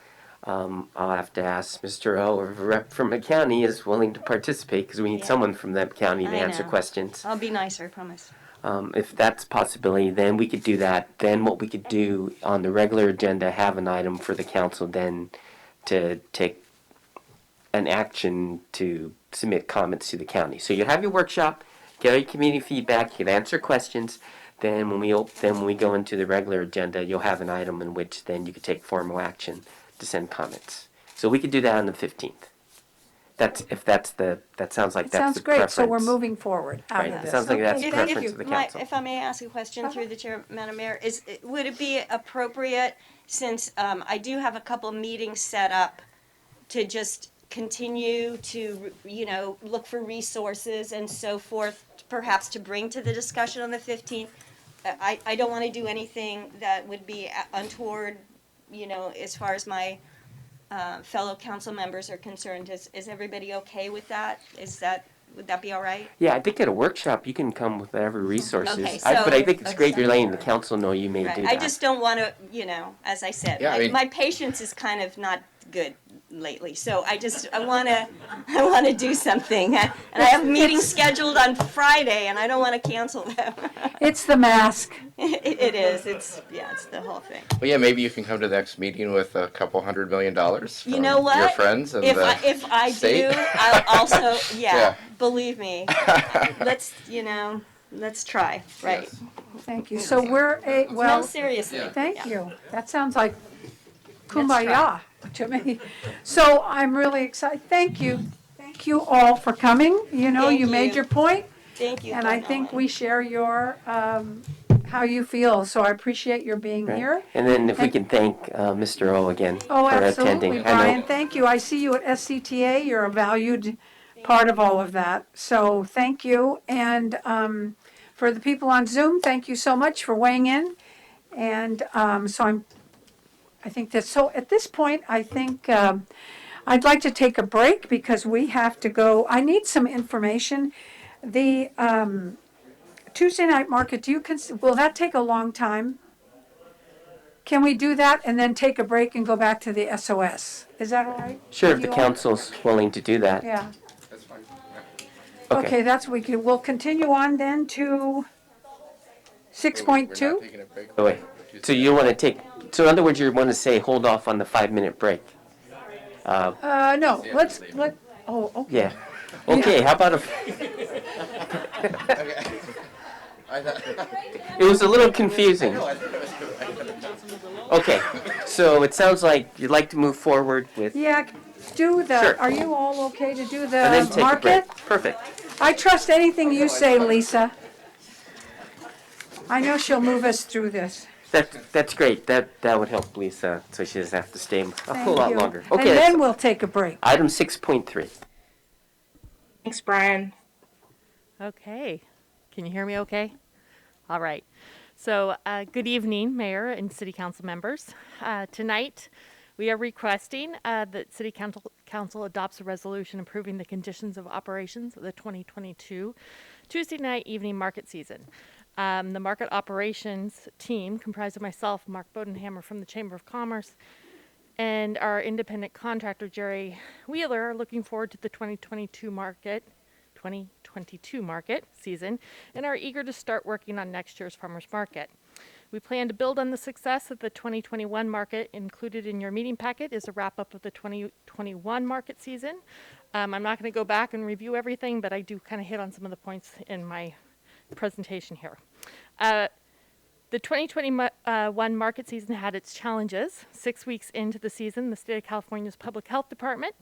I'll have to ask Mr. O, or a rep from the county is willing to participate, because we need someone from that county to I answer know. questions. I'll be nicer, I promise. If that's a possibility, then we could do that. Then what we could do on the regular agenda, have an item for the council then to take an action to submit comments to the county. So you have your workshop, get your community feedback, you can answer questions. Then when we go into the regular agenda, you'll have an item in which then you could take formal action to send comments. So we could do that on the 15th. That sounds like It that's sounds the great, preference. so we're moving forward out Right, of it this. sounds like that's Okay, the thank preference you. of the council. If I may ask a question through the chair, Madam Mayor, would it be appropriate, since I do have a couple of meetings set up, to just continue to, look for resources and so forth, perhaps to bring to the discussion on the 15th? I don't want to do anything that would be untoward, as far as my fellow council members are concerned. Is everybody okay with that? Would that be all right? Yeah, I think at a workshop you can come with whatever resources. Okay, But I so- think it's great you're letting the council know you may Right. do I that. just don't want to, as I said, Yeah, my patience is kind of not good lately. So I want to do something. And I have meetings scheduled on Friday, and I don't want to cancel them. It's the mask. It is. It's the whole thing. Well, yeah, maybe you can come to the next meeting with a couple $100 million from You know what? your friends and if the I state. do, I'll also, Yeah. believe me. Let's try, right? Thank you. So No, seriously. Thank Yeah. you. That sounds like Let's kumbaya to me. So I'm really excited. Thank you. Thank you all for coming. Thank You made you. your point, Thank you. and I think we share your, how you feel. So I appreciate your being Right. here. And then if we can thank Mr. O again Oh, for absolutely, attending. Brian. Thank you. I see you at SCTA. You're a valued part of all of that. So thank you. And for the people on Zoom, thank you so much for weighing in. And I think that, so at this point, I think I'd like to take a break because we have to go. I need some information. The Tuesday night market, will that take a long time? Can we do that and then take a break and go back to the SOS? Is that all right? Sure, with if the you all? council's willing to do that. Yeah. That's fine. Okay, we'll continue on then to 6.2. Oh, wait. So you want to take, so in other words, you want to say hold off on the 5-minute break? No, okay. Yeah. Okay, how about it was a little confusing. Okay, so it sounds like you'd like to move forward with, Yeah, do the, Sure. are you all okay to do and then the take a break. market? Perfect. I trust anything you say, Lisa. I know she'll move us through this. That's great. That would help Lisa, so she doesn't have to stay a Thank whole lot you. longer. And Okay, then we'll take a break. item 6.3. Thanks, Brian. Okay. Can you hear me okay? All right. So good evening, Mayor and City Council members. Tonight, we are requesting that City Council adopts a resolution approving the conditions of operations of the 2022 Tuesday night evening market season. The market operations team, comprised of myself, Mark Bodenhammer from the Chamber of Commerce, and our independent contractor, Jerry Wheeler, are looking forward to the 2022 market season and are eager to start working on next year's farmers market. We plan to build on the success of the 2021 market. Included in your meeting packet is a wrap-up of the 2021 market season. I'm not going to go back and review everything, but I do kind of hit on some of the points in my presentation here. The 2021 market season had its challenges. 6 weeks into the season, the state of California's Public Health Department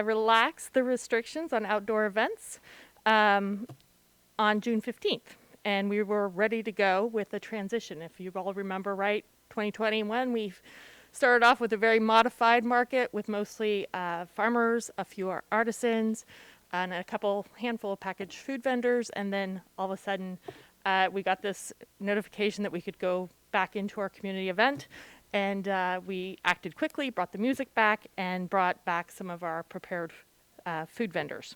relaxed the restrictions on outdoor events on June 15th. And we were ready to go with the transition. If you all remember right, 2021, we started off with a very modified market with mostly farmers, a few artisans, and a handful of packaged food vendors. And then all of a sudden, we got this notification that we could go back into our community event. And we acted quickly, brought the music back, and brought back some of our prepared food vendors.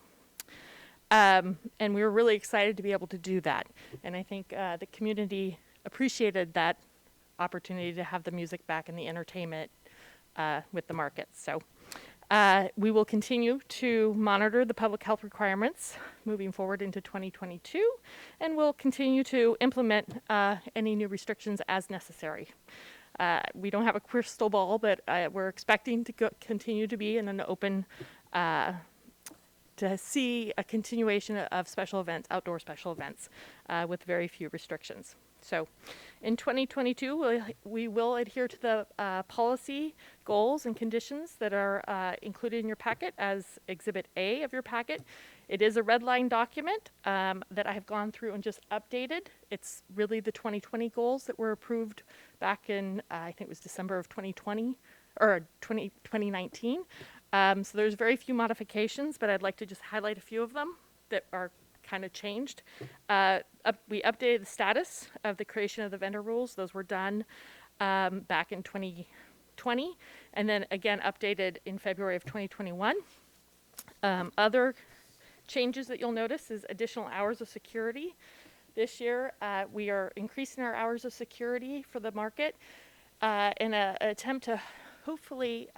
And we were really excited to be able to do that. And I think the community appreciated that opportunity to have the music back and the entertainment with the market. So we will continue to monitor the public health requirements moving forward into 2022, and we'll continue to implement any new restrictions as necessary. We don't have a crystal ball, but we're expecting to continue to be in an open to see a continuation of special events, outdoor special events, with very few restrictions. So in 2022, we will adhere to the policy goals and conditions that are included in your packet as Exhibit A of your packet. It is a red line document that I have gone through and just updated. It's really the 2020 goals that were approved back in, I think it was December of 2020, or 2019. So there's very few modifications, but I'd like to just highlight a few of them that are kind of changed. We updated the status of the creation of the vendor rules. Those were done back in 2020, and then again updated in February of 2021. Other changes that you'll notice is additional hours of security. This year, we are increasing our hours of security for the market in an attempt to hopefully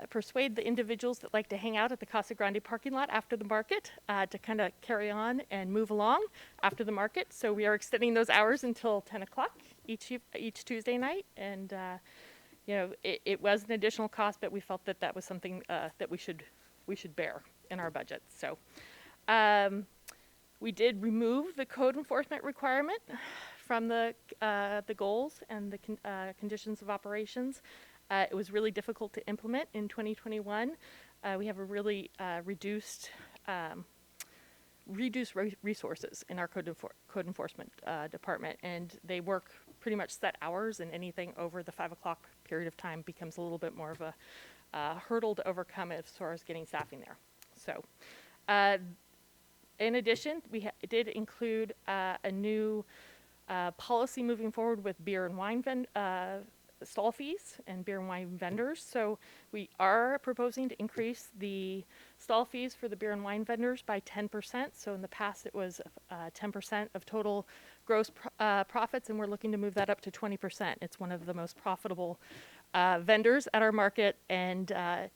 persuade the individuals that like to hang out at the Casa Grande parking lot after the market to kind of carry on and move along after the market. So we are extending those hours until 10 o'clock each Tuesday night. And, it was an additional cost, but we felt that that was something that we should bear in our budget. So we did remove the code enforcement requirement from the goals and the conditions of operations. It was really difficult to implement in 2021. We have a really reduced resources in our code enforcement department, and they work pretty much set hours, and anything over the 5 o'clock period of time becomes a little bit more of a hurdle to overcome as far as getting staffing there. So in addition, we did include a new policy moving forward with beer and wine stall fees and beer and wine vendors. So we are proposing to increase the stall fees for the beer and wine vendors by 10%. So in the past it was 10% of total gross profits, and we're looking to move that up to 20%. It's one of the most profitable vendors at our market, and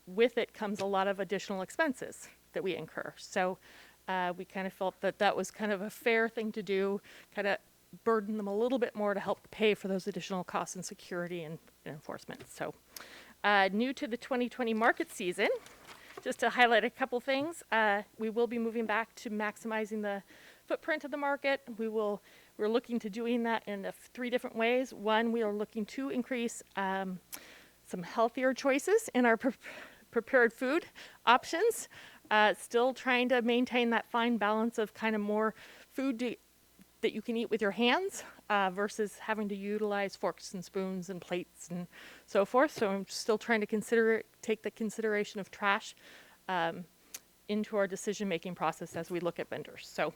with it comes a lot of additional expenses that we incur. So we kind of felt that that was kind of a fair thing to do, kind of burden them a little bit more to help pay for those additional costs in security and enforcement. So new to the 2020 market season, just to highlight a couple things, we will be moving back to maximizing the footprint of the market. We're looking to doing that in 3 different ways. One, we are looking to increase some healthier choices in our prepared food options, still trying to maintain that fine balance of kind of more food that you can eat with your hands versus having to utilize forks and spoons and plates and so forth. So I'm still trying to take the consideration of trash into our decision-making process as we look at vendors. So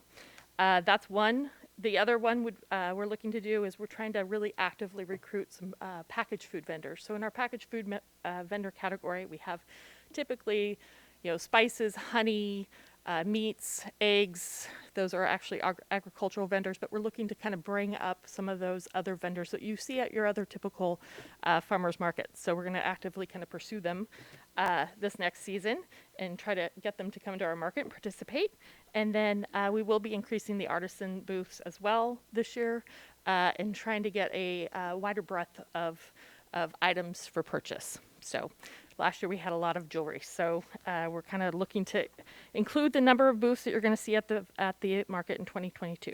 that's one. The other one we're looking to do is we're trying to really actively recruit some packaged food vendors. So in our packaged food vendor category, we have typically, spices, honey, meats, eggs. Those are actually agricultural vendors, but we're looking to kind of bring up some of those other vendors that you see at your other typical farmers markets. So we're going to actively kind of pursue them this next season and try to get them to come to our market and participate. And then we will be increasing the artisan booths as well this year and trying to get a wider breadth of items for purchase. So last year we had a lot of jewelry. So we're kind of looking to include the number of booths that you're going to see at the market in 2022.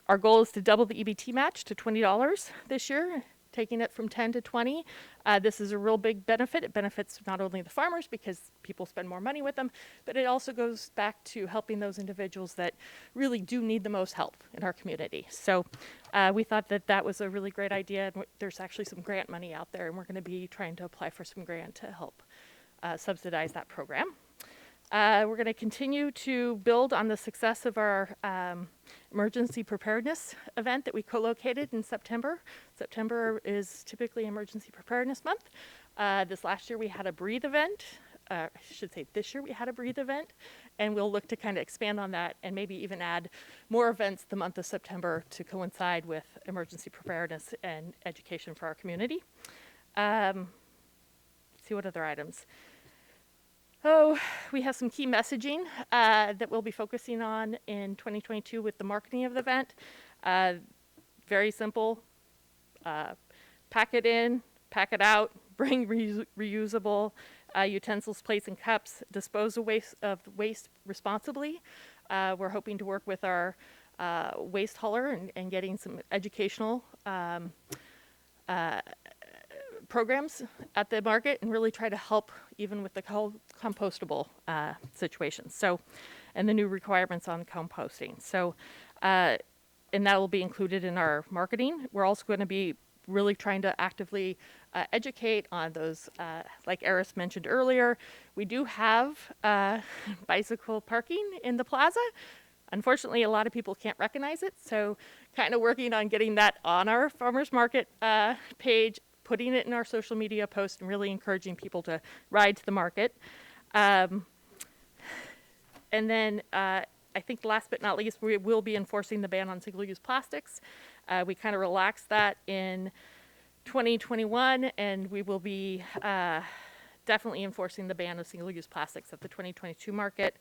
Our goal is to double the EBT match to $20 this year, taking it from 10 to 20. This is a real big benefit. It benefits not only the farmers because people spend more money with them, but it also goes back to helping those individuals that really do need the most help in our community. So we thought that that was a really great idea. And there's actually some grant money out there, and we're going to be trying to apply for some grant to help subsidize that program. We're going to continue to build on the success of our emergency preparedness event that we co-located in September. September is typically emergency preparedness month. This last year we had a breathe event. I should say this year we had a breathe event, and we'll look to kind of expand on that and maybe even add more events the month of September to coincide with emergency preparedness and education for our community. See what other items. Oh, we have some key messaging that we'll be focusing on in 2022 with the marketing of the event. Very simple. Pack it in, pack it out, bring reusable utensils, plates, and cups, dispose of waste responsibly. We're hoping to work with our waste hauler and getting some educational programs at the market and really try to help even with the compostable situation. So, and the new requirements on composting. So, and that will be included in our marketing. We're also going to be really trying to actively educate on those, like Eris mentioned earlier, we do have bicycle parking in the plaza. Unfortunately, a lot of people can't recognize it. So kind of working on getting that on our farmers market page, putting it in our social media posts, and really encouraging people to ride to the market. And then I think last but not least, we will be enforcing the ban on single-use plastics. We kind of relaxed that in 2021, and we will be definitely enforcing the ban of single-use plastics at the 2022 market,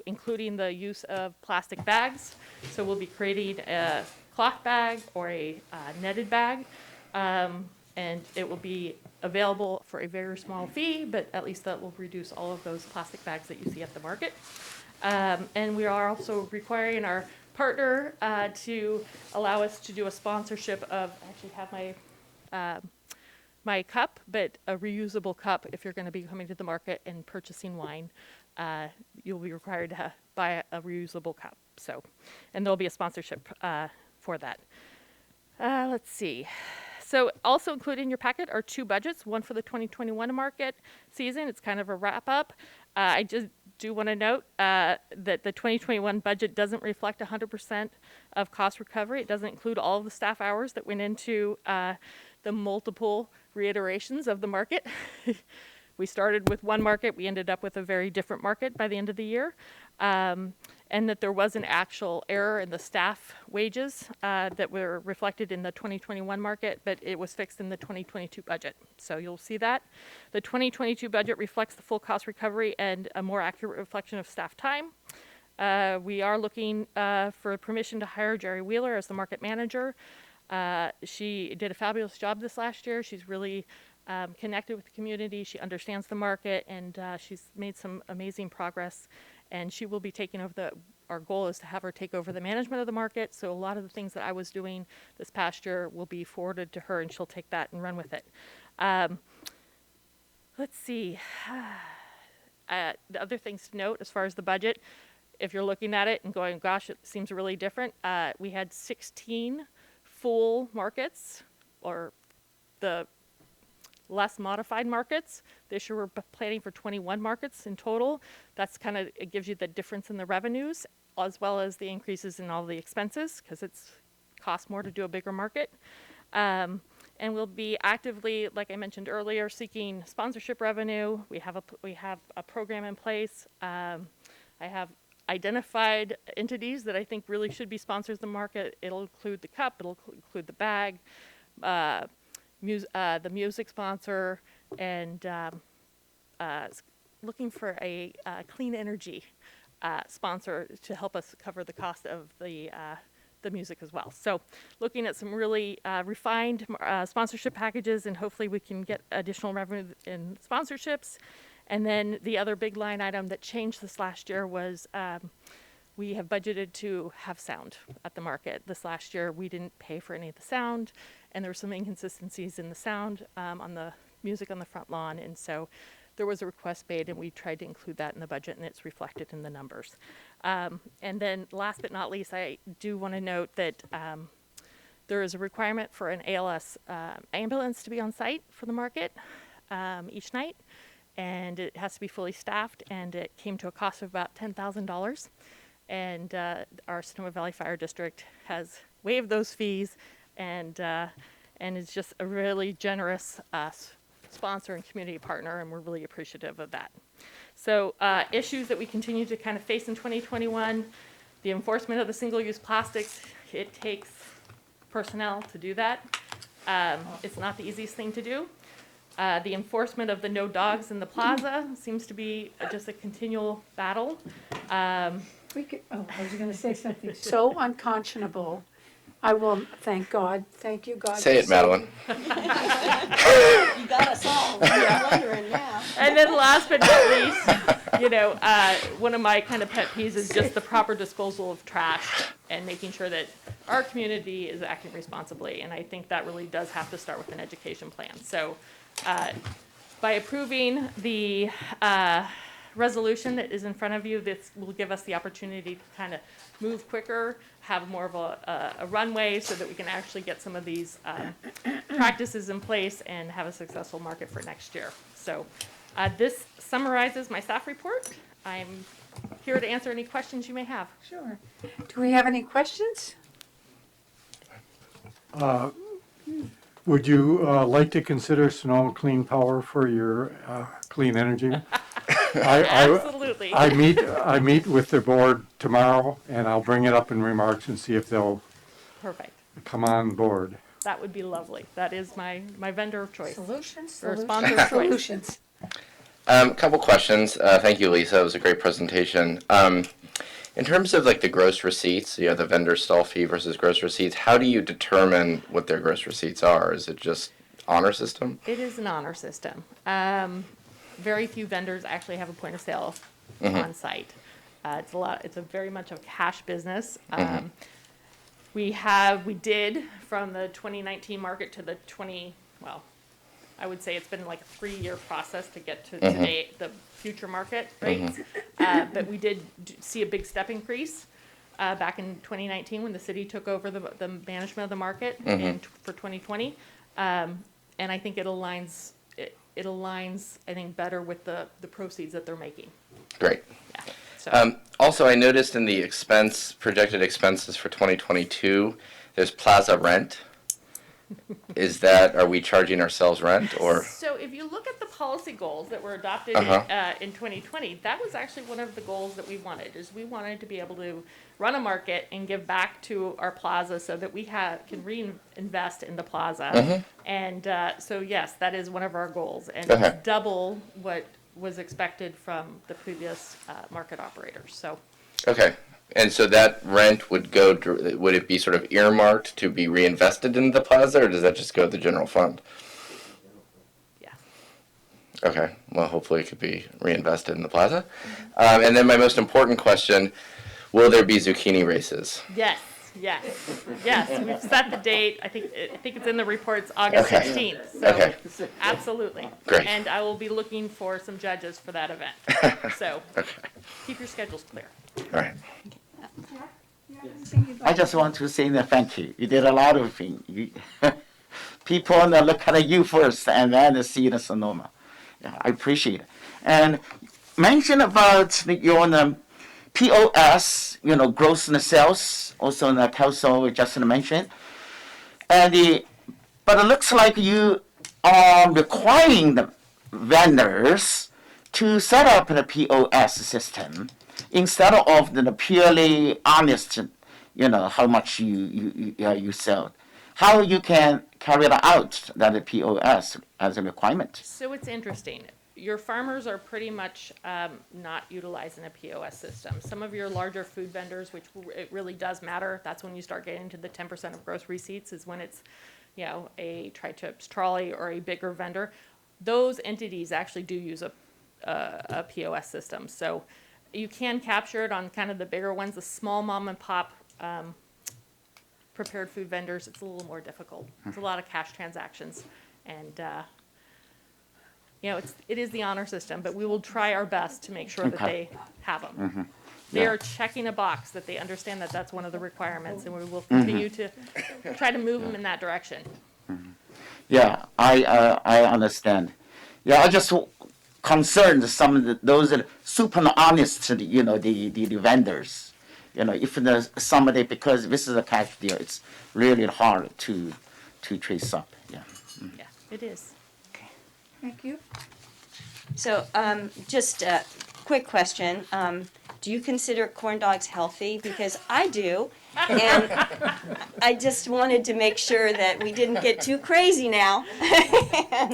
including the use of plastic bags. So we'll be creating a cloth bag or a netted bag. And it will be available for a very small fee, but at least that will reduce all of those plastic bags that you see at the market. And we are also requiring our partner to allow us to do a sponsorship of, I actually have my cup, but a reusable cup. If you're going to be coming to the market and purchasing wine, you'll be required to buy a reusable cup. So, and there'll be a sponsorship for that. Let's see. So also included in your packet are two budgets, one for the 2021 market season. It's kind of a wrap up. I just do want to note that the 2021 budget doesn't reflect 100% of cost recovery. It doesn't include all of the staff hours that went into the multiple reiterations of the market. We started with one market, we ended up with a very different market by the end of the year. And that there was an actual error in the staff wages that were reflected in the 2021 market, but it was fixed in the 2022 budget. So you'll see that. The 2022 budget reflects the full cost recovery and a more accurate reflection of staff time. We are looking for permission to hire Jerry Wheeler as the market manager. She did a fabulous job this last year. She's really connected with the community. She understands the market, and she's made some amazing progress. And she will be taking over our goal is to have her take over the management of the market. So a lot of the things that I was doing this past year will be forwarded to her, and she'll take that and run with it. Let's see. The other things to note as far as the budget, if you're looking at it and going, gosh, it seems really different. We had 16 full markets, or the less modified markets. This year we're planning for 21 markets in total. That's kind of, it gives you the difference in the revenues as well as the increases in all the expenses, because it's costs more to do a bigger market. And we'll be actively, like I mentioned earlier, seeking sponsorship revenue. We have a program in place. I have identified entities that I think really should be sponsors of the market. It'll include the cup, it'll include the bag, the music sponsor, and looking for a clean energy sponsor to help us cover the cost of the music as well. So looking at some really refined sponsorship packages, and hopefully we can get additional revenue in sponsorships. And then the other big line item that changed this last year was we have budgeted to have sound at the market. This last year we didn't pay for any of the sound, and there were some inconsistencies in the sound on the music on the front lawn, and so there was a request made, and we tried to include that in the budget, and it's reflected in the numbers. And then last but not least, I do want to note that there is a requirement for an ALS ambulance to be on site for the market each night, and it has to be fully staffed, and it came to a cost of about $10,000. And our Sonoma Valley Fire District has waived those fees, and is just a really generous sponsor and community partner, and we're really appreciative of that. So issues that we continue to kind of face in 2021, the enforcement of the single-use plastics. It takes personnel to do that. It's not the easiest thing to do. The enforcement of the no dogs in the plaza seems to be just a continual battle. I was going to say something so unconscionable. I will thank God. Thank you, God. Say it, Madeline. You got us all wondering now. And then last but not least, one of my kind of pet peeves is just the proper disposal of trash and making sure that our community is acting responsibly. And I think that really does have to start with an education plan. So by approving the resolution that is in front of you, this will give us the opportunity to kind of move quicker, have more of a runway so that we can actually get some of these practices in place and have a successful market for next year. So this summarizes my staff report. I'm here to answer any questions you may have. Sure. Do we have any questions? Would you like to consider Sonoma Clean Power for your clean energy? Absolutely. I meet with their board tomorrow, and I'll bring it up in remarks and see if they'll Perfect. come on board. That would be lovely. That is my vendor of choice. Solutions. Or sponsor of choice. Solutions. Couple questions. Thank you, Lisa. It was a great presentation. In terms of like the gross receipts, the vendor stall fee versus gross receipts, how do you determine what their gross receipts are? Is it just honor system? It is an honor system. Very few vendors actually have a point of sale on site. It's a very much a cash business. We did from the 2019 market to the I would say it's been like a 3-year process to get to today, the future market rates. But we did see a big step increase back in 2019 when the city took over the management of the market for 2020. And I think it aligns, I think, better with the proceeds that they're making. Great. Yeah. So. Also, I noticed in the projected expenses for 2022, there's plaza rent. Are we charging ourselves rent, or? So if you look at the policy goals that were adopted in 2020, that was actually one of the goals that we wanted, is we wanted to be able to run a market and give back to our plaza so that we can reinvest in the plaza. And so yes, that is one of our goals, and it's double what was expected from the previous market operators. So. Okay. And so that rent would it be sort of earmarked to be reinvested in the plaza, or does that just go to the general fund? Yeah. Okay. Well, hopefully it could be reinvested in the plaza. And then my most important question, will there be zucchini races? Yes. We've set the date. I think it's in the reports, August 16th. So absolutely. Great. And I will be looking for some judges for that event. So keep your schedules clear. All right. I just want to say thank you. You did a lot of things. People look at you first and then see the Sonoma. Yeah, I appreciate it. And mention about your POS, gross sales, also in the council just mentioned. But it looks like you are requiring the vendors to set up the POS system instead of the purely honest, how much you sell. How you can carry it out, that POS as a requirement? So it's interesting. your farmers are pretty much not utilizing a POS system. Some of your larger food vendors, which it really does matter, that's when you start getting to the 10% of gross receipts, is when it's, you know, a tri-tips trolley or a bigger vendor. Those entities actually do use a POS system. So you can capture it on kind of the bigger ones. The small mom and pop prepared food vendors, it's a little more difficult. It's a lot of cash transactions, and you know, it is the honor system, but we will try our best to make sure that they have them. They are checking a box that they understand that that's one of the requirements, and we will continue to try to move them in that direction. Yeah, I understand. Yeah, I just concerned some of those that super honest, you know, the vendors. You know, if there's somebody, because this is a cash deal, it's really hard to trace up. Yeah. Yeah, it is. Thank you. So, just a quick question. Do you consider corn dogs healthy? Because I do. And I just wanted to make sure that we didn't get too crazy now.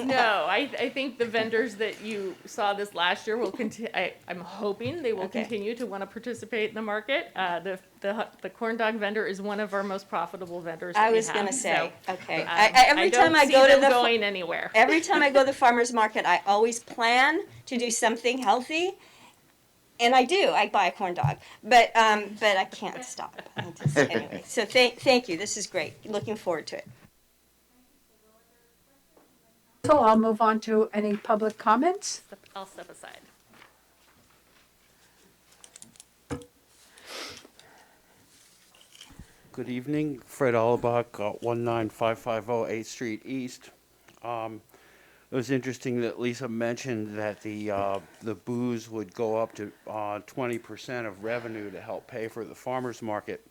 No, I think the vendors that you saw this last year will continue. I'm hoping they will continue to want to participate in the market. The corn dog vendor is one of our most profitable vendors. I was going to say, so, okay. Every time I go to going anywhere. Every time I go to the farmer's market, I always plan to do something healthy. And I do. I buy a corn dog, but I can't stop. Anyway, so thank you. This is great. Looking forward to it. So I'll move on to any public comments. I'll step aside. Good evening, Fred Allebach, 19550 8th Street East. It was interesting that Lisa mentioned that the booze would go up to 20% of revenue to help pay for the farmers market.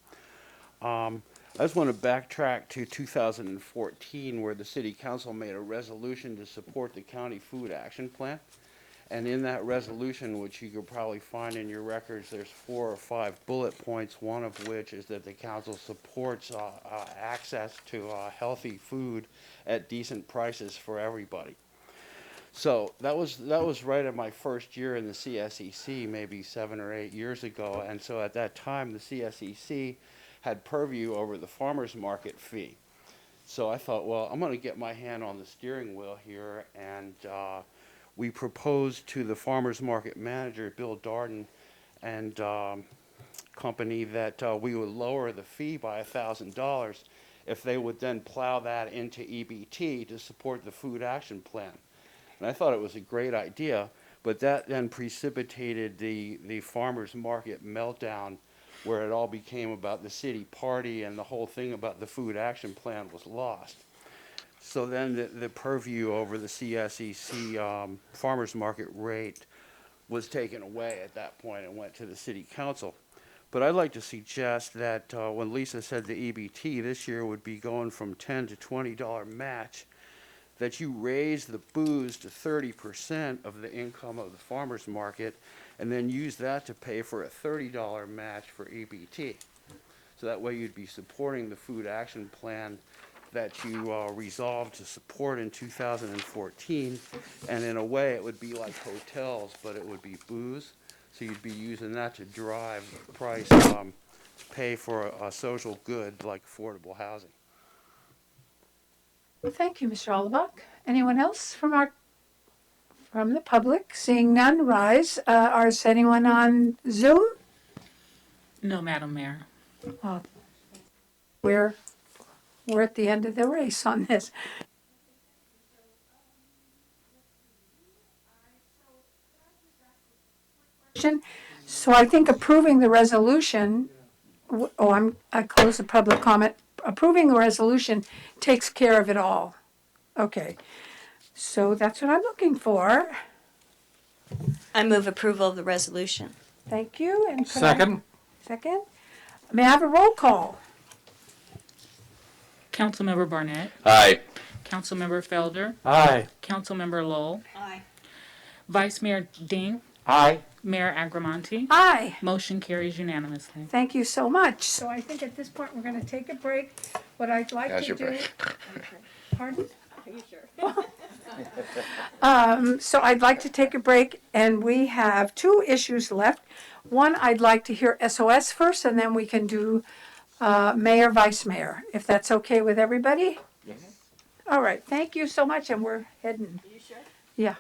I just want to backtrack to 2014, where the City Council made a resolution to support the County Food Action Plan. And in that resolution, which you could probably find in your records, there's 4 or 5 bullet points, one of which is that the council supports access to healthy food at decent prices for everybody. So that was right at my first year in the CSEC, maybe 7 or 8 years ago. And so at that time, the CSEC had purview over the farmers market fee. So I thought, well, I'm going to get my hand on the steering wheel here, and we proposed to the farmers market manager, Bill Darden, and company that we would lower the fee by $1,000 if they would then plow that into EBT to support the food action plan. And I thought it was a great idea, but that then precipitated the farmers market meltdown, where it all became about the city party, and the whole thing about the food action plan was lost. So then the purview over the CSEC farmers market rate was taken away at that point and went to the city council. But I'd like to suggest that when Lisa said the EBT this year would be going from $10 to $20 match, that you raise the booze to 30% of the income of the farmers market, and then use that to pay for a $30 match for EBT. So that way you'd be supporting the food action plan that you resolved to support in 2014, and in a way it would be like hotels, but it would be booze. So you'd be using that to drive the price to pay for a social good like affordable housing. Well, thank you, Mr. Allebach. Anyone else from the public? Seeing none, rise. Is anyone on Zoom? No, Madam Mayor. Well, we're at the end of the race on this. So I think approving the resolution, I close the public comment. Approving the resolution takes care of it all. Okay, so that's what I'm looking for. I move approval of the resolution. Thank you. And Second. Second. May I have a roll call? Councilmember Barnett. Aye. Councilmember Felder. Aye. Councilmember Lowell. Aye. Vice Mayor Ding. Aye. Mayor Agramonte. Aye. Motion carries unanimously. Thank you so much. So I think at this point we're going to take a break. What I'd like How's to your do. break? Pardon? Are you sure? So I'd like to take a break, and we have two issues left. One, I'd like to hear SOS first, and then we can do mayor, vice mayor, if that's okay with everybody? Yes. All right, thank you so much, and we're heading. Are you sure? Yeah.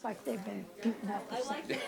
It's like they've been beaten up or something.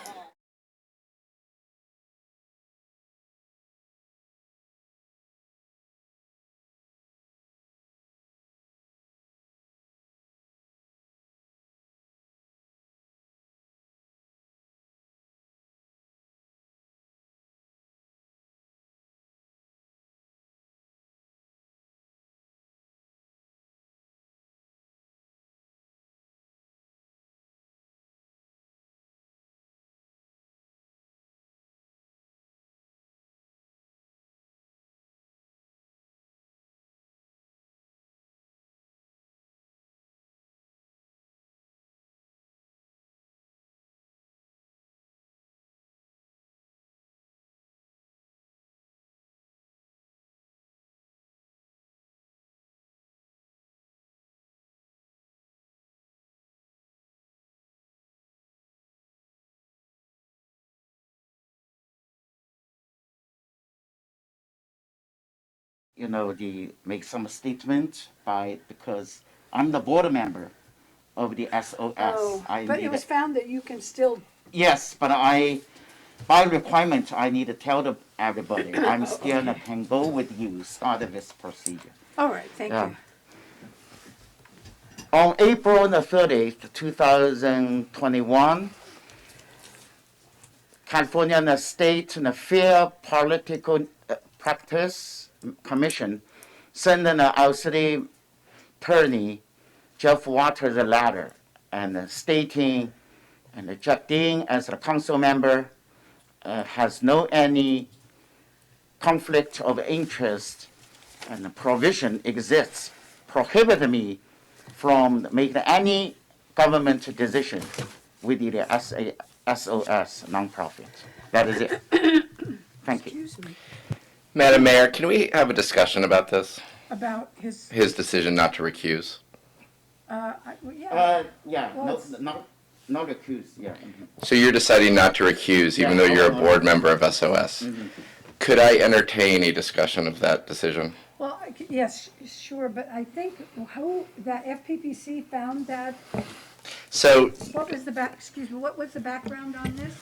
Make some statement because I'm the board member of the SOS. Oh, but it was found that you can still. Yes, but by requirement, I need to tell everybody I'm still can go with you, start this procedure. All right, thank you. On April the 30th, 2021, California State Fair Political Practice Commission sent our city attorney, Jeff Waters, a letter and stating, and Jeff Dean, as a council member, has no any conflict of interest, and the provision exists prohibit me from making any government decision with the SOS nonprofit. That is it. Thank you. Excuse me. Madam Mayor, can we have a discussion about this? About his. His decision not to recuse? Yeah. Well, not accused, yeah. So you're deciding not to recuse even though you're a board member of SOS. Could I entertain a discussion of that decision? Well, yes, sure, but I think that FPPC found that. So What was the excuse me, what was the background on this?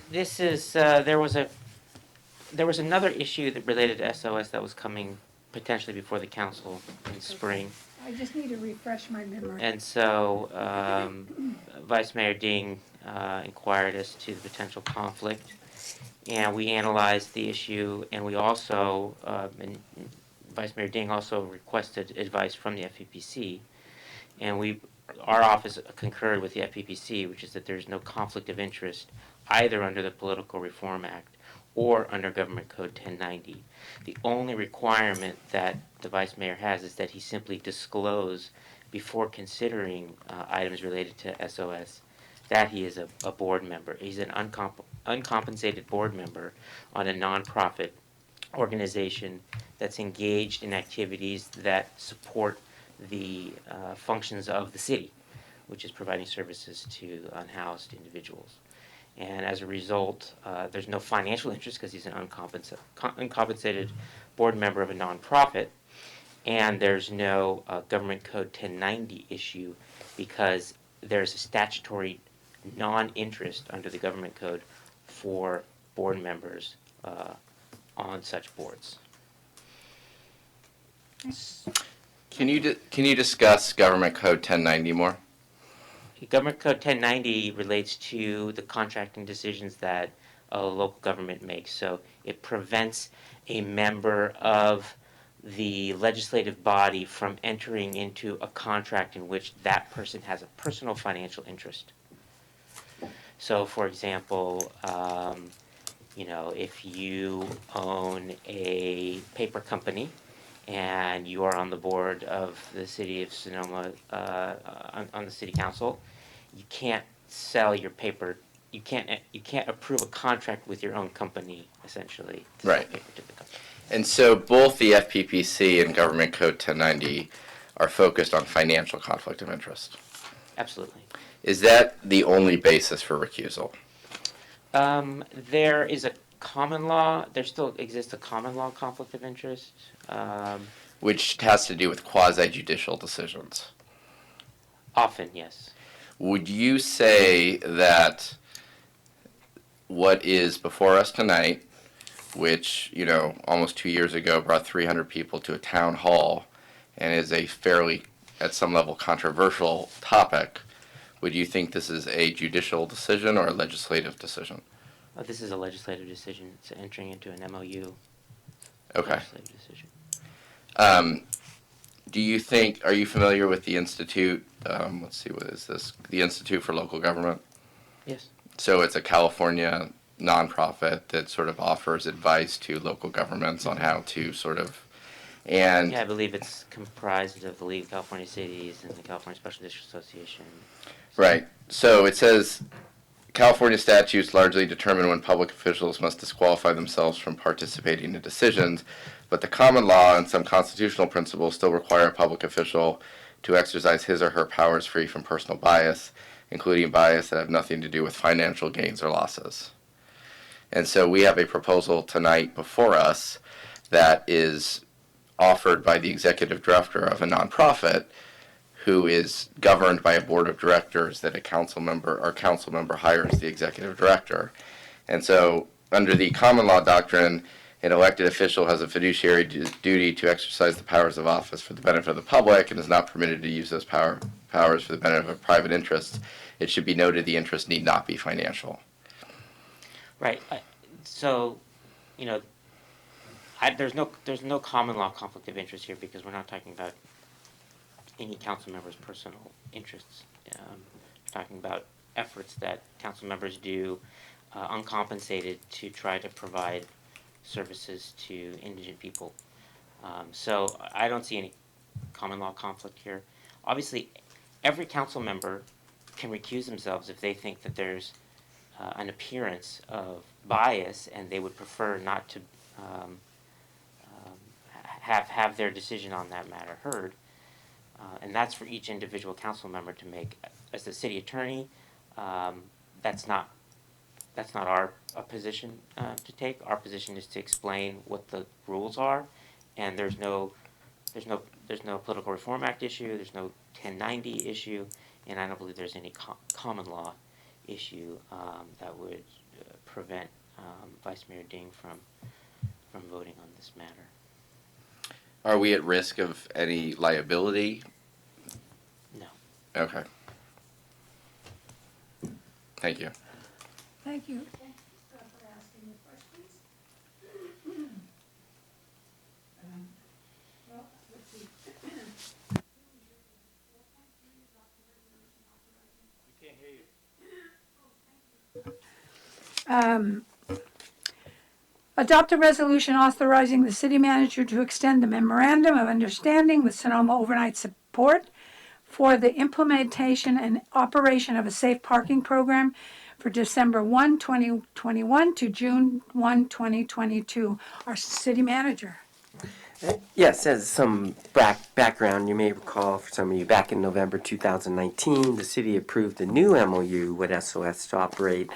This is, there was another issue that related to SOS that was coming potentially before the council in spring. I just need to refresh my memory. And so Vice Mayor Ding inquired as to the potential conflict, and we analyzed the issue, and we also, and Vice Mayor Ding also requested advice from the FPPC, and our office concurred with the FPPC, which is that there's no conflict of interest either under the Political Reform Act or under Government Code 1090. The only requirement that the Vice Mayor has is that he simply disclose before considering items related to SOS that he is a board member. He's an uncompensated board member on a nonprofit organization that's engaged in activities that support the functions of the city, which is providing services to unhoused individuals. And as a result, there's no financial interest because he's an uncompensated board member of a nonprofit, and there's no Government Code 1090 issue because there's a statutory non-interest under the Government Code for board members on such boards. can you discuss Government Code 1090 more? Government Code 1090 relates to the contracting decisions that a local government makes. So it prevents a member of the legislative body from entering into a contract in which that person has a personal financial interest. So, for example, if you own a paper company and you are on the board of the city of Sonoma, on the city council, you can't sell your paper. You can't approve a contract with your own company, essentially. To Right. sell paper to the company. And so both the FPPC and Government Code 1090 are focused on financial conflict of interest. Absolutely. Is that the only basis for recusal? There is a common law. There still exists a common law conflict of interest. Which has to do with quasi-judicial decisions. Often, yes. would you say that what is before us tonight, which, you know, almost 2 years ago brought 300 people to a town hall and is a fairly, at some level, controversial topic, would you think this is a judicial decision or a legislative decision? This is a legislative decision. It's entering into an MOU. Okay. Legislative decision. Do you think, are you familiar with the Institute, let's see, what is this? The Institute for Local Government? Yes. So it's a California nonprofit that sort of offers advice to local governments on how to sort of, and Yeah, I believe it's comprised of the League of California Cities and the California Special District Association. right. So it says California statutes largely determine when public officials must disqualify themselves from participating in decisions, but the common law and some constitutional principles still require a public official to exercise his or her powers free from personal bias, including bias that have nothing to do with financial gains or losses. And so we have a proposal tonight before us that is offered by the executive director of a nonprofit who is governed by a board of directors that a council member hires the executive director. And so under the common law doctrine, an elected official has a fiduciary duty to exercise the powers of office for the benefit of the public and is not permitted to use those powers for the benefit of private interests. It should be noted the interest need not be financial. Right. So, you know, there's no common law conflict of interest here because we're not talking about any council member's personal interests. We're talking about efforts that council members do uncompensated to try to provide services to indigent people. So I don't see any common law conflict here. Obviously, every council member can recuse themselves if they think that there's an appearance of bias and they would prefer not to have their decision on that matter heard. And that's for each individual council member to make. As the city attorney, that's not our position to take. Our position is to explain what the rules are, and there's no Political Reform Act issue. There's no 1090 issue, and I don't believe there's any common law issue that would prevent Vice Mayor Ding from voting on this matter. Are we at risk of any liability? No. Okay. Thank you. Thank you. Adopt a resolution authorizing the city manager to extend the memorandum of understanding with Sonoma Overnight Support for the implementation and operation of a safe parking program for December 1, 2021 to June 1, 2022. Our city manager. Yes, as some background, you may recall for some of you, back in November 2019, the city approved a new MOU with SOS to operate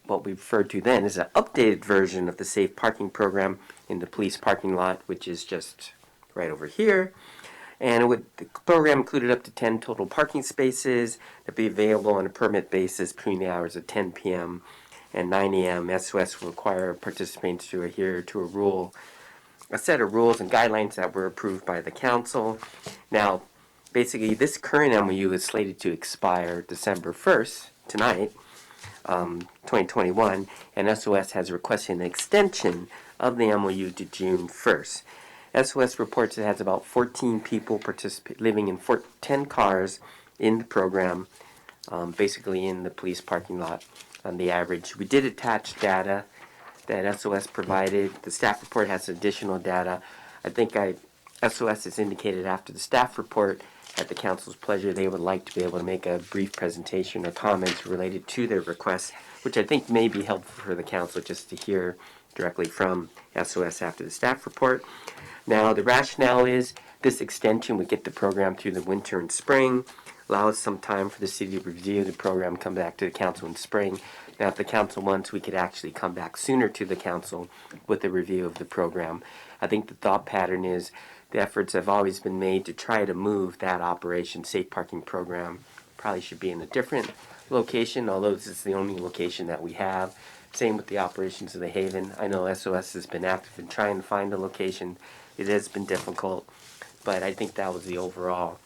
what we referred to then as an updated version of the safe parking program in the police parking lot, which is just right over here. And the program included up to 10 total parking spaces that be available on a permit basis between the hours of 10 p.m. and 9 a.m. SOS will require participants to adhere to a set of rules and guidelines that were approved by the council. Now, basically, this current MOU is slated to expire December 1st, tonight, 2021, and SOS has requested an extension of the MOU to June 1st. SOS reports it has about 14 people living in 10 cars in the program, basically in the police parking lot on the average. We did attach data that SOS provided. The staff report has additional data. I think SOS has indicated after the staff report, at the council's pleasure, they would like to be able to make a brief presentation or comments related to their request, which I think may be helpful for the council just to hear directly from SOS after the staff report. Now, the rationale is this extension would get the program through the winter and spring, allow us some time for the city to review the program, come back to the council in spring. Now, if the council wants, we could actually come back sooner to the council with a review of the program. I think the thought pattern is the efforts have always been made to try to move that Operation Safe Parking program probably should be in a different location, although this is the only location that we have. Same with the operations of the Haven. I know SOS has been active in trying to find a location. It has been difficult, but I think that was the overall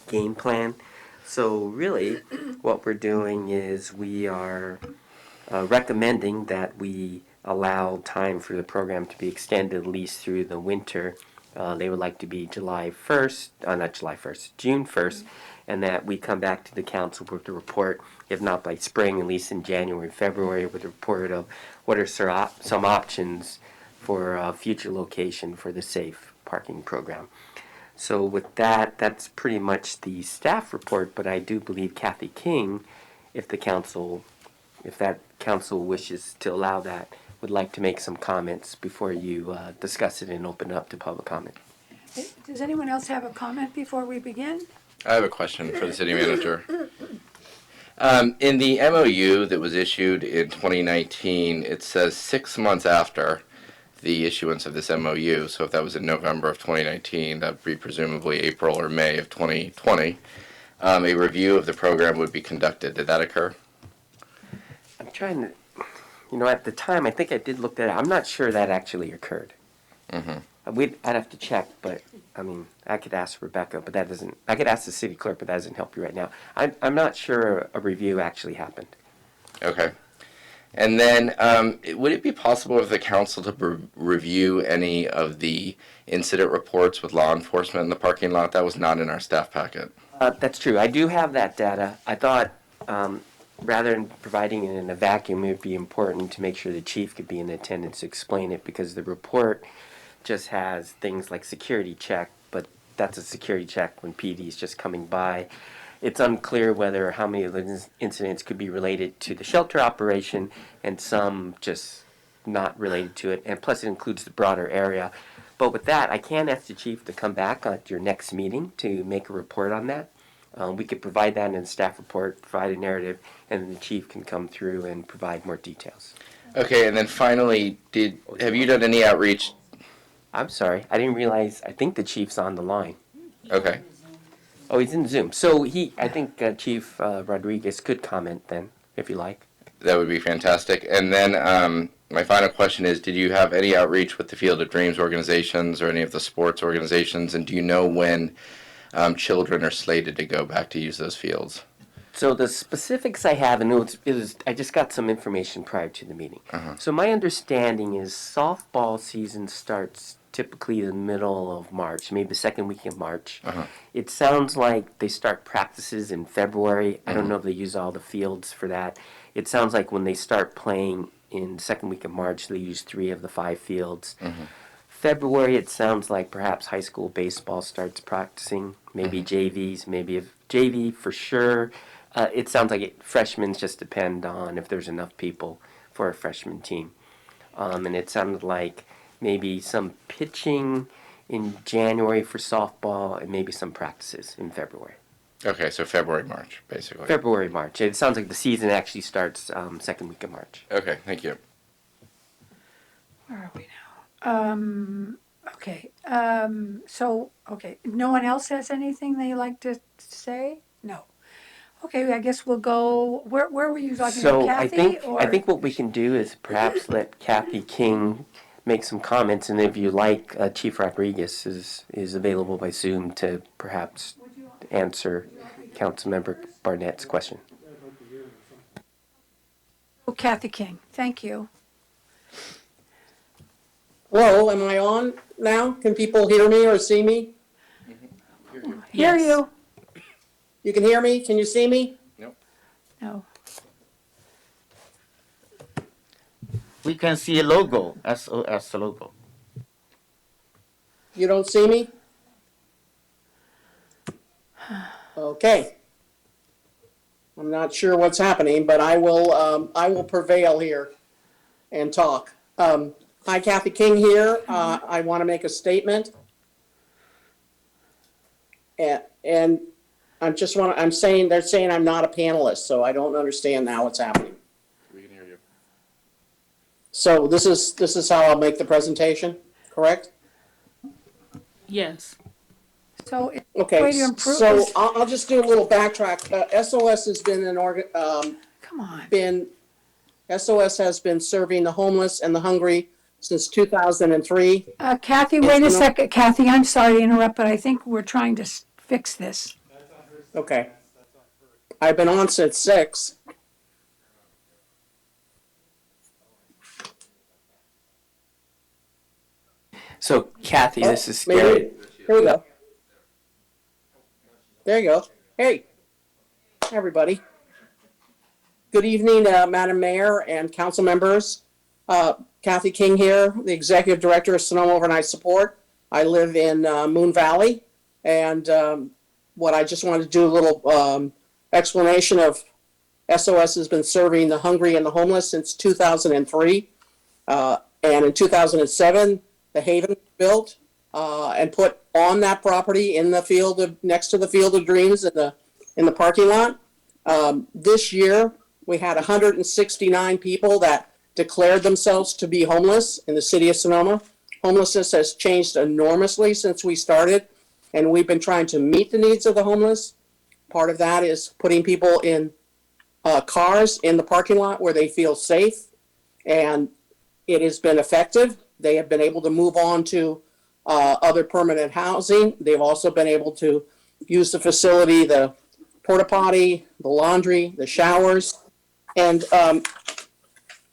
game plan. So really, what we're doing is we are recommending that we allow time for the program to be extended at least through the winter. They would like to be July 1st, not July 1st, June 1st, and that we come back to the council with a report, if not by spring, at least in January, February, with a report of what are some options for future location for the safe parking program. So with that, that's pretty much the staff report, but I do believe Kathy King, if that council wishes to allow that, would like to make some comments before you discuss it and open it up to public comment. Does anyone else have a comment before we begin? I have a question for the city manager. In the MOU that was issued in 2019, it says 6 months after the issuance of this MOU. So if that was in November of 2019, that would be presumably April or May of 2020. A review of the program would be conducted. Did that occur? I'm trying to, at the time, I think I did look that up. I'm not sure that actually occurred. Mm-hmm. I'd have to check, but I could ask Rebecca, but that doesn't. I could ask the city clerk, but that doesn't help you right now. I'm not sure a review actually happened. Okay. And then, would it be possible for the council to review any of the incident reports with law enforcement in the parking lot? That was not in our staff packet. That's true. I do have that data. I thought rather than providing it in a vacuum, it would be important to make sure the chief could be in attendance to explain it, because the report just has things like security check, but that's a security check when PD is just coming by. It's unclear whether how many of those incidents could be related to the shelter operation and some just not related to it. And plus it includes the broader area. But with that, I can ask the chief to come back at your next meeting to make a report on that. We could provide that in the staff report, provide a narrative, and then the chief can come through and provide more details. Okay, and then finally, have you done any outreach? I'm sorry, I didn't realize, I think the chief's on the line. Okay. Oh, he's in Zoom. So I think Chief Rodriguez could comment then, if you like. That would be fantastic. And then my final question is, did you have any outreach with the Field of Dreams organizations or any of the sports organizations? And do you know when children are slated to go back to use those fields? So the specifics I have, and I just got some information prior to the meeting. Uh-huh. So my understanding is softball season starts typically the middle of March, maybe the second week in March. Uh-huh. It sounds like they start practices in February. I don't Mhm. know if they use all the fields for that. It sounds like when they start playing in the second week of March, they use 3 of the 5 fields. Mhm. February, it sounds like perhaps high school baseball starts practicing, maybe JVs, maybe if JV for sure. It sounds like freshmen just depend on if there's enough people for a freshman team. And it sounded like maybe some pitching in January for softball and maybe some practices in February. Okay, so February, March, basically. February, March. It sounds like the season actually starts second week of March. Okay, thank you. Where are we now? Okay. Okay. No one else has anything they'd like to say? No. Okay, I guess we'll go. Where were you talking So about, Kathy? I think what we can do is perhaps let Kathy King make some comments, and if you like, Chief Rodriguez is available by Zoom to perhaps answer Councilmember Barnett's question. Oh, Kathy King. Thank you. Hello, am I on now? Can people hear me or see me? Hear you. You can hear me? Can you see me? No. We can see a logo, SOS logo. You don't see me? Okay. I'm not sure what's happening, but I will prevail here and talk. Hi, Kathy King here. I want to make a statement. And they're saying I'm not a panelist, so I don't understand now what's happening. We can hear you. So this is how I'll make the presentation, correct? Yes. So Okay, way to improve. so I'll just do a little backtrack. SOS has been Come on. SOS has been serving the homeless and the hungry since 2003. Kathy, wait a second. Kathy, I'm sorry to interrupt, but I think we're trying to fix this. Okay. I've been on since 6. So, Kathy, this is Maybe. Gary. Here we go. There you go. Hey, everybody. Good evening, Madam Mayor and council members. Kathy King here, the Executive Director of Sonoma Overnight Support. I live in Moon Valley, and what I just wanted to do a little explanation of SOS has been serving the hungry and the homeless since 2003. And in 2007, the Haven was built and put on that property in the field of, next to the Field of Dreams in the parking lot. This year, we had 169 people that declared themselves to be homeless in the city of Sonoma. Homelessness has changed enormously since we started, and we've been trying to meet the needs of the homeless. Part of that is putting people in cars in the parking lot where they feel safe, and it has been effective. They have been able to move on to other permanent housing. They've also been able to use the facility, the porta potty, the laundry, the showers, and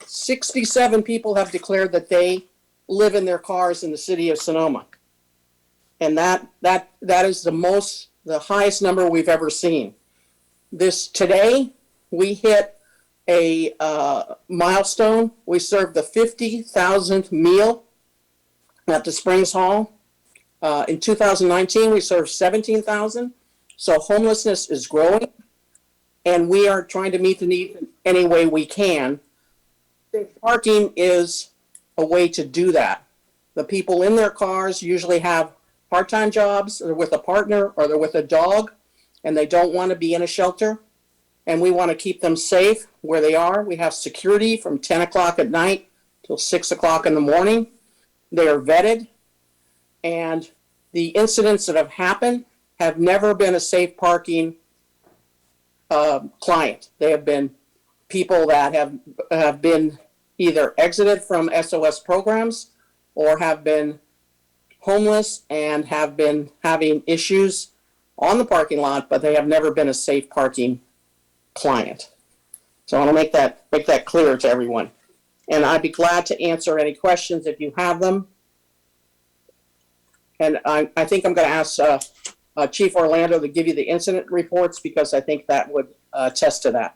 67 people have declared that they live in their cars in the city of Sonoma. And that is the highest number we've ever seen. Today, we hit a milestone. We served the 50,000th meal at the Springs Hall. In 2019, we served 17,000. So homelessness is growing, and we are trying to meet the need any way we can. Parking is a way to do that. The people in their cars usually have part-time jobs, they're with a partner, or they're with a dog, and they don't want to be in a shelter. And we want to keep them safe where they are. We have security from 10 o'clock at night till 6 o'clock in the morning. They are vetted, and the incidents that have happened have never been a safe parking client. They have been people that have been either exited from SOS programs or have been homeless and have been having issues on the parking lot, but they have never been a safe parking client. So I want to make that clear to everyone. And I'd be glad to answer any questions if you have them. And I think I'm going to ask Chief Orlando to give you the incident reports, because I think that would attest to that.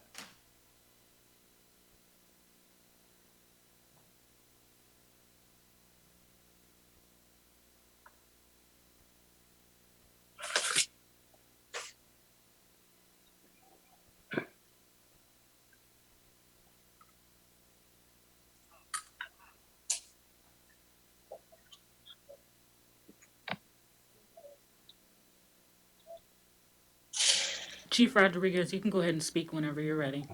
Chief Rodriguez, you can go ahead and speak whenever you're ready.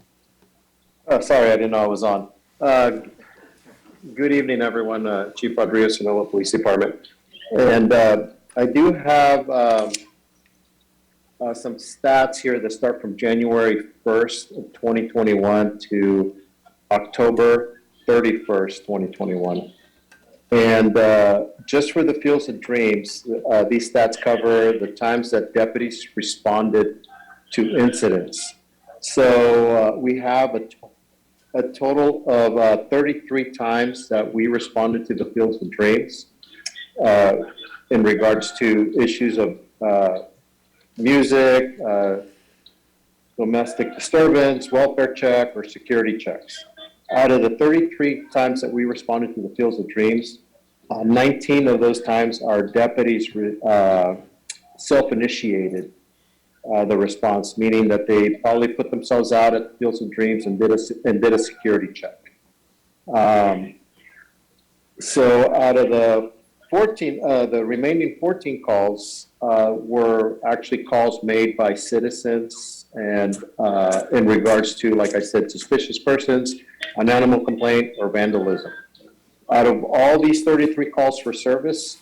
Oh, sorry, I didn't know I was on. Good evening, everyone. Chief Rodriguez, Sonoma Police Department. And I do have some stats here that start from January 1st of 2021 to October 31st, 2021. And just for the Fields of Dreams, these stats cover the times that deputies responded to incidents. So we have a total of 33 times that we responded to the Fields of Dreams in regards to issues of music, domestic disturbance, welfare check, or security checks. Out of the 33 times that we responded to the Fields of Dreams, 19 of those times our deputies self-initiated the response, meaning that they probably put themselves out at Fields of Dreams and did a security check. So out of the 14, the remaining 14 calls were actually calls made by citizens and in regards to, like I said, suspicious persons, an animal complaint, or vandalism. Out of all these 33 calls for service,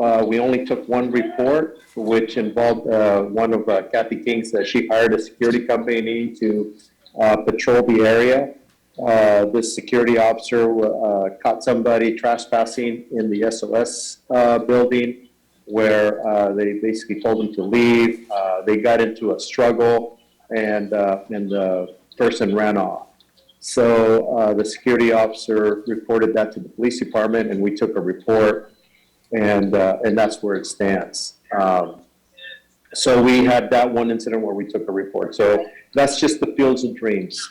we only took one report, which involved one of Kathy King's. She hired a security company to patrol the area. This security officer caught somebody trespassing in the SOS building, where they basically told them to leave. They got into a struggle, and the person ran off. So the security officer reported that to the police department, and we took a report, and that's where it stands. So we had that one incident where we took a report. So that's just the Fields of Dreams.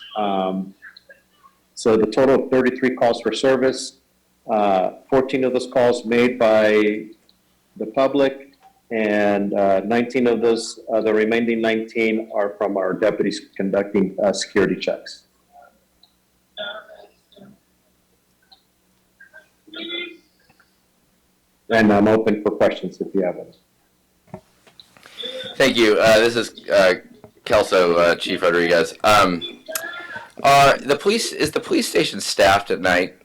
So the total of 33 calls for service, 14 of those calls made by the public, and 19 of those, the remaining 19 are from our deputies conducting security checks. And I'm open for questions if you have any. Thank you. This is Kelso, Chief Rodriguez. Is the police station staffed at night?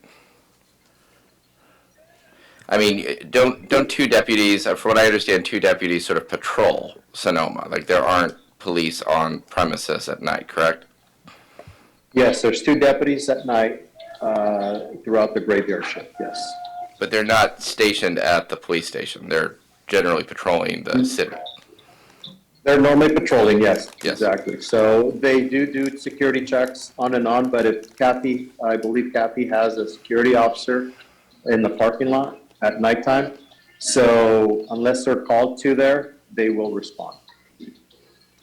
I mean, don't two deputies, from what I understand, two deputies sort of patrol Sonoma? Like, there aren't police on premises at night, correct? Yes, there's two deputies at night throughout the graveyard shift, yes. But they're not stationed at the police station. They're generally patrolling the city. They're normally patrolling, yes, exactly. So they do security checks on and on, but if Kathy, I believe Kathy has a security officer in the parking lot at nighttime. So unless they're called to there, they will respond.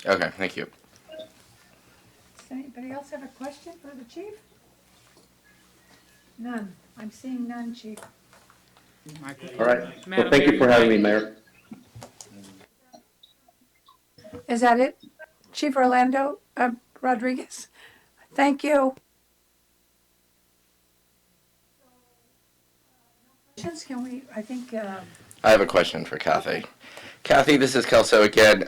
Okay, thank you. Does anybody else have a question for the chief? None. I'm seeing none, chief. All right. Well, thank you for having me, Mayor. Is that it? Chief Orlando Rodriguez? Thank you. Can we, I think... I have a question for Kathy. Kathy, this is Kelso again.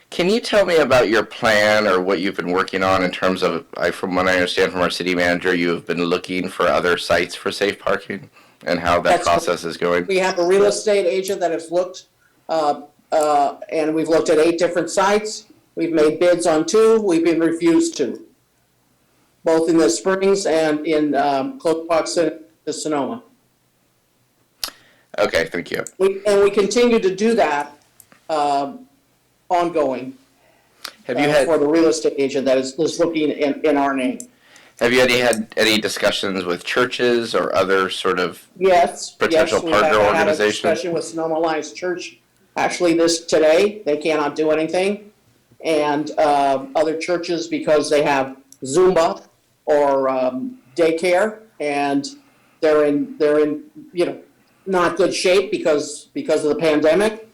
Can you tell me about your plan or what you've been working on in terms of, from what I understand from our city manager, you have been looking for other sites for safe parking and how that process is going? We have a real estate agent that has looked, and we've looked at 8 different sites. We've made bids on 2. We've been refused 2, both in the Springs and in close proximity to Sonoma. Okay, thank you. We continue to do that ongoing. Have you had for the real estate agent that is looking in our name? Have you had any discussions with churches or other sort of potential partner I had a organizations? discussion with Sonoma Alliance Church actually today. They cannot do anything, and other churches, because they have Zumba or daycare, and they're in not good shape because of the pandemic.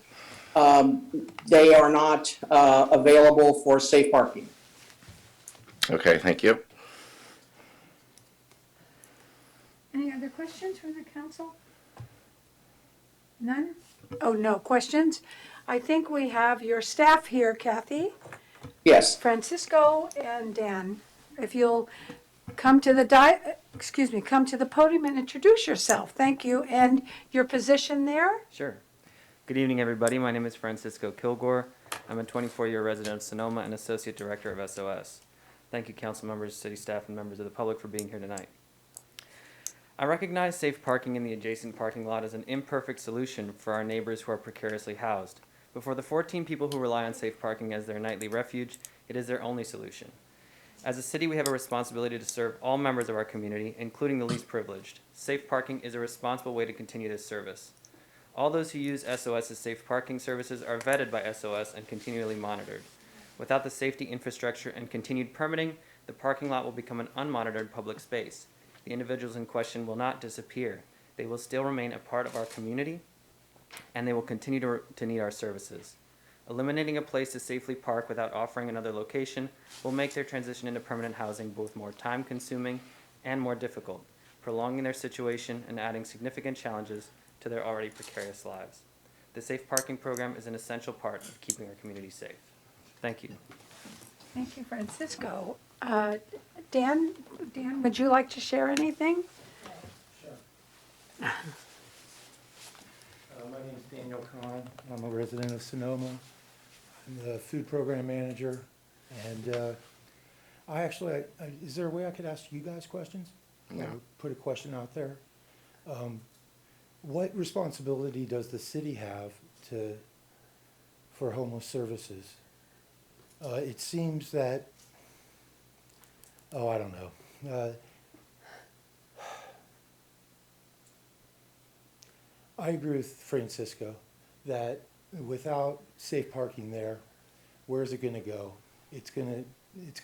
They are not available for safe parking. Okay, thank you. Any other questions from the council? None? Oh, no questions? I think we have your staff here, Kathy. Yes. Francisco and Dan. If you'll come to the come to the podium and introduce yourself. Thank you. And your position there? Sure. Good evening, everybody. My name is Francisco Kilgore. I'm a 24-year resident of Sonoma and Associate Director of SOS. Thank you, council members, city staff, and members of the public for being here tonight. I recognize safe parking in the adjacent parking lot as an imperfect solution for our neighbors who are precariously housed. But for the 14 people who rely on safe parking as their nightly refuge, it is their only solution. As a city, we have a responsibility to serve all members of our community, including the least privileged. Safe parking is a responsible way to continue this service. All those who use SOS's safe parking services are vetted by SOS and continually monitored. Without the safety infrastructure and continued permitting, the parking lot will become an unmonitored public space. The individuals in question will not disappear. They will still remain a part of our community, and they will continue to need our services. Eliminating a place to safely park without offering another location will make their transition into permanent housing both more time-consuming and more difficult, prolonging their situation and adding significant challenges to their already precarious lives. The safe parking program is an essential part of keeping our community safe. Thank you. Thank you, Francisco. Dan, would you like to share anything? Sure. My name is Khan. I'm a resident of Sonoma. I'm the food program manager. And is there a way I could ask you guys questions? Yeah. Or put a question out there? What responsibility does the city have for homeless services? It seems that, I don't know. I agree with Francisco that without safe parking there, where's it going to go? It's going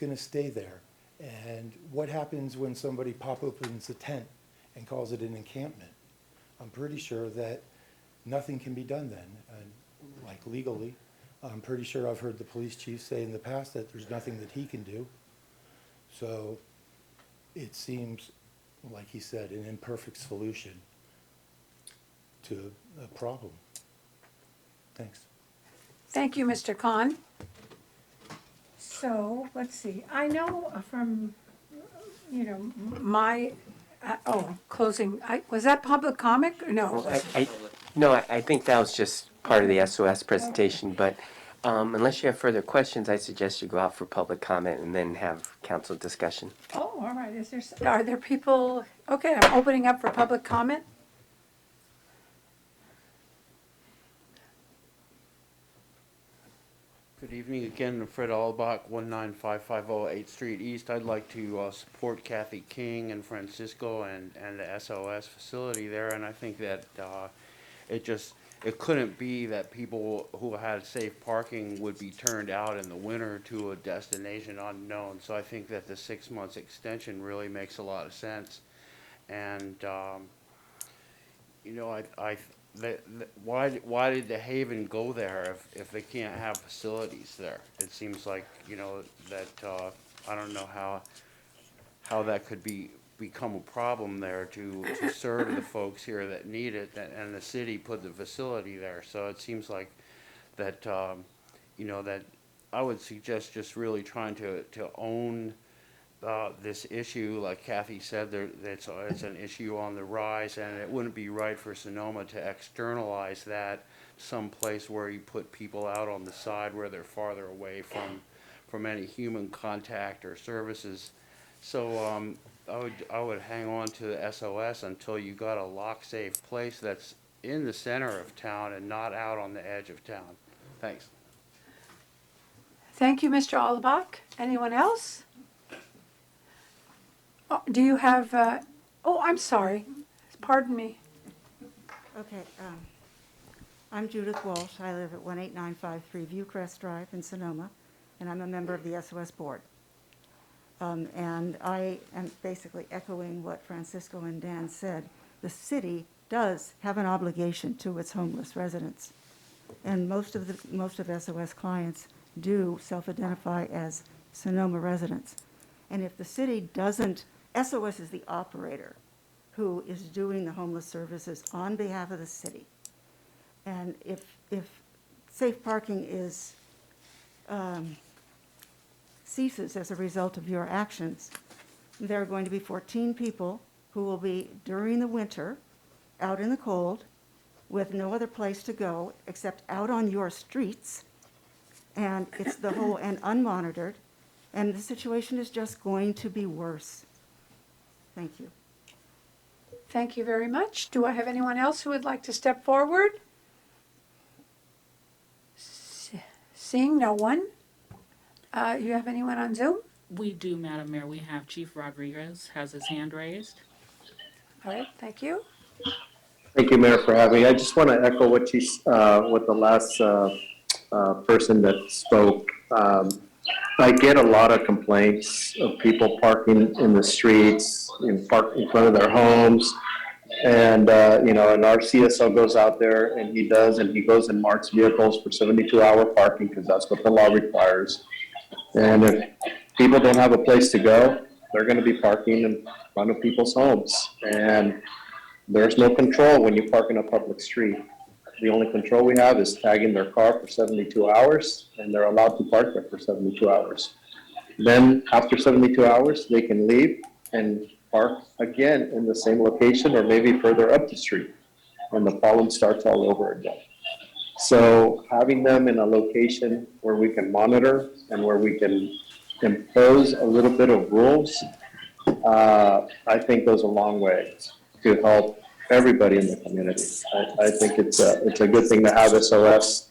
to stay there. And what happens when somebody pop opens a tent and calls it an encampment? I'm pretty sure that nothing can be done then, like legally. I'm pretty sure I've heard the police chief say in the past that there's nothing that he can do. So it seems, like he said, an imperfect solution to a problem. Thanks. Thank you, Mr. Khan. So, let's see, I know from, my, closing, was that public comment or no? I think that was just part of the SOS presentation, but unless you have further questions, I suggest you go out for public comment and then have council discussion. Oh, all right, are there people, okay, I'm opening up for public comment. Good evening again, Fred Allbach, 19550 8th Street East. I'd like to support Kathy King and Francisco and the SOS facility there, and I think that it couldn't be that people who had safe parking would be turned out in the winter to a destination unknown. So I think that the 6 months extension really makes a lot of sense. And why did the Haven go there if they can't have facilities there? It seems like that I don't know how that could become a problem there to serve the folks here that need it, and the city put the facility there. So it seems like that that I would suggest just really trying to own this issue. Like Kathy said, it's an issue on the rise, and it wouldn't be right for Sonoma to externalize that someplace where you put people out on the side where they're farther away from any human contact or services. So I would hang on to the SOS until you got a lock-safe place that's in the center of town and not out on the edge of town. Thanks. Thank you, Mr. Allbach. Anyone else? Oh, do you have, I'm sorry. Pardon me. Okay, I'm Judith Walsh. I live at 18953 Viewcrest Drive in Sonoma, and I'm a member of the SOS board. And I am basically echoing what Francisco and Dan said. The city does have an obligation to its homeless residents, and most of SOS clients do self-identify as Sonoma residents. And if the city doesn't, SOS is the operator who is doing the homeless services on behalf of the city. And if safe parking is ceases as a result of your actions, there are going to be 14 people who will be, during the winter, out in the cold with no other place to go except out on your streets, and it's and unmonitored, and the situation is just going to be worse. Thank you. Thank you very much. Do I have anyone else who would like to step forward? Seeing no one. You have anyone on Zoom? We do, Madam Mayor. We have Chief Rodriguez has his hand raised. All right, thank you. Thank you, Mayor, for having me. I just want to echo what the last person that spoke. I get a lot of complaints of people parking in the streets, park in front of their homes. And, and our CSO goes out there and he goes and marks vehicles for 72-hour parking because that's what the law requires. And if people don't have a place to go, they're going to be parking in front of people's homes. And there's no control when you park in a public street. The only control we have is tagging their car for 72 hours, and they're allowed to park there for 72 hours. Then after 72 hours, they can leave and park again in the same location or maybe further up the street, and the problem starts all over again. So having them in a location where we can monitor and where we can impose a little bit of rules, I think goes a long way to help everybody in the community. I think it's a good thing to have SOS.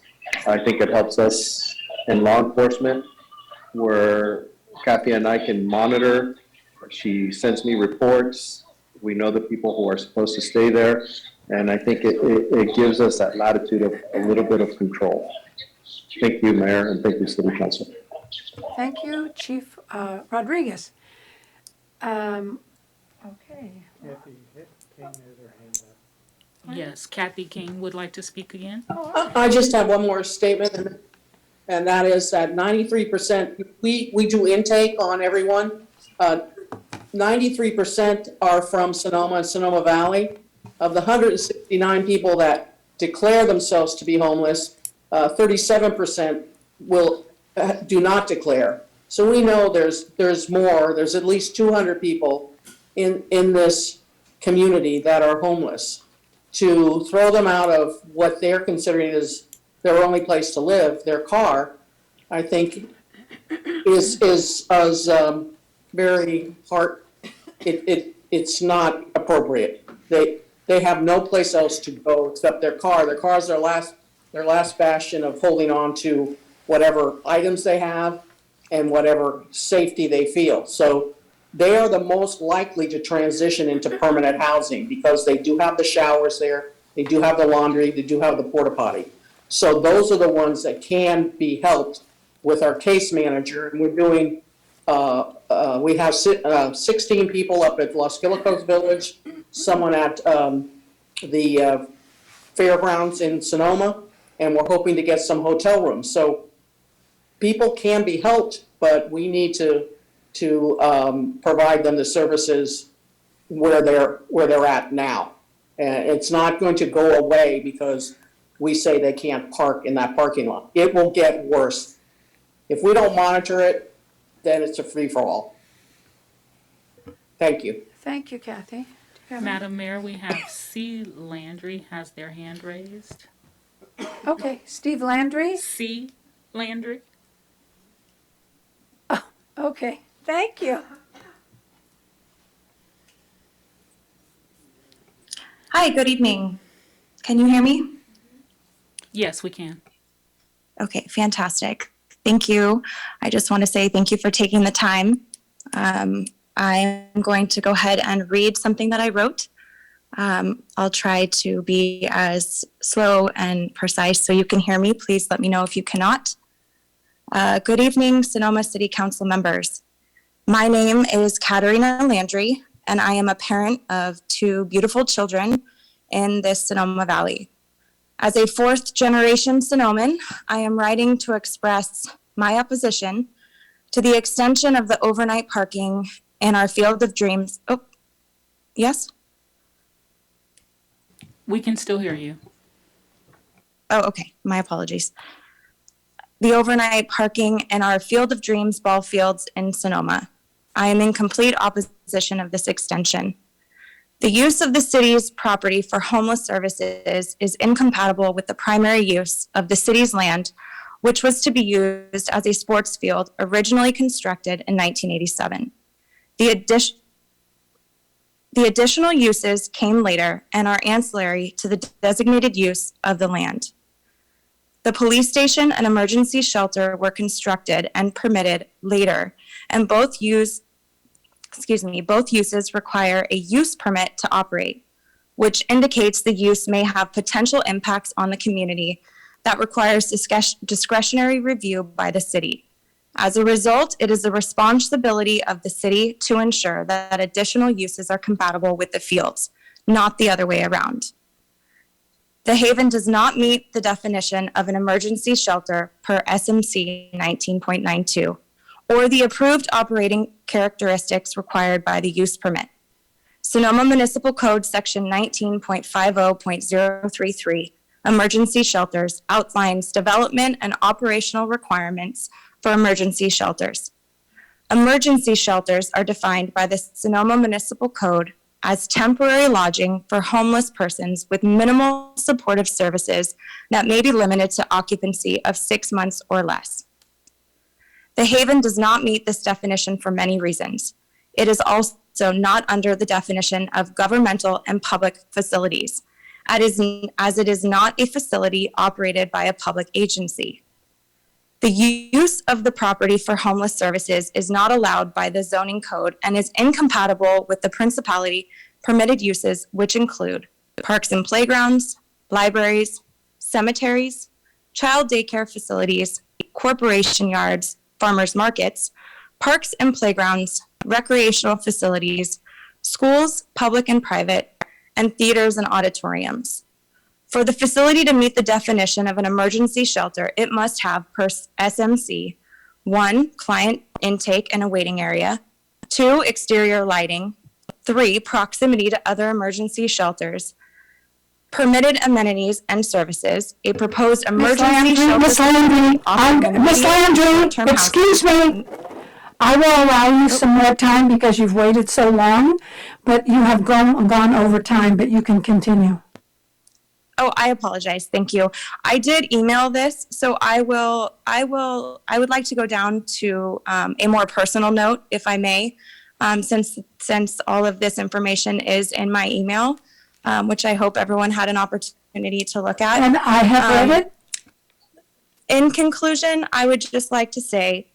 I think it helps us in law enforcement, where Kathy and I can monitor. She sends me reports. We know the people who are supposed to stay there. And I think it gives us that latitude of a little bit of control. Thank you, Mayor, and thank you, City Council. Thank you, Chief Rodriguez. Okay. Yes, Kathy King would like to speak again. I just have one more statement, and that is that 93%, we do intake on everyone. 93% are from Sonoma and Sonoma Valley. Of the 169 people that declare themselves to be homeless, 37% do not declare. So we know there's more. There's at least 200 people in this community that are homeless. To throw them out of what they're considering is their only place to live, their car, I think is very hard. It's not appropriate. They have no place else to go except their car. Their car is their last bastion of holding on to whatever items they have and whatever safety they feel. So they are the most likely to transition into permanent housing because they do have the showers there, they do have the laundry, they do have the porta potty. So those are the ones that can be helped with our case manager. And we're doing, we have 16 people up at Los Quilicos Village, someone at the fairgrounds in Sonoma, and we're hoping to get some hotel rooms. So people can be helped, but we need to provide them the services where they're at now. And it's not going to go away because we say they can't park in that parking lot. It will get worse. If we don't monitor it, then it's a free-for-all. Thank you. Thank you, Kathy. Madam Mayor, we have C. Landry has their hand raised. Okay, Steve Landry. C. Landry. Oh, okay, thank you. Hi, good evening. Can you hear me? Yes, we can. Okay, fantastic. Thank you. I just want to say thank you for taking the time. I'm going to go ahead and read something that I wrote. I'll try to be as slow and precise so you can hear me. Please let me know if you cannot. Good evening, Sonoma City Council members. My name is Katerina Landry, and I am a parent of 2 beautiful children in this Sonoma Valley. As a 4th-generation Sonoman, I am writing to express my opposition to the extension of the overnight parking in our Field of Dreams. Oh, yes? We can still hear you. Oh, okay. My apologies. The overnight parking in our Field of Dreams ball fields in Sonoma. I am in complete opposition of this extension. The use of the city's property for homeless services is incompatible with the primary use of the city's land, which was to be used as a sports field originally constructed in 1987. The additional uses came later and are ancillary to the designated use of the land. The police station and emergency shelter were constructed and permitted later, and both uses require a use permit to operate, which indicates the use may have potential impacts on the community that requires discretionary review by the city. As a result, it is the responsibility of the city to ensure that additional uses are compatible with the fields, not the other way around. The Haven does not meet the definition of an emergency shelter per SMC 19.92 or the approved operating characteristics required by the use permit. Sonoma Municipal Code Section 19.50.033, Emergency Shelters, outlines development and operational requirements for emergency shelters. Emergency shelters are defined by the Sonoma Municipal Code as temporary lodging for homeless persons with minimal supportive services that may be limited to occupancy of 6 months or less. The Haven does not meet this definition for many reasons. It is also not under the definition of governmental and public facilities, as it is not a facility operated by a public agency. The use of the property for homeless services is not allowed by the zoning code and is incompatible with the principality permitted uses, which include parks and playgrounds, libraries, cemeteries, child daycare facilities, corporation yards, farmers markets, parks and playgrounds, recreational facilities, schools, public and private, and theaters and auditoriums. For the facility to meet the definition of an emergency shelter, it must have per SMC, 1, client intake and a waiting area, 2, exterior lighting, 3, proximity to other emergency shelters, permitted amenities and services, a proposed emergency shelter. Miss Landry, excuse me. I will allow you some more time because you've waited so long, but you have gone over time, but you can continue. Oh, I apologize. Thank you. I did email this, so I would like to go down to a more personal note, if I may, since all of this information is in my email, which I hope everyone had an opportunity to look at. And I have read it. In conclusion, I would just like to say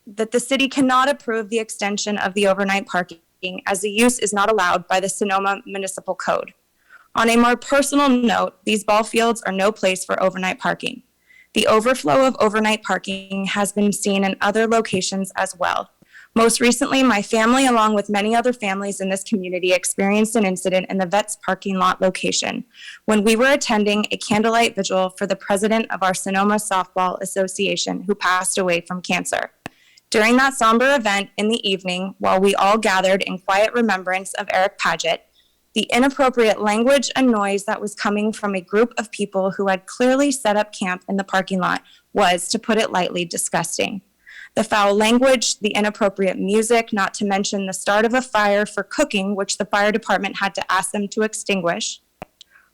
that the city cannot approve the extension of the overnight parking as the use is not allowed by the Sonoma Municipal Code. On a more personal note, these ball fields are no place for overnight parking. The overflow of overnight parking has been seen in other locations as well. Most recently, my family, along with many other families in this community, experienced an incident in the Vets parking lot location when we were attending a candlelight vigil for the president of our Sonoma Softball Association, who passed away from cancer. During that somber event in the evening, while we all gathered in quiet remembrance of Eric Paget, the inappropriate language and noise that was coming from a group of people who had clearly set up camp in the parking lot was, to put it lightly, disgusting. The foul language, the inappropriate music, not to mention the start of a fire for cooking, which the fire department had to ask them to extinguish,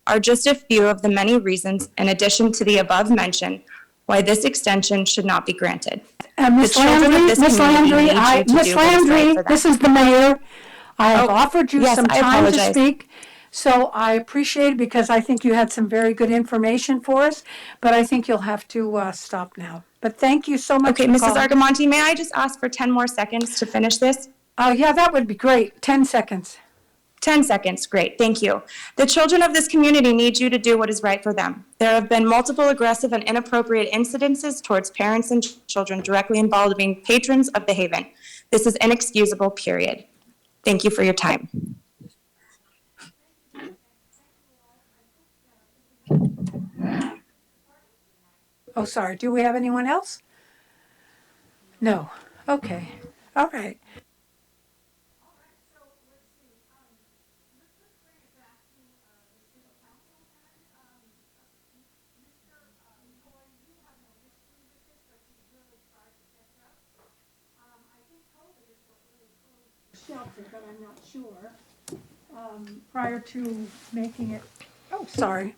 are just a few of the many reasons, in addition to the above mentioned, why this extension should not be granted. Miss Landry, this is the mayor. I have offered you some time to speak, so I appreciate it because I think you had some very good information for us, but I think you'll have to stop now. But thank you so much. Okay, Mrs. Argamonti, may I just ask for 10 more seconds to finish this? Yeah, that would be great. 10 seconds. 10 seconds, great, thank you. The children of this community need you to do what is right for them. There have been multiple aggressive and inappropriate incidences towards parents and children directly involving patrons of the Haven. This is inexcusable, period. Thank you for your time. Oh, sorry, do we have anyone else? No, okay, all right. Shelter, but I'm not sure. Prior to making it, oh, sorry.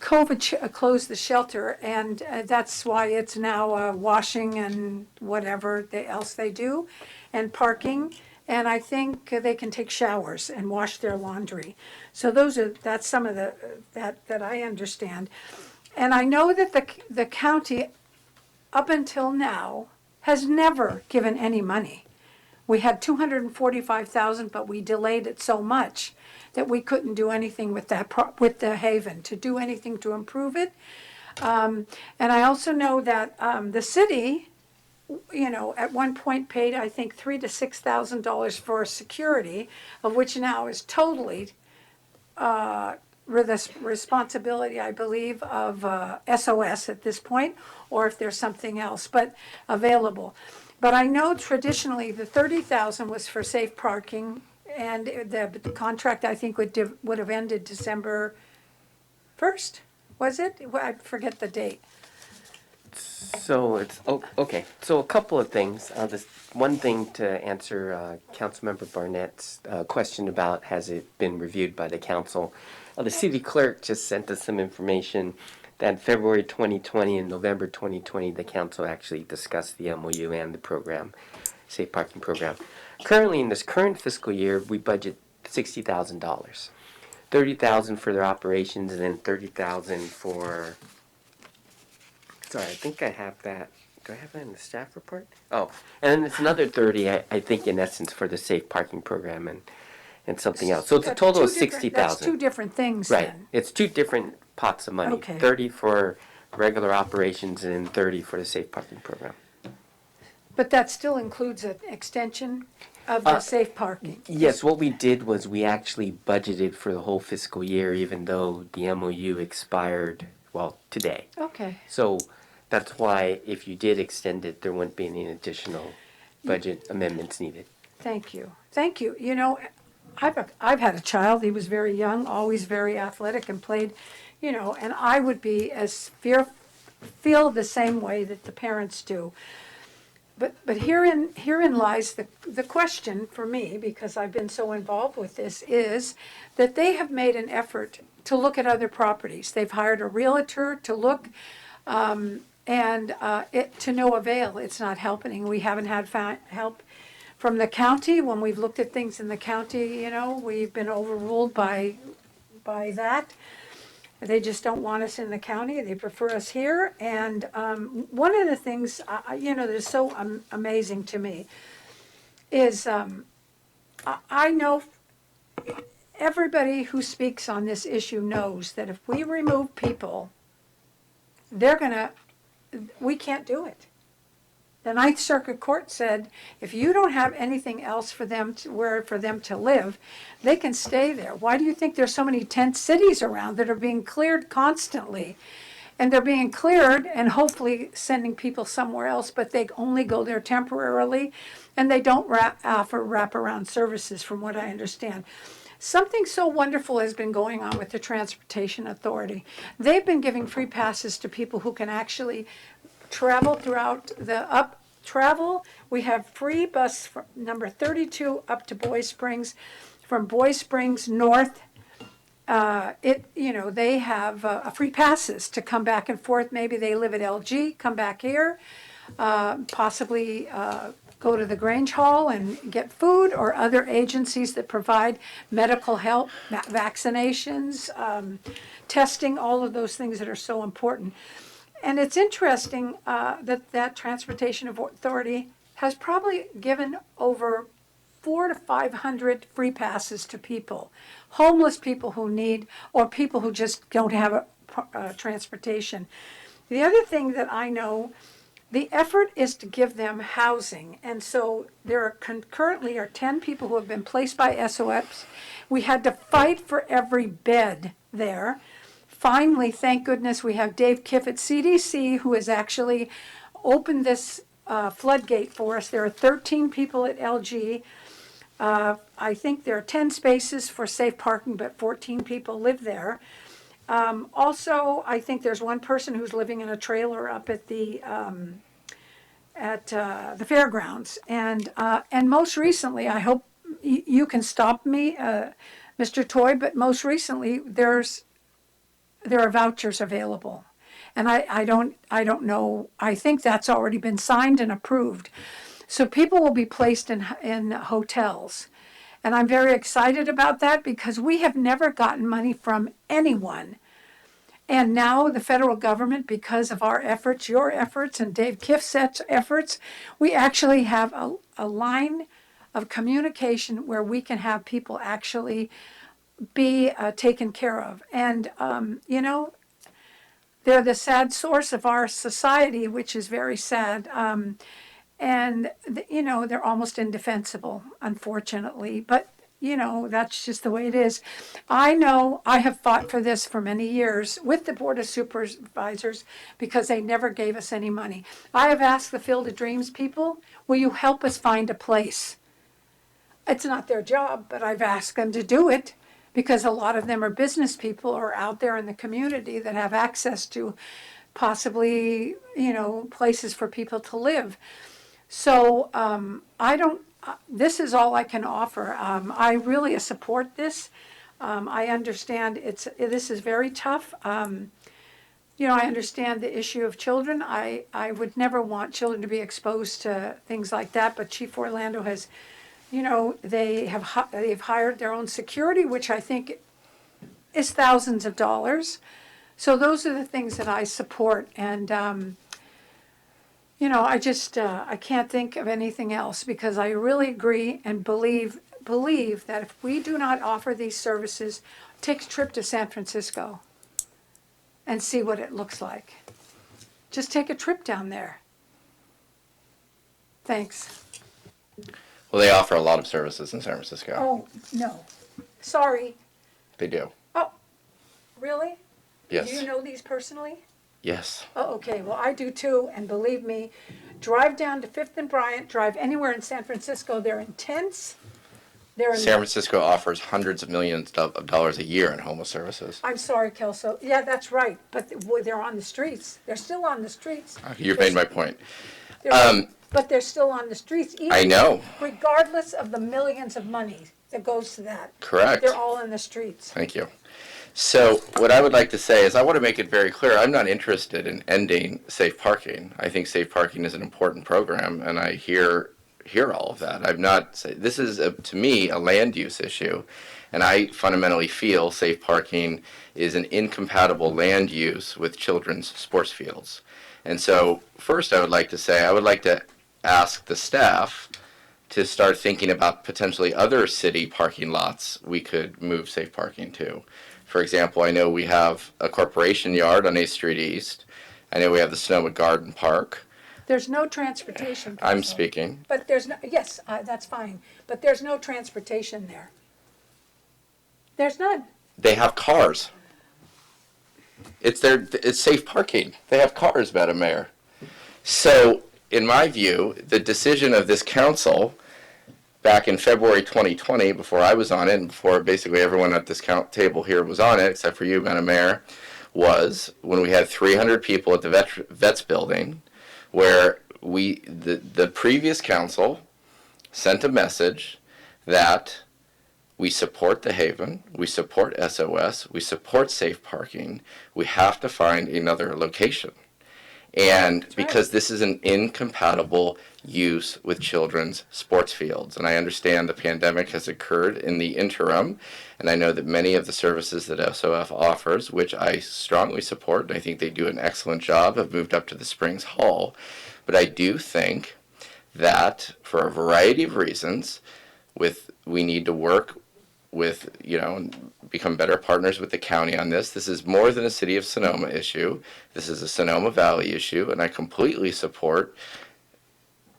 COVID closed the shelter, and that's why it's now washing and whatever else they do, and parking. And I think they can take showers and wash their laundry. So that's some of that I understand. And I know that the county, up until now, has never given any money. We had $245,000, but we delayed it so much that we couldn't do anything with with the Haven, to do anything to improve it. And I also know that the city, at one point paid, I think, $3,000 to $6,000 for security, of which now is totally the responsibility, I believe, of SOS at this point, or if there's something else, but available. But I know traditionally the $30,000 was for safe parking, and the contract, I think, would have ended December 1st, was it? I forget the date. So it's okay. So a couple of things. This one thing to answer Councilmember Barnett's question about has it been reviewed by the council. The city clerk just sent us some information that February 2020 and November 2020 the council actually discussed the MOU and the program, safe parking program. Currently, in this current fiscal year, we budget $60,000, $30,000 for their operations, and then $30,000 for. Sorry, I think I have that. Do I have that in the staff report? Oh, and then it's another 30, I think, in essence, for the safe parking program and something else. So it's a That's total of two different- 60,000. That's two different things Right. then. It's two different pots of money. Okay. 30 for regular operations and then 30 for the safe parking program. But that still includes an extension of the safe parking. Yes, what we did was we actually budgeted for the whole fiscal year, even though the MOU expired, well, today. Okay. So that's why if you did extend it, there wouldn't be any additional budget amendments needed. Thank you. Thank you. You know, I've had a child. He was very young, always very athletic and played, you know, and I would be as feel the same way that the parents do. But herein lies the question for me, because I've been so involved with this, is that they have made an effort to look at other properties. They've hired a realtor to look, and it to no avail. It's not helping. We haven't had help from the county when we've looked at things in the county. You know, we've been overruled by that. They just don't want us in the county. They prefer us here. And one of the things, you know, that's so amazing to me is I know everybody who speaks on this issue knows that if we remove people, we can't do it. The Ninth Circuit Court said, if you don't have anything else for them to live, they can stay there. Why do you think there's so many tent cities around that are being cleared constantly? And they're being cleared and hopefully sending people somewhere else, but they only go there temporarily, and they don't offer wraparound services, from what I understand. Something so wonderful has been going on with the Transportation Authority. They've been giving free passes to people who can actually travel throughout travel. We have free bus number 32 up to Boy Springs. From Boy Springs north, they have free passes to come back and forth. Maybe they live at LG, come back here, possibly go to the Grange Hall and get food, or other agencies that provide medical help, vaccinations, testing, all of those things that are so important. And it's interesting that Transportation Authority has probably given over 400 to 500 free passes to people, homeless people who need, or people who just don't have transportation. The other thing that I know, the effort is to give them housing. And so there are currently 10 people who have been placed by SOS. We had to fight for every bed there. Finally, thank goodness, we have Dave Kiff at CDC, who has actually opened this floodgate for us. There are 13 people at LG. I think there are 10 spaces for safe parking, but 14 people live there. Also, I think there's one person who's living in a trailer up at the fairgrounds. And most recently, I hope you can stop me, Mr. Toy, but most recently there are vouchers available. And I don't know, I think that's already been signed and approved. So people will be placed in hotels. And I'm very excited about that, because we have never gotten money from anyone. And now the federal government, because of our efforts, your efforts, and Dave Kiffset's efforts, we actually have a line of communication where we can have people actually be taken care of. And, they're the sad source of our society, which is very sad. And, they're almost indefensible, unfortunately. But, that's just the way it is. I know I have fought for this for many years with the Board of Supervisors, because they never gave us any money. I have asked the Field of Dreams people, will you help us find a place? It's not their job, but I've asked them to do it, because a lot of them are business people or out there in the community that have access to possibly, places for people to live. So this is all I can offer. I really support this. I understand this is very tough. I understand the issue of children. I would never want children to be exposed to things like that, but Chief Orlando has, they've hired their own security, which I think is thousands of dollars. So those are the things that I support. And, I can't think of anything else, because I really agree and believe that if we do not offer these services, take a trip to San Francisco and see what it looks like. Just take a trip down there. Thanks. Well, they offer a lot of services in San Francisco. Oh, no. Sorry. They do. Oh, really? Yes. Do you know these personally? Yes. Oh, okay. Well, I do too. And believe me, drive down to 5th and Bryant, drive anywhere in San Francisco. They're intense. San Francisco offers hundreds of millions of dollars a year in homeless services. I'm sorry, Kelso. Yeah, that's right. But they're on the streets. They're still on the streets. You've made my point. But they're still on the streets. Even I know. Regardless of the millions of money that goes to that. Correct. They're all in the streets. Thank you. So what I would like to say is I want to make it very clear, I'm not interested in ending safe parking. I think safe parking is an important program, and I hear all of that. I'm not saying this is to me a land use issue, and I fundamentally feel safe parking is an incompatible land use with children's sports fields. And so first I would like to ask the staff to start thinking about potentially other city parking lots we could move safe parking to. For example, I know we have a corporation yard on 8th Street East. I know we have the Sonoma Garden Park. There's no transportation. I'm speaking. But there's no, yes, that's fine. But there's no transportation there. There's none. They have cars. It's safe parking. They have cars, Madam Mayor. So, in my view, the decision of this council back in February 2020, before I was on it, and before basically everyone at this table here was on it, except for you, Madam Mayor, was when we had 300 people at the Vets building, where the previous council sent a message that we support the Haven, we support SOS, we support safe parking, we have to find another location. And because this is an incompatible use with children's sports fields. And I understand the pandemic has occurred in the interim, and I know that many of the services that SOF offers, which I strongly support, and I think they do an excellent job, have moved up to the Springs Hall. But I do think that for a variety of reasons, we need to work with, and become better partners with the county on this. This is more than a City of Sonoma issue. This is a Sonoma Valley issue, and I completely support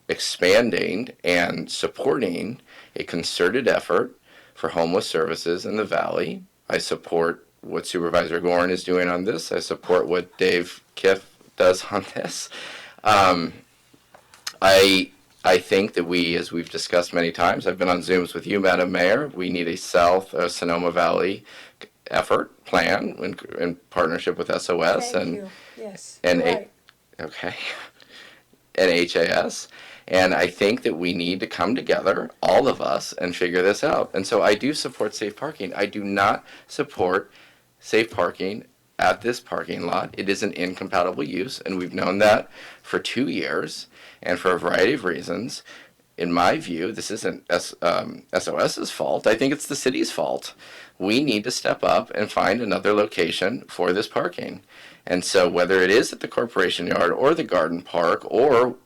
expanding and supporting a concerted effort for homeless services in the Valley. I support what Supervisor Gorin is doing on this. I support what Dave Kiff does on this. I think that we, as we've discussed many times, I've been on Zooms with you, Madam Mayor, we need a Sonoma Valley effort plan in partnership with SOS and HAS. And I think that we need to come together, all of us, and figure this out. And so I do support safe parking. I do not support safe parking at this parking lot. It is an incompatible use, and we've known that for 2 years, and for a variety of reasons. In my view, this isn't SOS's fault. I think it's the city's fault. We need to step up and find another location for this parking. And so whether it is at the Corporation Yard or the Garden Park, or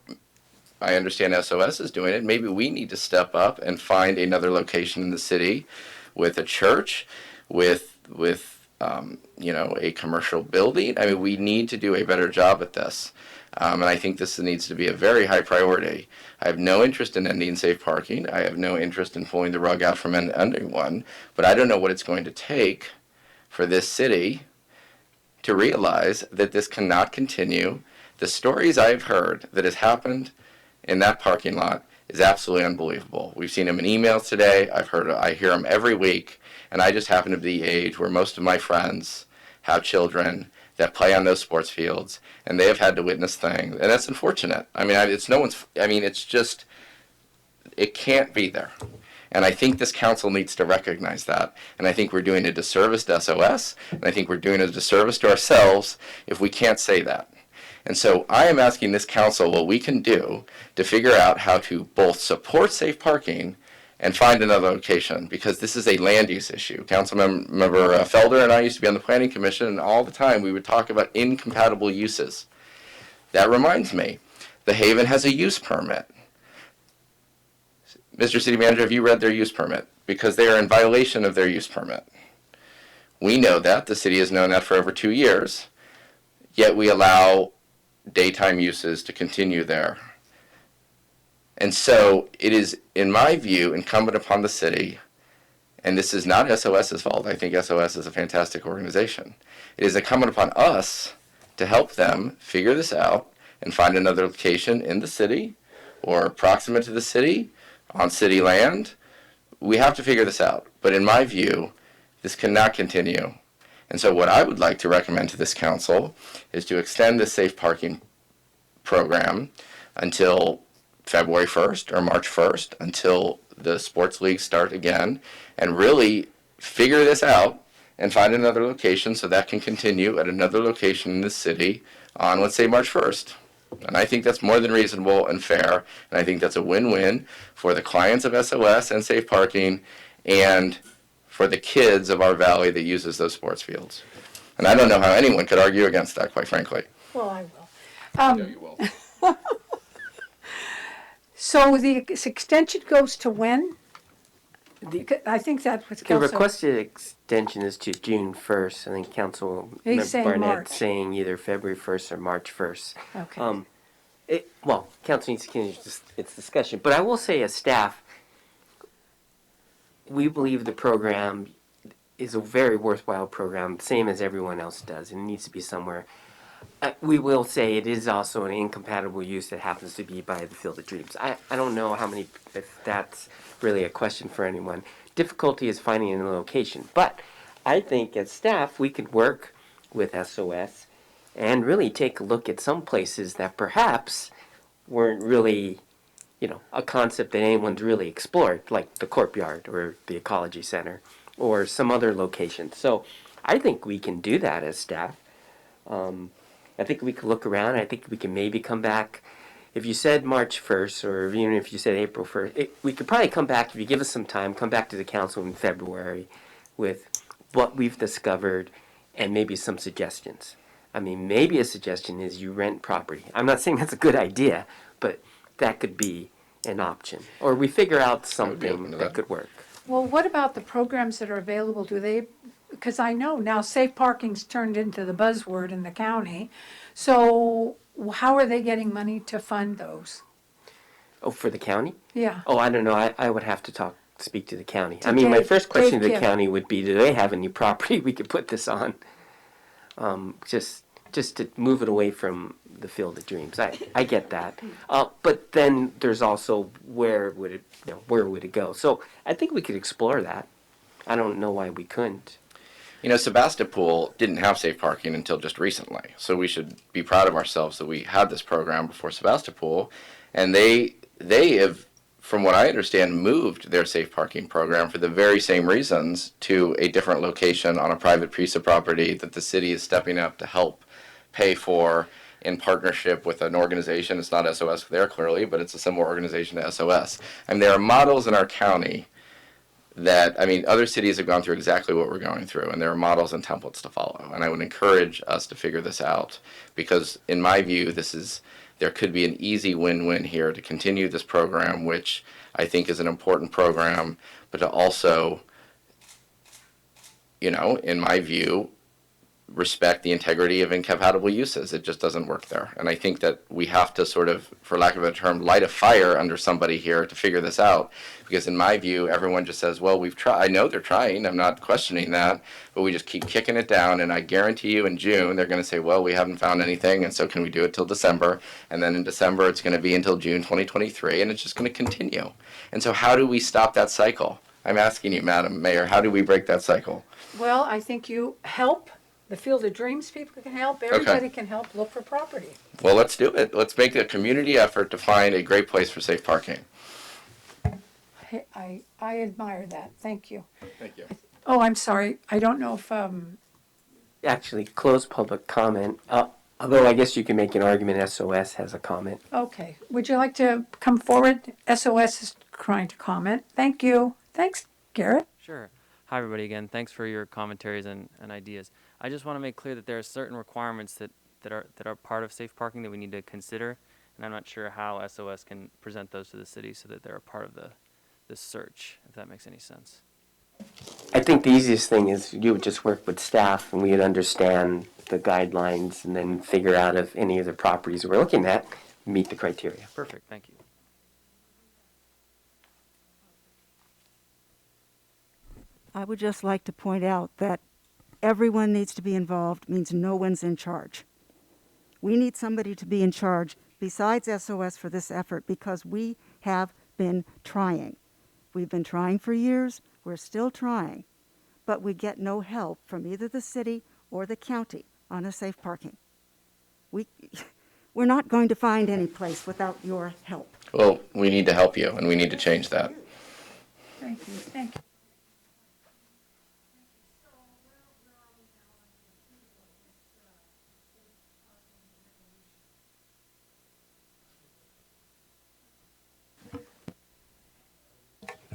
I understand SOS is doing it, maybe we need to step up and find another location in the city with a church, with a commercial building. I mean, we need to do a better job at this. And I think this needs to be a very high priority. I have no interest in ending safe parking. I have no interest in pulling the rug out from ending one. But I don't know what it's going to take for this city to realize that this cannot continue. The stories I've heard that has happened in that parking lot is absolutely unbelievable. We've seen them in emails today. I hear them every week. And I just happen to be the age where most of my friends have children that play on those sports fields, and they have had to witness things, and that's unfortunate. I mean, it's no one's. I mean, it's just it can't be there. And I think this council needs to recognize that. And I think we're doing a disservice to SOS, and I think we're doing a disservice to ourselves if we can't say that. And so I am asking this council what we can do to figure out how to both support safe parking and find another location, because this is a land use issue. Councilmember Felder and I used to be on the Planning Commission, and all the time we would talk about incompatible uses. That reminds me, the Haven has a use permit. Mr. City Manager, have you read their use permit? Because they are in violation of their use permit. We know that. The city has known that for over 2 years. Yet we allow daytime uses to continue there. And so it is, in my view, incumbent upon the city, and this is not SOS's fault. I think SOS is a fantastic organization. It is incumbent upon us to help them figure this out and find another location in the city or proximate to the city, on city land. We have to figure this out. But in my view, this cannot continue. And so what I would like to recommend to this council is to extend the safe parking program until February 1st or March 1st, until the sports leagues start again, and really figure this out and find another location so that can continue at another location in the city on, let's say, March 1st. And I think that's more than reasonable and fair, and I think that's a win-win for the clients of SOS and safe parking and for the kids of our valley that uses those sports fields. And I don't know how anyone could argue against that, quite frankly. Well, I will. Yeah, you will. So the extension goes to when? I think that's what The Council. requested extension is to June 1st. I think Council He's Member saying Barnett March. saying either February 1st or March 1st. Okay. Well, Council needs to continue its discussion. But I will say as staff, we believe the program is a very worthwhile program, same as everyone else does, and it needs to be somewhere. We will say it is also an incompatible use that happens to be by the Field of Dreams. I don't know if that's really a question for anyone. Difficulty is finding a location. But I think as staff, we could work with SOS and really take a look at some places that perhaps weren't really, a concept that anyone's really explored, like the courtyard or the ecology center or some other location. So I think we can do that as staff. I think we could look around. I think we can maybe come back. If you said March 1st, or even if you said April 1st, we could probably come back, if you give us some time, come back to the council in February with what we've discovered and maybe some suggestions. I mean, maybe a suggestion is you rent property. I'm not saying that's a good idea, but that could be an option. Or we figure out something that could work. Well, what about the programs that are available? Do they, because I know now safe parking's turned into the buzzword in the county. So how are they getting money to fund those? Oh, for the county? Yeah. Oh, I don't know. I would have to speak to the county. To I mean, my Dave- first question Dave to the Gibb. county would be, do they have any property we could put this on? Just to move it away from the Field of Dreams. I get that. But then there's also where would it go? So I think we could explore that. I don't know why we couldn't. Sebastopol didn't have safe parking until just recently. So we should be proud of ourselves that we had this program before Sebastopol. And they have, from what I understand, moved their safe parking program for the very same reasons to a different location on a private piece of property that the city is stepping up to help pay for in partnership with an organization. It's not SOS there clearly, but it's a similar organization to SOS. And there are models in our county that, other cities have gone through exactly what we're going through, and there are models and templates to follow. And I would encourage us to figure this out, because in my view, there could be an easy win-win here to continue this program, which I think is an important program, but to also, in my view, respect the integrity of incompatible uses. It just doesn't work there. And I think that we have to sort of, for lack of a term, light a fire under somebody here to figure this out. Because in my view, everyone just says, well, we've tried. I know they're trying. I'm not questioning that. But we just keep kicking it down. And I guarantee you in June, they're going to say, well, we haven't found anything. And so can we do it till December? And then in December, it's going to be until June 2023. And it's just going to continue. And so how do we stop that cycle? I'm asking you, Madam Mayor, how do we break that cycle? Well, I think you help the Field of Dreams people can help, everybody can help look for property. Well, let's do it. Let's make a community effort to find a great place for safe parking. I admire that, thank you. Thank you. Oh, I'm sorry, I don't know if, Actually, close public comment. Although I guess you can make an argument SOS has a comment. okay, would you like to come forward? SOS is trying to comment, thank you. Thanks, Garrett. Sure. Hi, everybody, again. Thanks for your commentaries and ideas. I just want to make clear that there are certain requirements that are part of safe parking that we need to consider, and I'm not sure how SOS can present those to the city so that they're a part of this search, if that makes any sense. I think the easiest thing is you would just work with staff and we would understand the guidelines and then figure out if any of the properties we're looking at meet the criteria. Perfect. Thank you. I would just like to point out that everyone needs to be involved means no one's in charge. We need somebody to be in charge besides SOS for this effort because we have been trying. We've been trying for years. We're still trying. But we get no help from either the city or the county on a safe parking. We're not going to find any place without your help. Well, we need to help you, and we need to change that. Thank you, thank you.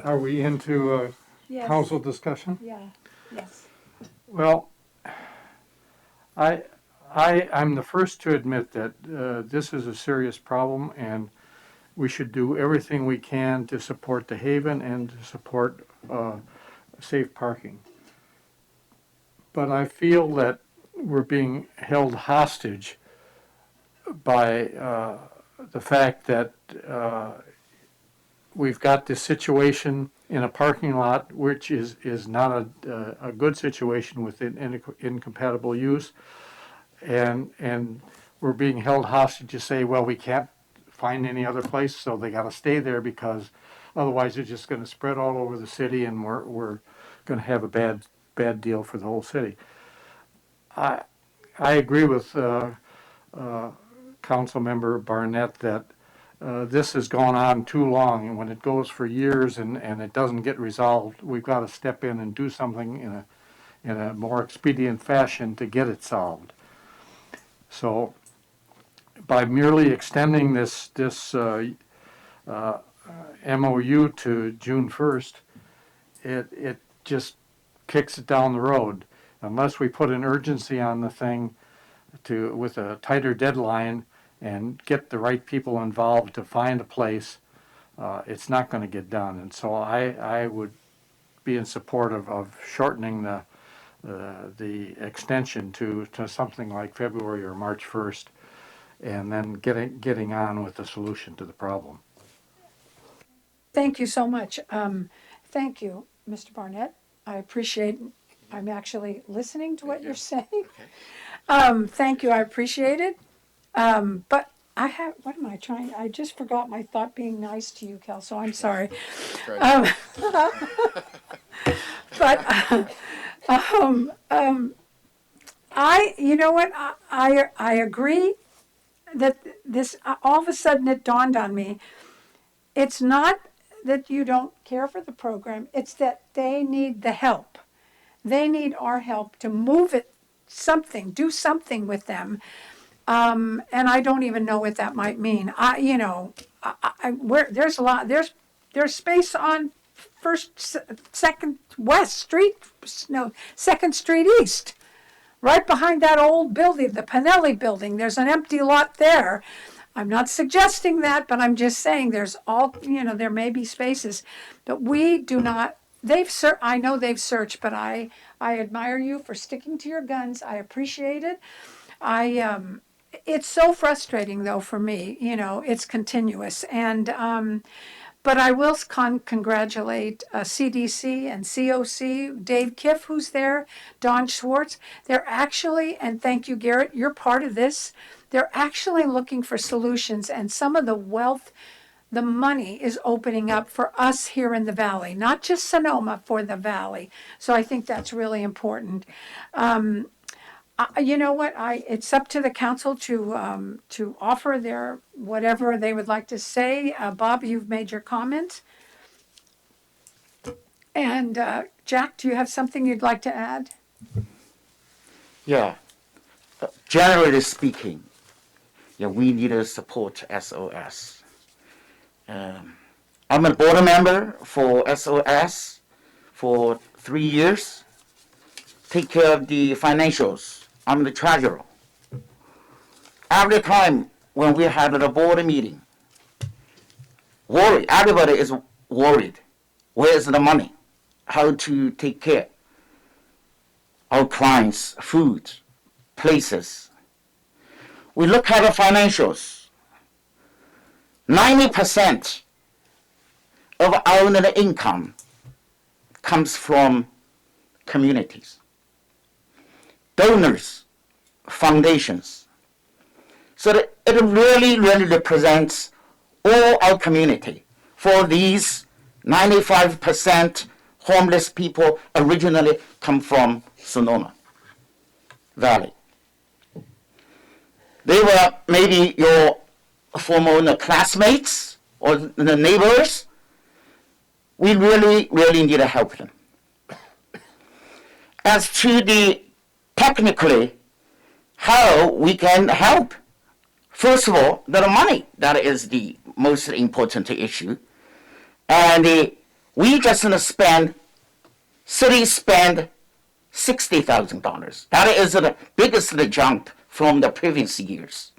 Are we into Yes. council discussion? Yeah, yes. Well, I'm the first to admit that this is a serious problem, and we should do everything we can to support the Haven and to support safe parking. But I feel that we're being held hostage by the fact that we've got this situation in a parking lot which is not a good situation with incompatible use, and we're being held hostage to say, well, we can't find any other place, so they got to stay there because otherwise it's just going to spread all over the city, and we're going to have a bad deal for the whole city. I agree with Council Member Barnett that this has gone on too long, and when it goes for years and it doesn't get resolved, we've got to step in and do something in a more expedient fashion to get it solved. So by merely extending this MOU to June 1st, it just kicks it down the road. Unless we put an urgency on the thing with a tighter deadline and get the right people involved to find a place, it's not going to get done. And so I would be in support of shortening the extension to something like February or March 1st, and then getting on with the solution to the problem. Thank you so much. Thank you, Mr. Barnett. I appreciate, I'm actually listening to what you're saying. Thank you, I appreciate it. But what am I trying? I just forgot my thought being nice to you, Kel, so I'm sorry. You know what, I agree that this, all of a sudden it dawned on me, it's not that you don't care for the program, it's that they need the help. They need our help to move it do something with them. And I don't even know what that might mean. There's a lot, there's space on Second Street East, right behind that old building, the Pinelli building. There's an empty lot there. I'm not suggesting that, but I'm just saying there's there may be spaces, but we do not. I know they've searched, but I admire you for sticking to your guns. I appreciate it. It's so frustrating though for me. It's continuous, and but I will congratulate CDC and COC, Dave Kiff, who's there, Don Schwartz. They're actually, and thank you, Garrett, you're part of this. They're actually looking for solutions, and some of the money is opening up for us here in the Valley, not just Sonoma, for the Valley. So I think that's really important. You know what, it's up to the council to offer their, whatever they would like to say. Bob, you've made your comment. And Jack, do you have something you'd like to add? Yeah. Generally speaking, yeah, we need to support SOS. I'm a board member for SOS for 3 years. Take care of the financials. I'm the treasurer. Every time when we had a board meeting, everybody is worried. Where is the money? How to take care of our clients, food, places. We look at the financials. 90% of our income comes from communities, donors, foundations. So that it really, really represents all our community. For these 95% homeless people originally come from Sonoma Valley. They were maybe your former classmates or the neighbors. We really, really need to help them. As to the technically how we can help, first of all, the money, that is the most important issue. And we just city spend $60,000. That is the biggest jump from the previous years.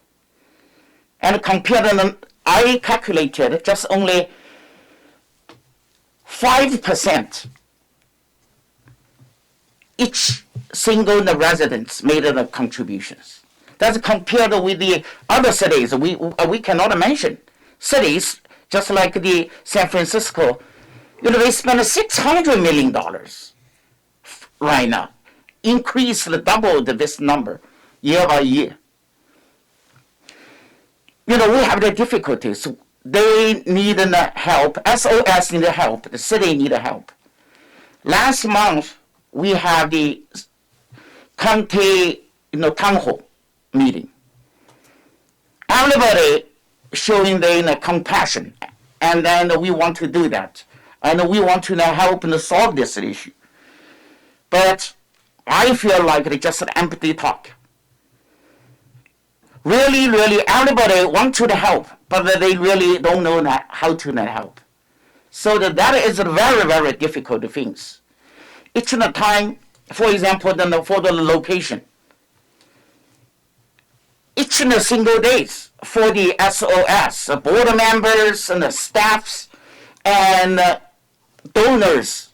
And compared to them, I calculated just only 5% each single residents made the contributions. That's compared with the other cities we cannot mention. Cities just like the San Francisco, they spend $600 million right now. Increased, doubled this number year by year. We have the difficulties. They need help. SOS need help. The city need help. Last month, we have the county town hall meeting. Everybody showing the compassion, and then we want to do that, and we want to help and solve this issue. But I feel like it's just an empty talk. Really, really, everybody wants to help, but they really don't know how to help. So that is a very, very difficult things. It's in a time, for example, for the location. Each and a single days for the SOS, board members and the staffs and donors,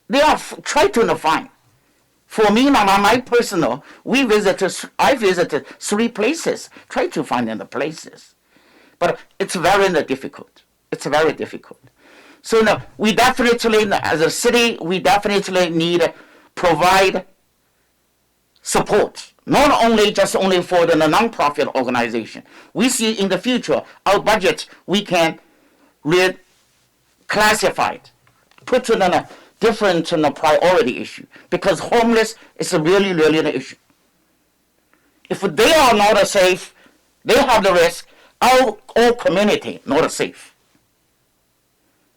they are trying to find. For me, my personal, I visited 3 places, try to find the places. But it's very difficult. It's very difficult. So now, we definitely, as a city, we definitely need to provide support. Not only just only for the non-profit organization. We see in the future, our budget, we can classify it, put it in a different priority issue, because homeless is a really, really an issue. If they are not safe, they have the risk, our whole community not safe.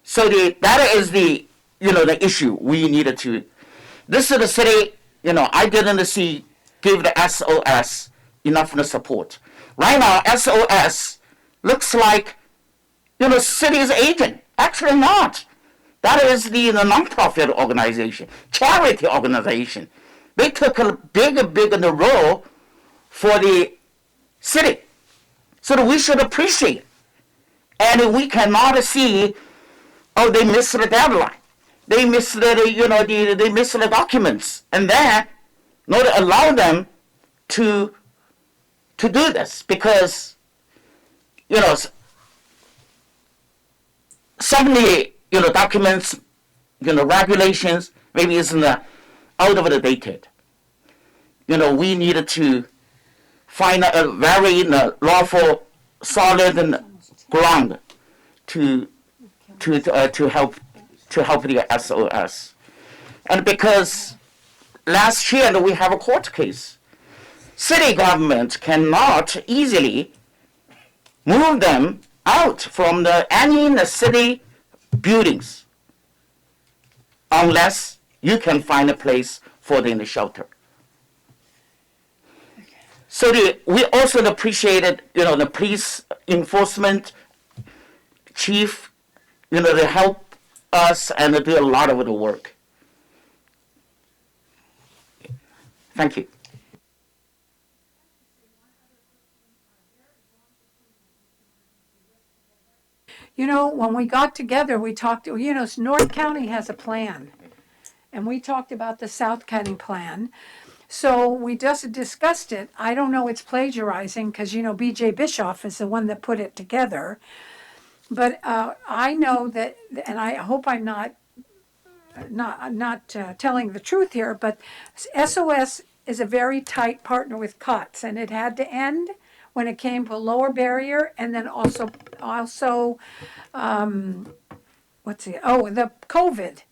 So that is the issue we needed to. This is the city, I didn't give the SOS enough support. Right now, SOS looks like, city's agent. Actually not. That is the non-profit organization, charity organization. They took a big role for the city. So that we should appreciate it. And we cannot see, they missed the deadline. They missed they missed the documents. And then not allow them to do this because, suddenly, documents, regulations, maybe it's out of the dated. We needed to find a very lawful, solid ground to help the SOS. And because last year we have a court case, city government cannot easily move them out from any city buildings unless you can find a place for them in the shelter. So we also appreciated, the police enforcement chief, they help us and they do a lot of the work. Thank you. When we got together, we talked, North County has a plan. And we talked about the South County plan. So we just discussed it. I don't know it's plagiarizing because, B.J. Bischoff is the one that put it together. But I know that, and I hope I'm not telling the truth here, but SOS is a very tight partner with COTS, and it had to end when it came to a lower barrier, and then also the COVID.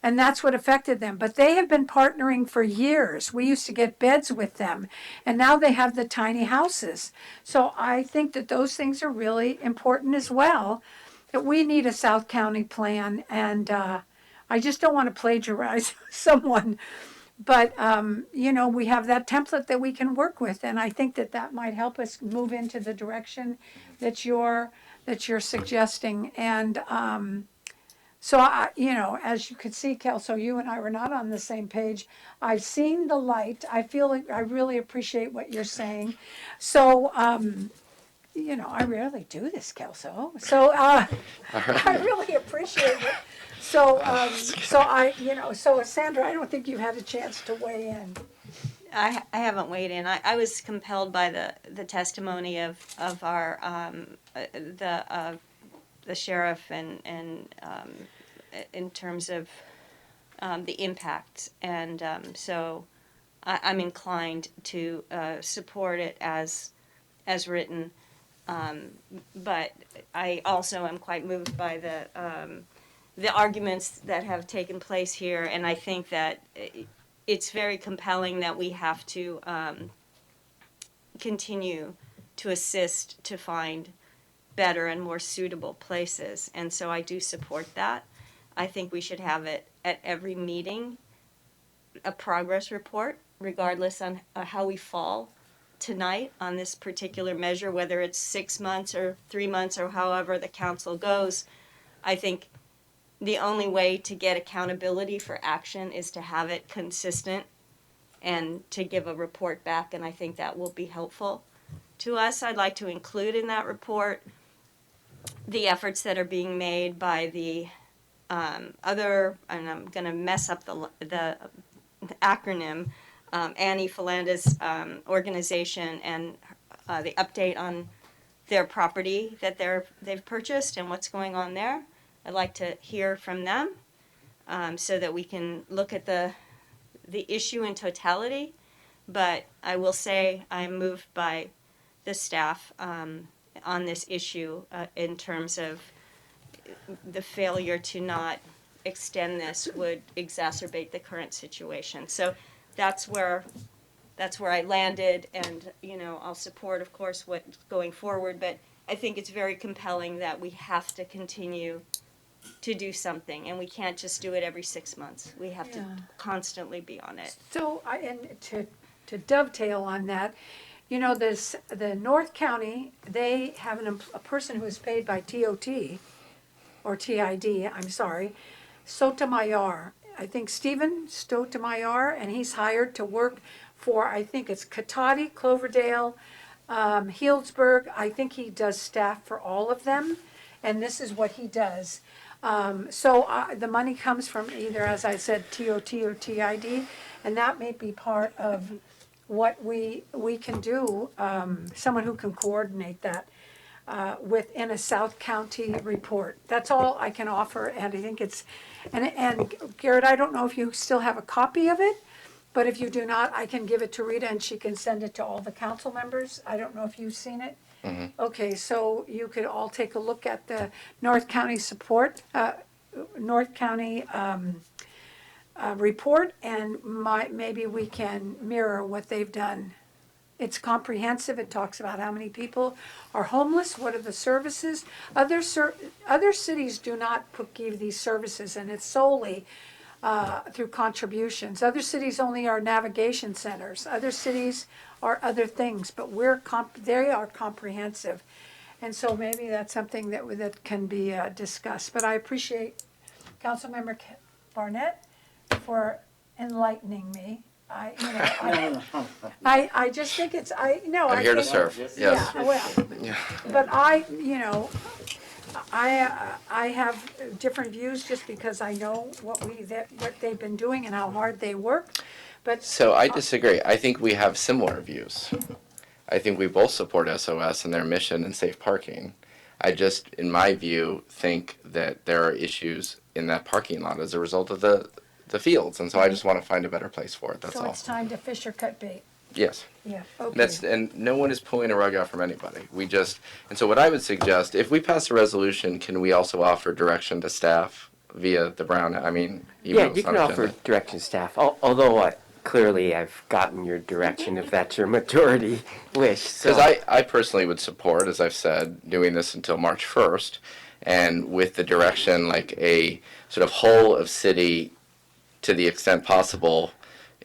And that's what affected them. But they have been partnering for years. We used to get beds with them. And now they have the tiny houses. So I think that those things are really important as well. That we need a South County plan. And I just don't want to plagiarize someone. But, we have that template that we can work with. And I think that might help us move into the direction that you're suggesting. And so, as you could see, Kelso, you and I were not on the same page. I've seen the light. I feel like I really appreciate what you're saying. So, I rarely do this, Kelso. So, I really appreciate it. So, so Sandra, I don't think you had a chance to weigh in. I haven't weighed in. I was compelled by the testimony of our the sheriff and in terms of the impact, and so I'm inclined to support it as written, but I also am quite moved by the arguments that have taken place here, and I think that it's very compelling that we have to continue to assist to find better and more suitable places. And so I do support that. I think we should have it at every meeting, a progress report, regardless on how we fall tonight on this particular measure, whether it's 6 months or 3 months or however the council goes. I think the only way to get accountability for action is to have it consistent and to give a report back, and I think that will be helpful to us. I'd like to include in that report the efforts that are being made by the other, and I'm going to mess up the acronym, Annie Philanda's organization, and the update on their property that they've purchased and what's going on there. I'd like to hear from them so that we can look at the issue in totality. But I will say I'm moved by the staff on this issue in terms of the failure to not extend this would exacerbate the current situation. So that's where I landed, and I'll support, of course, what's going forward. But I think it's very compelling that we have to continue to do something, and we can't just do it every 6 months. We have to constantly be on it. So, and to dovetail on that, the North County, they have a person who is paid by TOT, or TID, I'm sorry, Sotomayor. I think Stephen Sotomayor, and he's hired to work for, I think it's Cotati, Cloverdale, Healdsburg. I think he does staff for all of them, and this is what he does. So the money comes from either, as I said, TOT or TID, and that may be part of what we can do, someone who can coordinate that within a South County report. That's all I can offer, and I think it's, and Garrett, I don't know if you still have a copy of it, but if you do not, I can give it to Rita and she can send it to all the council members. I don't know if you've seen it. Mm-hmm. Okay, so you could all take a look at the North County support, North County report, and maybe we can mirror what they've done It's comprehensive. It talks about how many people are homeless, what are the services. Other cities do not give these services, and it's solely through contributions. Other cities only are navigation centers. Other cities are other things, but they are comprehensive. And so maybe that's something that can be discussed. But I appreciate Councilmember Barnett for enlightening me. I just think it's, I'm here to serve, yes. Yeah, well, Yeah. but I have different views just because I know what they've been doing and how hard they work, but. So I disagree. I think we have similar views. I think we both support SOS and their mission and safe parking. I just, in my view, think that there are issues in that parking lot as a result of the fields, and so I just want to find a better place for it, that's all. So it's time to fish or cut bait. Yes. Yeah, okay. And no one is pulling a rug out from anybody. And so what I would suggest, if we pass a resolution, can we also offer direction to staff via the Brown, Yeah, you can offer direction to staff, although clearly I've gotten your direction if that's your majority wish. Because I personally would support, as I've said, doing this until March 1st, and with the direction, like a sort of whole of city, to the extent possible,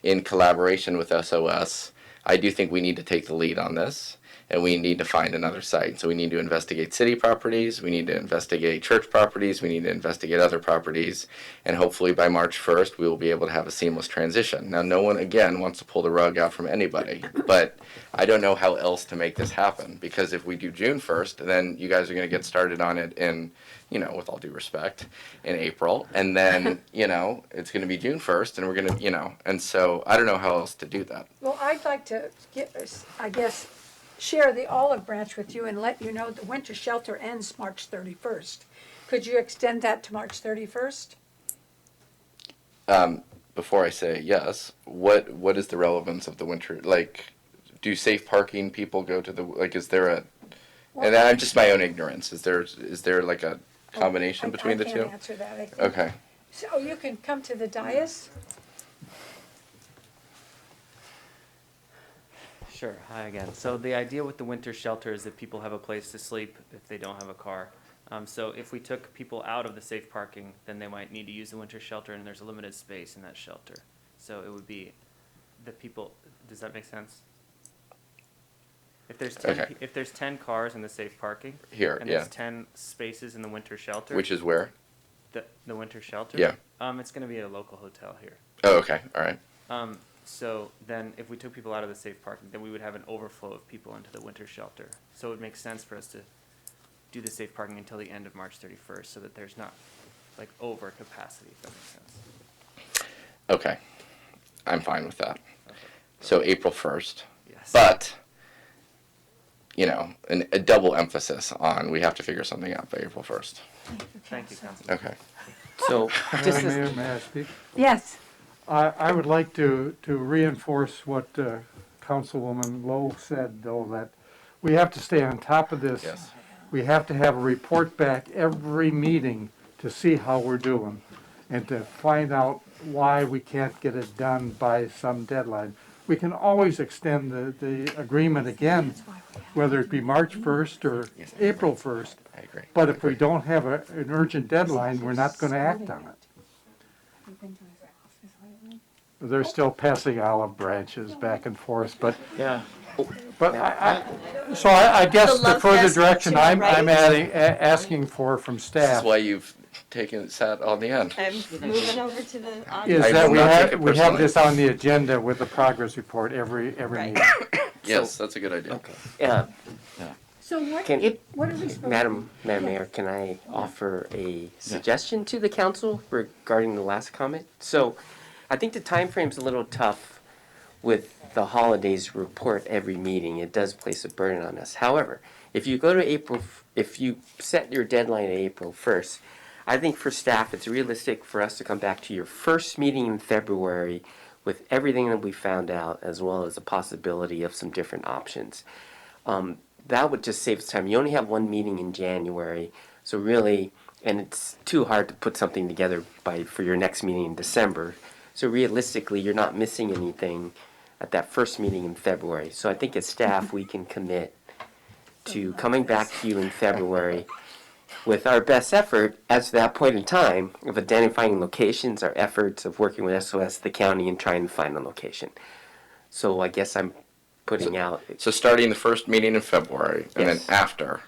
in collaboration with SOS. I do think we need to take the lead on this, and we need to find another site. So we need to investigate city properties, we need to investigate church properties, we need to investigate other properties, and hopefully by March 1st we will be able to have a seamless transition. Now, no one, again, wants to pull the rug out from anybody, but I don't know how else to make this happen, because if we do June 1st, then you guys are going to get started on it in, with all due respect, in April, and then, it's going to be June 1st, and we're going to, and so I don't know how else to do that. Well, I'd like to share the olive branch with you and let you know the winter shelter ends March 31st. Could you extend that to March 31st? Before I say yes, what is the relevance of the winter? Like, do safe parking people go to is there a, and I'm just my own ignorance, is there like a combination between the two? I can't answer that. I think. Okay. So you can come to the dais. Sure. Hi again. So the idea with the winter shelter is that people have a place to sleep if they don't have a car. So if we took people out of the safe parking, then they might need to use the winter shelter, and there's a limited space in that shelter. So it would be the people. Does that make sense? If there's 10 cars in the safe parking Here, and there's 10 spaces in the winter shelter, which is where? The winter shelter. Yeah. It's going to be at a local hotel here. Oh, okay. All right. So then if we took people out of the safe parking, then we would have an overflow of people into the winter shelter. So it would make sense for us to do the safe parking until the end of March 31st so that there's not like over capacity, if that makes sense. Okay. I'm fine with that. Okay. So April 1st. Yes. But, a double emphasis on we have to figure something out by April 1st. Thank you, Councilman. Okay. So, just May I speak? Yes. I would like to reinforce what Councilwoman Lowe said, though, that we have to stay on top of this. Yes. We have to have a report back every meeting to see how we're doing and to find out why we can't get it done by some deadline. We can always extend the agreement again, whether it be March 1st or April 1st. I agree. But if we don't have an urgent deadline, we're not going to act on it. They're still passing olive branches back and forth, but yeah. But I guess the further direction I'm asking for from staff. That's why you've sat on the end. I'm moving over to the audience. Is that we have this on the agenda with the progress report every meeting. Yes, that's a good idea. Okay. Yeah. So what are we supposed Madam Mayor, can I offer a suggestion to the council regarding the last comment? So I think the time frame's a little tough with the holidays report every meeting. It does place a burden on us. However, if you go to if you set your deadline at April 1st, I think for staff it's realistic for us to come back to your first meeting in February with everything that we found out, as well as a possibility of some different options. That would just save us time. You only have one meeting in January, so really, and it's too hard to put something together for your next meeting in December. So realistically, you're not missing anything at that first meeting in February. So I think as staff, we can commit to coming back to you in February with our best effort as that point in time of identifying locations, our efforts of working with SOS, the county, and trying to find a location. So I guess I'm putting out. So starting the first meeting in February, and Yes. then after.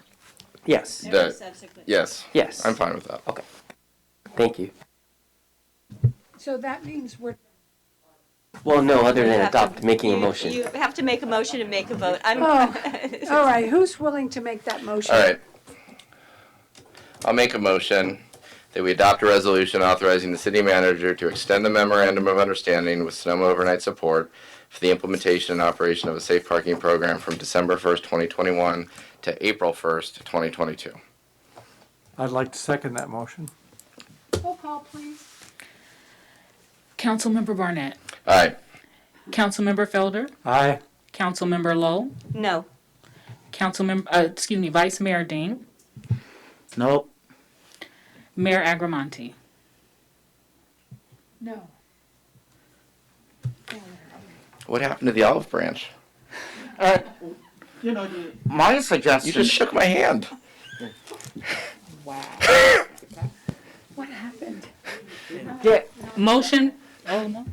Yes. Yes. Yes. I'm fine with that. Okay. Thank you. So that means we're. Well, no, other You than have to- adopt, making a motion. You have to make a motion and make a vote. Oh, all right, who's willing to make that motion? All right. I'll make a motion that we adopt a resolution authorizing the city manager to extend the memorandum of understanding with Sonoma Overnight Support for the implementation and operation of a safe parking program from December 1st, 2021 to April 1st, 2022. I'd like to second that motion. Roll call, please. Councilmember Barnett. Aye. Councilmember Felder. Aye. Councilmember Lowe. No. Vice Mayor Dean. Nope. Mayor Agramonte. No. What happened to the olive branch? You know, my suggestion. You just shook my hand. Wow. What happened? Yeah. Motion. Oh, no.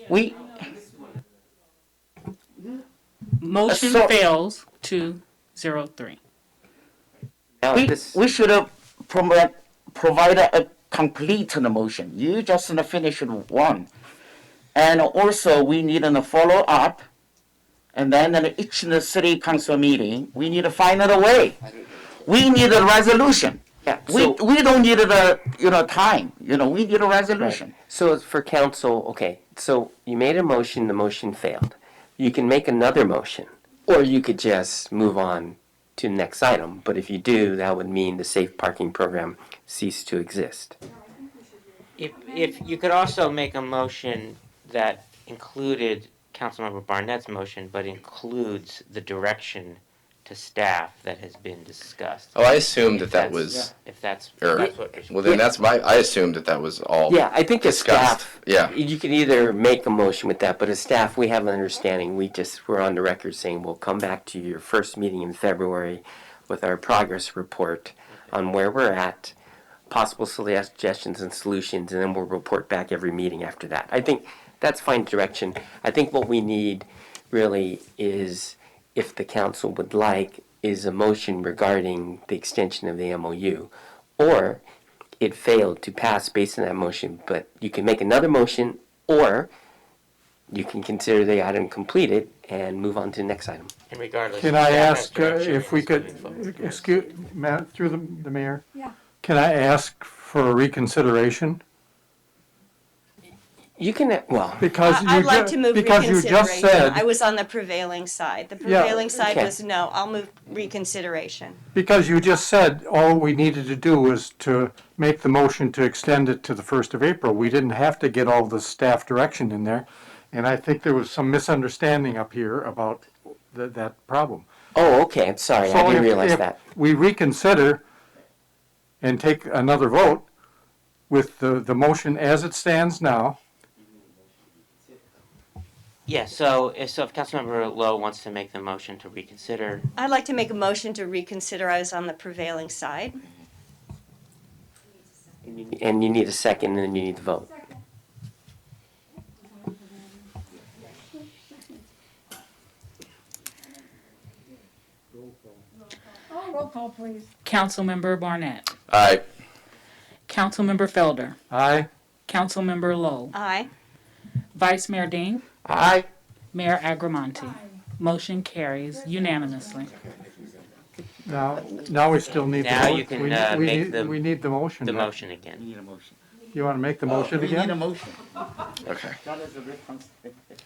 We. Motion So- fails 2-0-3. We should have provided a complete motion. You just finished one. And also, we need a follow-up. And then in each city council meeting, we need to find a way. We need a resolution. Yeah, We don't need time. We need a resolution. Right. So for council, okay, so you made a motion, the motion failed. You can make another motion, or you could just move on to the next item. But if you do, that would mean the safe parking program cease to exist. If you could also make a motion that included Councilmember Barnett's motion, but includes the direction to staff that has been discussed. Oh, I assumed that That's- was. If that's Or, what you're. well, then I assumed that was all. Yeah, I think as discussed. staff, Yeah. you can either make a motion with that, but as staff, we have an understanding. We're on the record saying we'll come back to your first meeting in February with our progress report on where we're at, possible suggestions and solutions, and then we'll report back every meeting after that. I think that's fine direction. I think what we need really is, if the council would like, is a motion regarding the extension of the MOU. Or it failed to pass based on that motion, but you can make another motion, or you can consider the item completed and move on to the next item. And regardless. Can I staff has ask direction if we and could, it's moving forward. excuse, through the mayor? Yeah. Can I ask for a reconsideration? You can, well, Because you I'd like to move because you just reconsideration. said, I was on the prevailing side. The Yeah. prevailing side Okay. was no. I'll move reconsideration. because you just said all we needed to do was to make the motion to extend it to the 1st of April. We didn't have to get all the staff direction in there. And I think there was some misunderstanding up here about that problem. oh, okay, I'm sorry, I So didn't if- realize if that. we reconsider and take another vote with the motion as it stands now, Yeah, so if Councilmember Lowe wants to make the motion to reconsider, I'd like to make a motion to reconsider. I was on the prevailing side. And you need a second, and then you need to vote. Roll call, please. Councilmember Barnett. Aye. Councilmember Felder. aye. Councilmember Lowe. Aye. Vice Mayor Dean. Aye. Mayor Agramonte. Motion carries unanimously. Now we still need the Now mo- you can, we- make we need- the- We need the motion. the right? motion again. Need a motion. You want to make the motion We need a again? motion. Okay.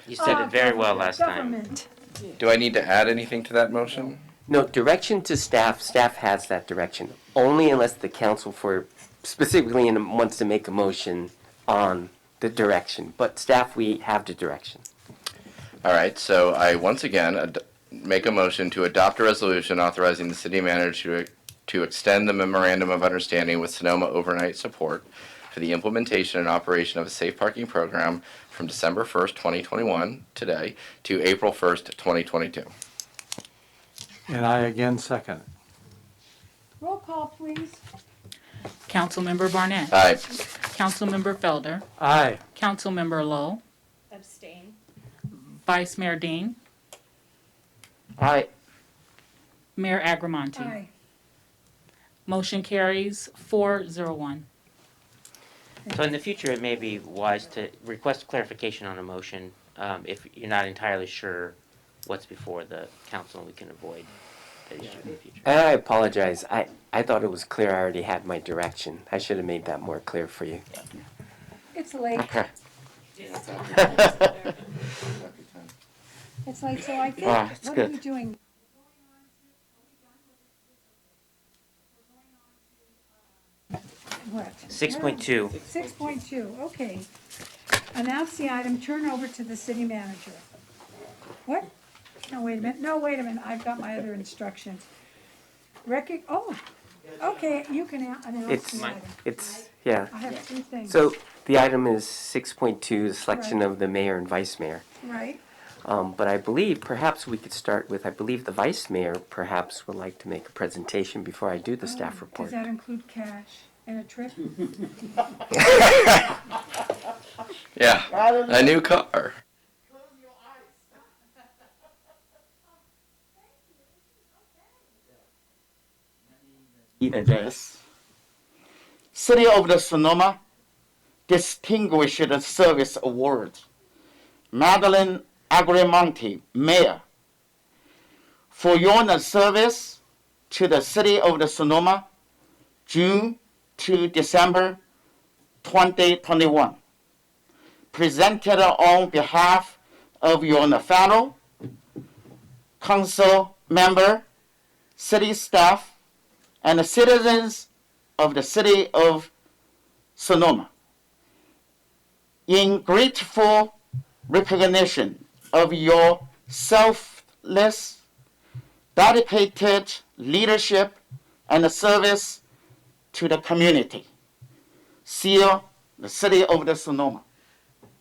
You said it very well last time. Government. Do I need to add anything to that motion? No, direction to staff, staff has that direction, only unless the council specifically wants to make a motion on the direction. But staff, we have the direction. All right, so I once again make a motion to adopt a resolution authorizing the city manager to extend the memorandum of understanding with Sonoma Overnight Support for the implementation and operation of a safe parking program from December 1st, 2021, today, to April 1st, 2022. And I again second. Roll call, please. Councilmember Barnett. Aye. Councilmember Felder. Aye. Councilmember Lowe. Abstain. Vice Mayor Dean. Aye. Mayor Agramonte. Aye. Motion carries 401. So in the future, it may be wise to request clarification on a motion if you're not entirely sure what's before the council, and we can avoid that issue in the future. And I apologize. I thought it was clear. I already had my direction. I should have made that more clear for you. It's late. It's late, so I think, It's what are good. we doing? What? 6.2. 6.2, okay. Announce the item, turn over to the city manager. What? No, wait a minute, I've got my other instructions. Okay, you can announce the item. Yeah. I have two things. So the item is 6.2, the selection of the mayor and vice mayor. Right, But I believe perhaps we could start with, I believe the vice mayor perhaps would like to make a presentation before I do the staff report. does that include cash and a trip? Yeah, a new car. Address. City of the Sonoma Distinguished Service Award. Madeline Agramonte, Mayor. For your service to the City of the Sonoma, June to December 2021. Presented on behalf of your fellow council member, city staff, and the citizens of the City of Sonoma. In grateful recognition of your selfless, dedicated leadership and service to the community. Seal, the City of the Sonoma.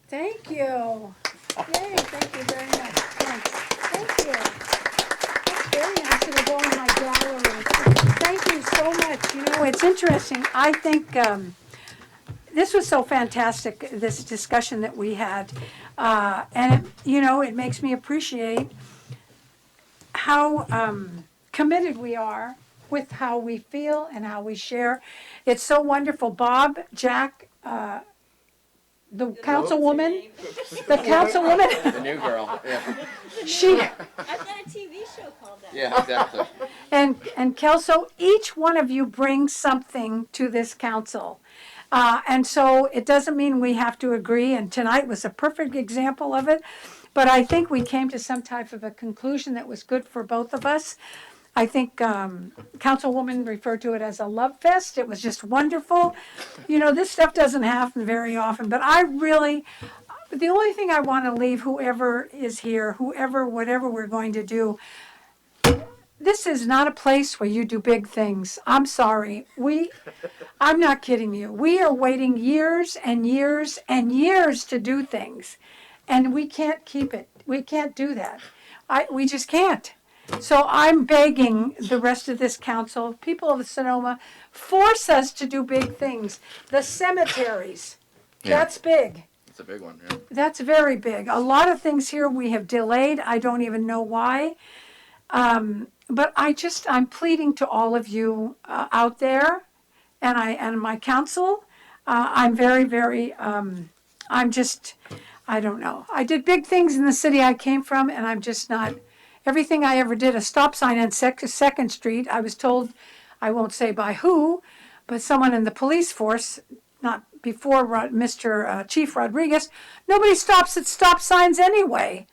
Thank you. Yay, thank you very much. Thanks. Thank you. That's very nice. It'll go in my gallery. Thank you so much. You know, it's interesting. I think this was so fantastic, this discussion that we had. And, it makes me appreciate how committed we are with how we feel and how we share. It's so wonderful. Bob, Jack, the councilwoman, The new girl, yeah. I've got a TV show called that. Yeah, exactly. and Kelso, each one of you brings something to this council. And so it doesn't mean we have to agree, and tonight was a perfect example of it. But I think we came to some type of a conclusion that was good for both of us. I think Councilwoman referred to it as a love fest. It was just wonderful. This stuff doesn't happen very often, but the only thing I want to leave whoever is here, whatever we're going to do, this is not a place where you do big things. I'm sorry. I'm not kidding you. We are waiting years and years and years to do things, and we can't keep it. We can't do that. We just can't. So I'm begging the rest of this council, people of Sonoma, force us to do big things. The cemeteries, that's big. It's a big one, yeah. That's very big. A lot of things here we have delayed. I don't even know why. But I'm pleading to all of you out there and my council. I'm very, very, I don't know. I did big things in the city I came from, and I'm just not. Everything I ever did, a stop sign on 2nd Street, I was told, I won't say by who, but someone in the police force, not before Mr. Chief Rodriguez, nobody stops at stop signs anyway.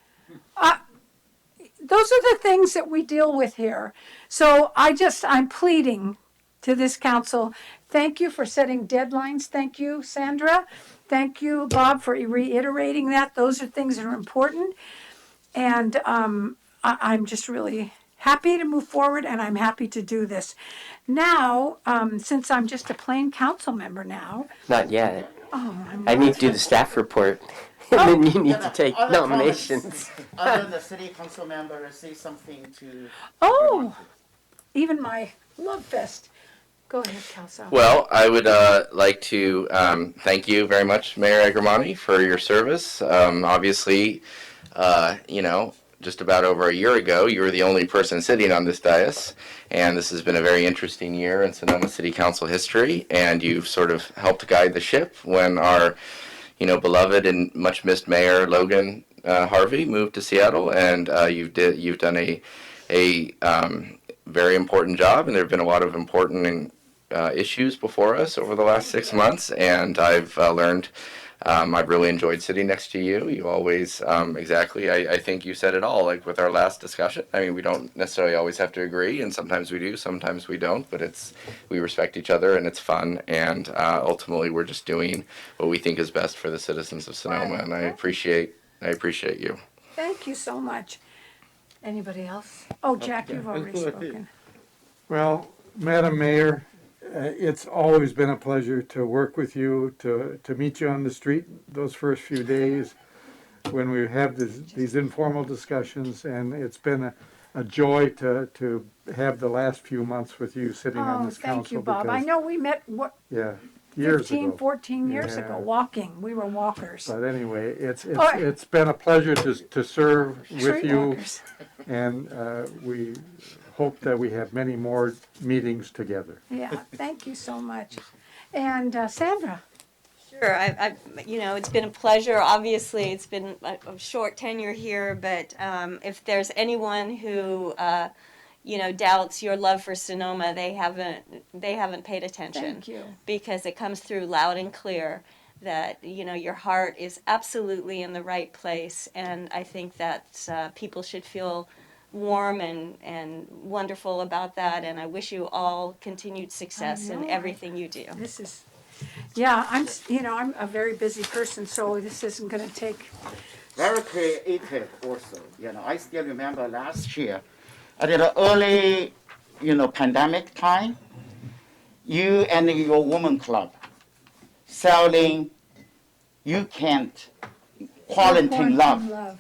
Those are the things that we deal with here. So I'm pleading to this council. Thank you for setting deadlines. Thank you, Sandra. Thank you, Bob, for reiterating that. Those are things that are important. And I'm just really happy to move forward, and I'm happy to do this. Now, since I'm just a plain council member now. Not yet. Oh, I'm I need not. to do the staff report, and then you need to take Other nominations. comments. Other the city council member say something to. Oh, even my love fest. Go ahead, Kelso. Well, I would like to thank you very much, Mayor Agramani, for your service. Obviously, you know, just about over a year ago, you were the only person sitting on this dais, and this has been a very interesting year in Sonoma City Council history, and you've sort of helped guide the ship when our, you know, beloved and much missed Mayor Logan Harvey moved to Seattle, and you've done a very important job, and there have been a lot of important issues before us over the last 6 months, and I've learned. I've really enjoyed sitting next to you. You always, exactly, I think you said it all, like with our last discussion. I mean, we don't necessarily always have to agree, and sometimes we do, sometimes we don't, but we respect each other, and it's fun, and ultimately we're just doing what we think is best for the citizens of Sonoma, and I appreciate you. Thank you so much. Anybody else? Oh, Jack, you've already spoken. Well, Madam Mayor, it's always been a pleasure to work with you, to meet you on the street those first few days when we have these informal discussions, and it's been a joy to have the last few months with you sitting on Oh, this thank council. you, Bob. I because- know we met, Yeah, years 15, ago. 14 years Yeah. ago, walking. We were walkers. But anyway, Oh, it's been a pleasure to serve with Street you, walkers. and we hope that we have many more meetings together. Yeah, thank you so much. And Sandra? Sure, you know, it's been a pleasure. Obviously, it's been a short tenure here, but if there's anyone who, you know, doubts your love for Sonoma, they haven't paid attention. Thank you. Because it comes through loud and clear that, you know, your heart is absolutely in the right place, and I think that people should feel warm and wonderful about that, and I wish you all continued success in know. everything you do. This is, yeah, I'm a very busy person, so this isn't going to take. Very creative also. You know, I still remember last year, at the early, pandemic time, you and your woman club selling You Can't Quarantine Love.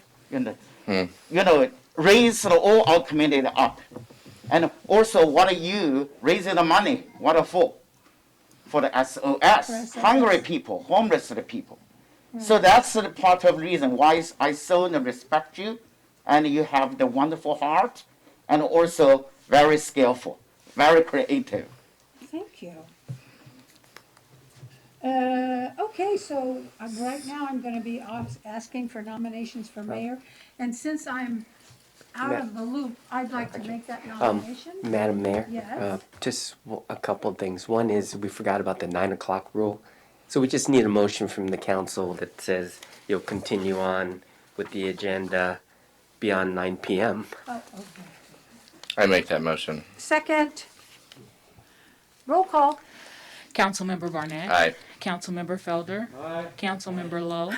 Raise all our community up. And also, what are you raising the money? What for? For the SOS, hungry people, homeless people. So that's the part of the reason why I so respect you, and you have the wonderful heart, and also very skillful, very creative. Thank you. Okay, so right now I'm going to be asking for nominations for mayor, and since I'm out of the loop, I'd like to make that nomination. Madam Mayor, Yes. just a couple of things. One is we forgot about the 9 o'clock rule. So we just need a motion from the council that says you'll continue on with the agenda beyond 9 p.m. Oh, okay. I make that motion. Second. Roll call. Councilmember Barnett. Aye. Councilmember Felder. Aye. Councilmember Lowe.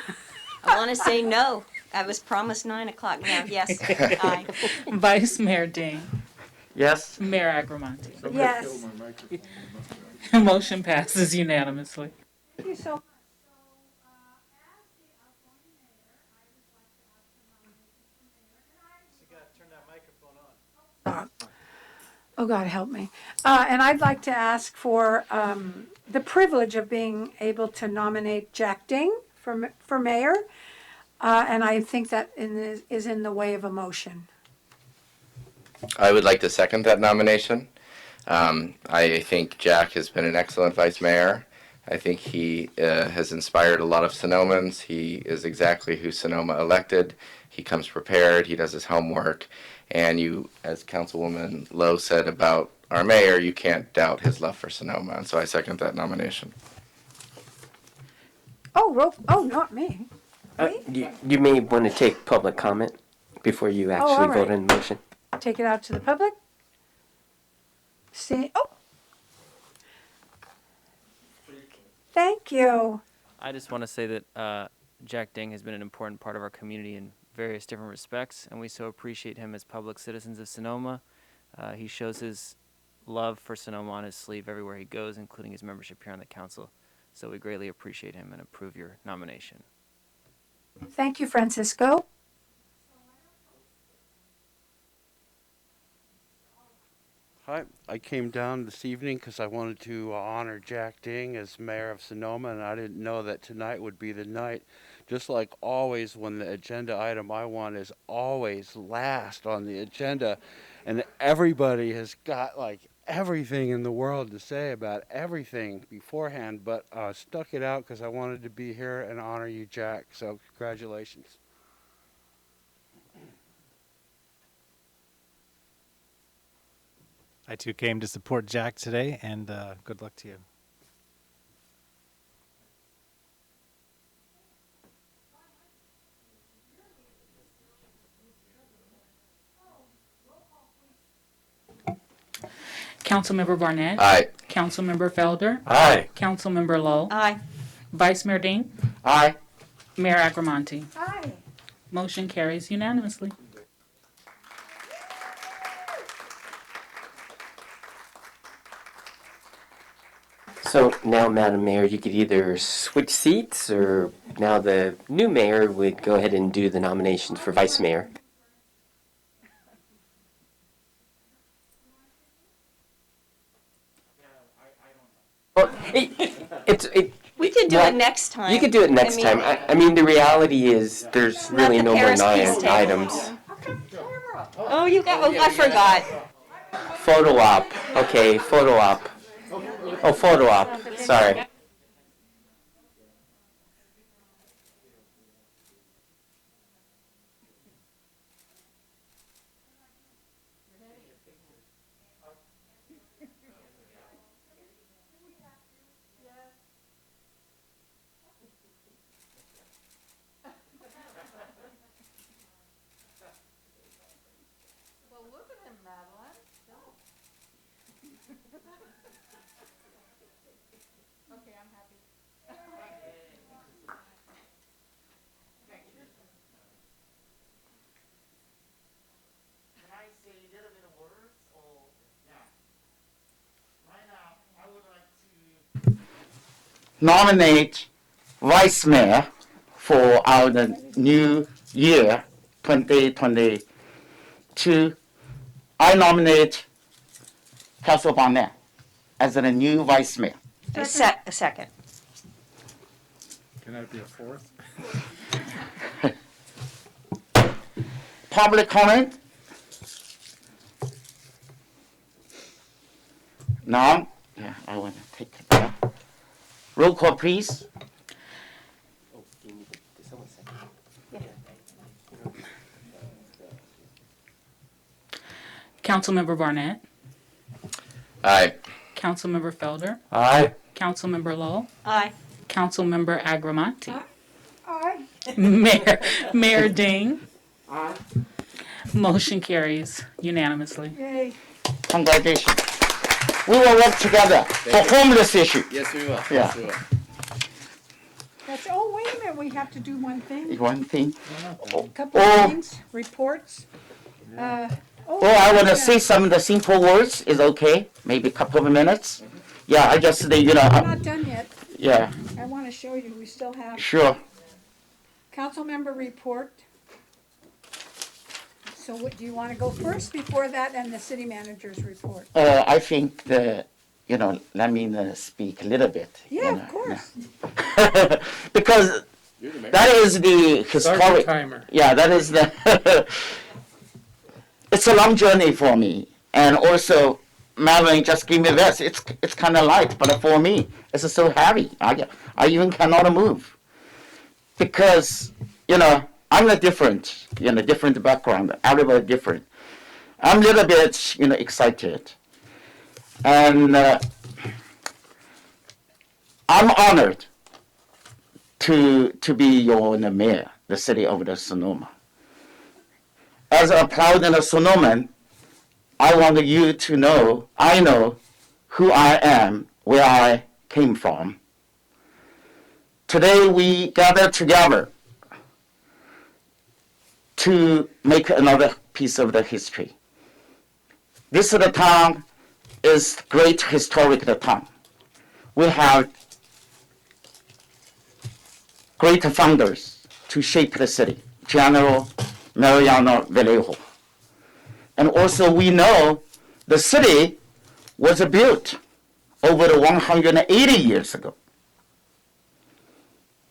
I want to say no. I was promised 9 o'clock now. Yes. Aye. Vice Mayor Ding. Yes. Mayor Agramonte. Yes. Motion passes unanimously. Thank you so much. Oh, God, help me. And I'd like to ask for the privilege of being able to nominate Jack Ding for mayor. And I think that is in the way of a motion. I would like to second that nomination. I think Jack has been an excellent vice mayor. I think he has inspired a lot of Sonomans. He is exactly who Sonoma elected. He comes prepared. He does his homework. And you, as Councilwoman Lowe said about our mayor, you can't doubt his love for Sonoma. And so I second that nomination. Oh, not me. You may want to take public comment before you actually all right. vote on the motion. Take it out to the public. See, thank you. I just want to say that Jack Ding has been an important part of our community in various different respects, and we so appreciate him as public citizens of Sonoma. He shows his love for Sonoma on his sleeve everywhere he goes, including his membership here on the council. So we greatly appreciate him and approve your nomination. Thank you, Francisco. Hi, I came down this evening because I wanted to honor Jack Ding as mayor of Sonoma, and I didn't know that tonight would be the night. Just like always, when the agenda item I want is always last on the agenda, and everybody has got like everything in the world to say about everything beforehand, but stuck it out because I wanted to be here and honor you, Jack. So congratulations. I too came to support Jack today, and good luck to you. Councilmember Barnett. Aye. Councilmember Felder. Aye. Councilmember Lowe. Aye. Vice Mayor Dean. Aye. Mayor Agramonte. Aye. Motion carries unanimously. So now, Madam Mayor, you could either switch seats, or now the new mayor would go ahead and do the nominations for vice mayor. Well, We can do it next time. You could do it next time. I mean, the reality is there's Not really the no more Paris Peace table. items. Oh, you got, oh, I forgot. Photo op. Okay, photo op. Oh, photo op. Sorry. Well, look at him, Madeline. Okay, I'm happy. Can I say a little bit of words or yeah? Right now, I would like to nominate vice mayor for our new year 2022. I nominate Councilor Barnett as the new vice mayor. A second. Can that be a fourth? Public comment? None? Yeah, I want to take it back. Roll call, please. Councilmember Barnett. Aye. Councilmember Felder. Aye. Councilmember Lowe. Aye. Councilmember Agramonte. Aye. Mayor Ding. Aye. Motion carries unanimously. Yay. Congratulations. We will work together for homeless issue. Yes, we will. Yeah. Yes, we will. Oh, wait a minute, we have to do one thing. One thing. Couple Oh. of things, reports. Oh, I want to say some of the simple words. Is okay? Maybe a couple of minutes. Yeah, I just We're not done yet. yeah, I want to show you, we still have sure. council member report. So do you want to go first before that and the city manager's report? I think let me speak a little bit. Yeah, of course. Because that is the Start your historic. timer. Yeah, that is the. It's a long journey for me, and also, Madeline just gave me this. It's kind of light, but for me, it's so heavy. I even cannot move because I'm a different background. Everybody different. I'm a little bit excited, and I'm honored to be your mayor, the city of the Sonoma. As a proud Sonoman, I want you to know I know who I am, where I came from. Today we gather together to make another piece of the history. This the town is great historic town. We have great founders to shape the city, General Mariano Vallejo. And also we know the city was built over the 180 years ago.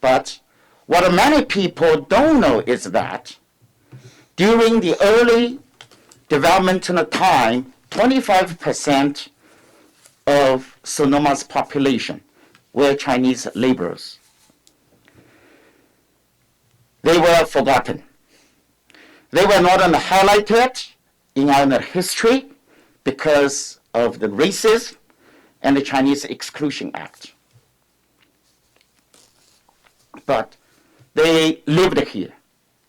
But what many people don't know is that during the early developmental time, 25% of Sonoma's population were Chinese laborers. They were forgotten. They were not highlighted in our history because of the racism and the Chinese Exclusion Act. But they lived here,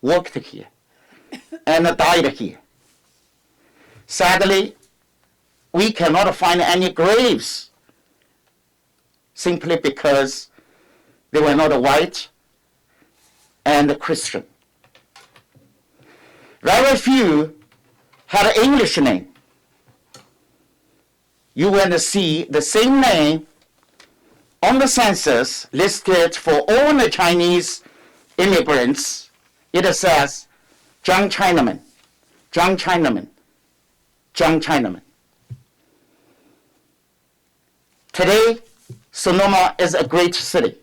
worked here, and died here. Sadly, we cannot find any graves simply because they were not white and Christian. Very few had an English name. You will see the same name on the census listed for all the Chinese immigrants. It says John Chinaman, John Chinaman, John Chinaman. Today, Sonoma is a great city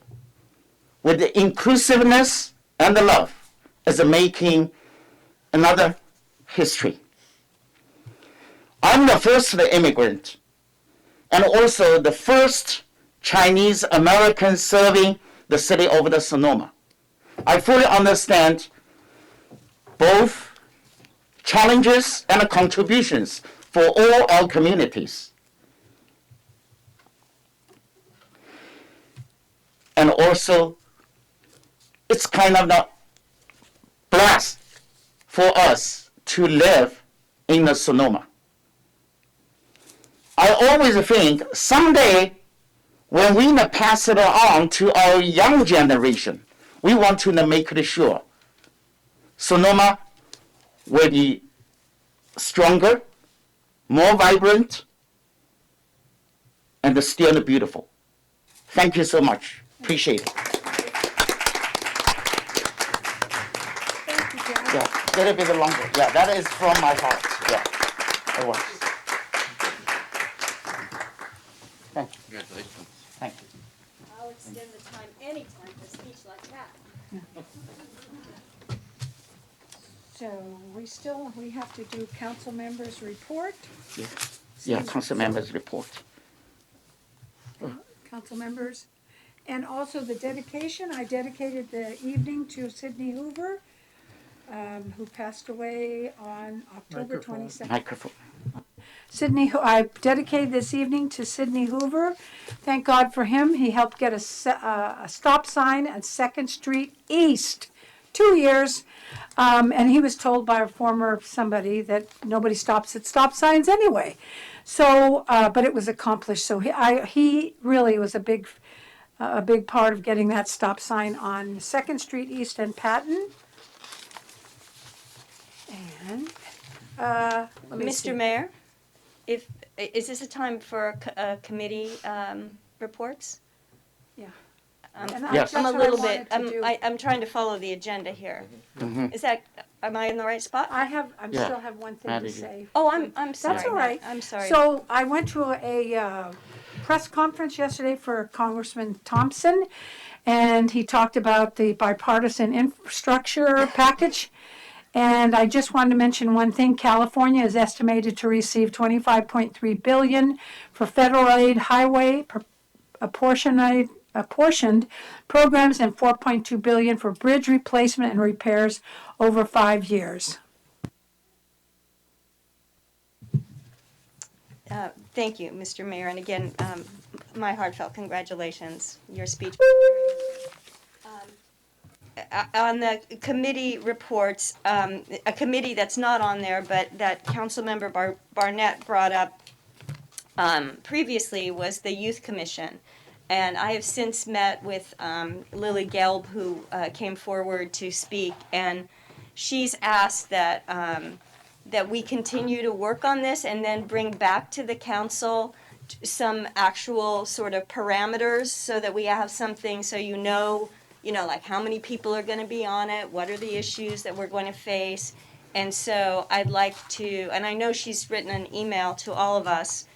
with the inclusiveness and the love is making another history. I'm the first immigrant and also the first Chinese American serving the city of the Sonoma. I fully understand both challenges and contributions for all our communities. And also, it's kind of a blast for us to live in the Sonoma. I always think someday when we pass it on to our young generation, we want to make sure Sonoma will be stronger, more vibrant, and still beautiful. Thank you so much. Appreciate it. Yeah, a little bit longer. Yeah, that is from my heart. Yeah, it was. Thank you. Congratulations. Thank you. I'll extend the time anytime for a speech like that. So we have to do council members' report. Yeah, council members report. Council members. And also the dedication, I dedicated the evening to Sidney Hoover, who passed away on October 22nd. Microphone. I dedicated this evening to Sidney Hoover. Thank God for him. He helped get a stop sign at 2nd Street East. 2 years. And he was told by a former somebody that nobody stops at stop signs anyway. So, but it was accomplished. So he really was a big part of getting that stop sign on 2nd Street East and Patton. And Mr. Mayor, is this a time for committee reports? Yeah. Yes. I'm a little bit. I'm trying to follow the agenda here. Mhm. Is that? Am I in the right spot? I Yeah. still have one thing to say. Oh, I'm sorry. That's all right. I'm sorry. So I went to a press conference yesterday for Congressman Thompson, and he talked about the bipartisan infrastructure package. And I just wanted to mention one thing. California is estimated to receive $25.3 billion for federal aid, highway apportioned programs, and $4.2 billion for bridge replacement and repairs over 5 years. Thank you, Mr. Mayor. And again, my heartfelt congratulations. Your speech. On the committee reports, a committee that's not on there, but that Councilmember Barnett brought up previously was the Youth Commission. And I have since met with Lily Gelb, who came forward to speak, and she's asked that that we continue to work on this and then bring back to the council some actual sort of parameters so that we have something so you know, like how many people are going to be on it, what are the issues that we're going to face. And so I'd like to, and I know she's written an email to all of us,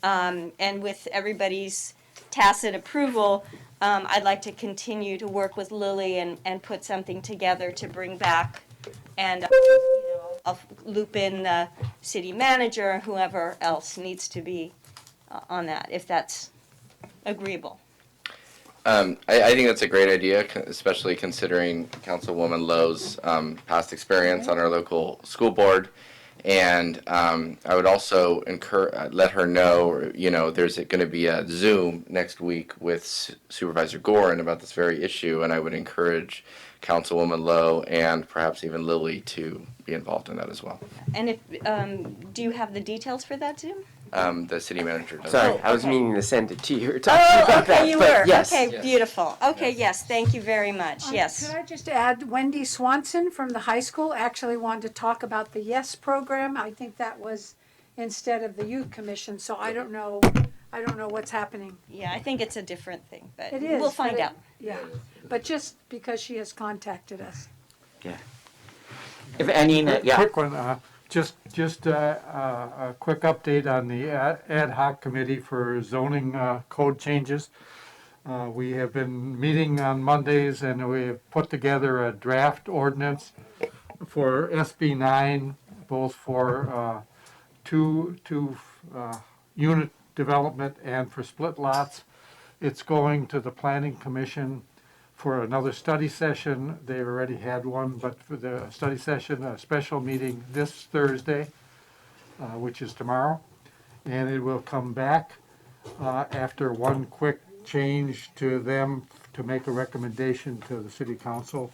and with everybody's tacit approval, I'd like to continue to work with Lily and put something together to bring back. And I'll loop in the city manager and whoever else needs to be on that, if that's agreeable. I think that's a great idea, especially considering Councilwoman Lowe's past experience on our local school board. And I would also let her know, there's going to be a Zoom next week with Supervisor Gorin about this very issue, and I would encourage Councilwoman Lowe and perhaps even Lily to be involved in that as well. And if do you have the details for that Zoom? The city manager does. Sorry, I was meaning to send it to you or talk to you about that. You but were. Yes. Okay, Yes. beautiful. Okay, yes, thank you very much. Yes. Could I just add, Wendy Swanson from the high school actually wanted to talk about the YES program. I think that was instead of the youth commission, so I don't know what's happening. Yeah, I think it's a different thing, but It is. we'll find out. Yeah, but just because she has contacted us. Yeah. If any, yeah. Quick one, just a quick update on the ad hoc committee for zoning code changes. We have been meeting on Mondays and we have put together a draft ordinance for SB 9, both for two unit development and for split lots. It's going to the planning commission for another study session. They already had one, but for the study session, a special meeting this Thursday, which is tomorrow. And it will come back after one quick change to them to make a recommendation to the city council.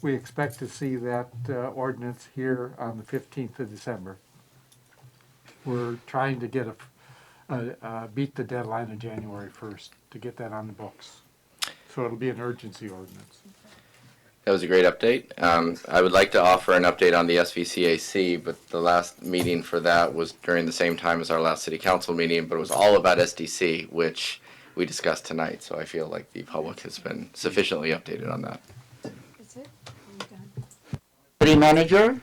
We expect to see that ordinance here on the 15th of December. We're trying to get beat the deadline of January 1st to get that on the books. So it'll be an urgency ordinance. That was a great update. I would like to offer an update on the SVCAC, but the last meeting for that was during the same time as our last city council meeting, but it was all about SDC, which we discussed tonight. So I feel like the public has been sufficiently updated on that. Is it? Are we done? City manager,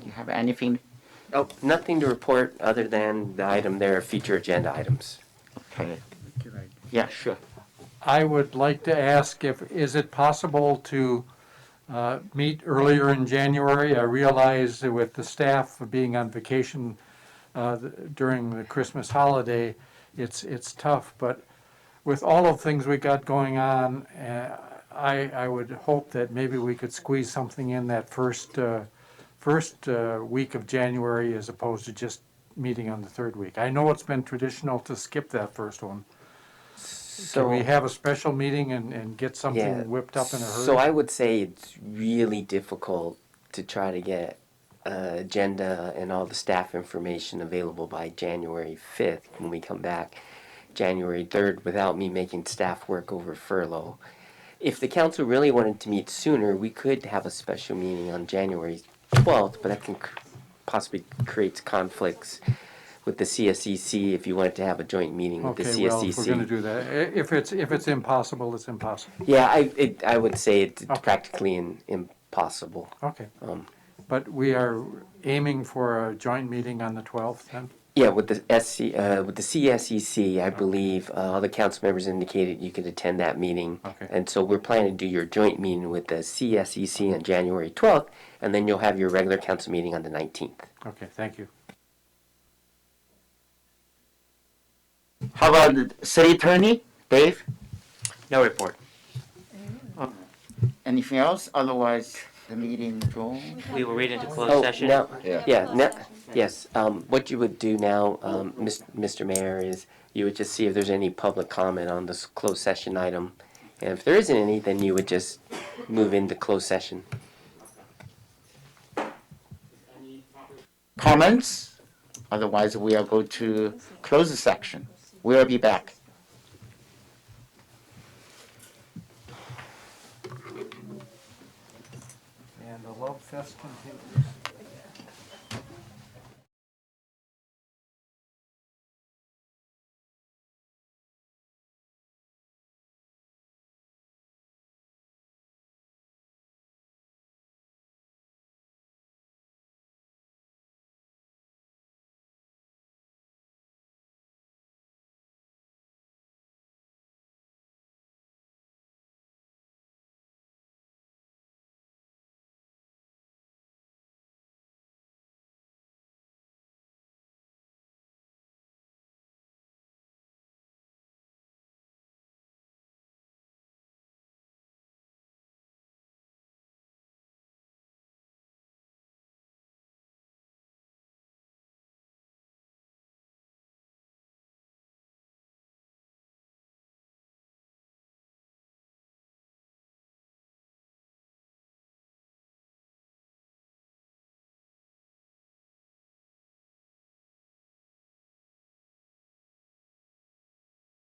you have anything? Oh, nothing to report other than the item there, future agenda items. Okay. Yeah, sure. I would like to ask is it possible to meet earlier in January? I realize that with the staff being on vacation during the Christmas holiday, it's tough, but with all of the things we got going on, I would hope that maybe we could squeeze something in that first week of January as opposed to just meeting on the third week. I know it's been traditional to skip that first one. So Can we have a special meeting and get something yeah, whipped up in a hurry? So I would say it's really difficult to try to get agenda and all the staff information available by January 5th when we come back January 3rd without me making staff work over furlough. If the council really wanted to meet sooner, we could have a special meeting on January 12th, but that can possibly create conflicts with the CSEC if you wanted to have a joint meeting with the CSEC. Okay, well, if we're going to do that, if it's impossible, it's impossible. Yeah, I would say it's practically impossible. Okay. But we are aiming for a joint meeting on the 12th then? Yeah, with the CSEC, I believe all the council members indicated you could attend that meeting. Okay. And so we're planning to do your joint meeting with the CSEC on January 12th, and then you'll have your regular council meeting on the 19th. Okay, thank you. How about the city attorney, Dave? No report. Anything else? Otherwise, the meeting go. We will read into closed session. No, yes. What you would do now, Mr. Mayor, is you would just see if there's any public comment on this closed session item. And if there isn't any, then you would just move into closed session. Comments? Otherwise, we are going to close the section. We'll be back. And the Love Fest continues.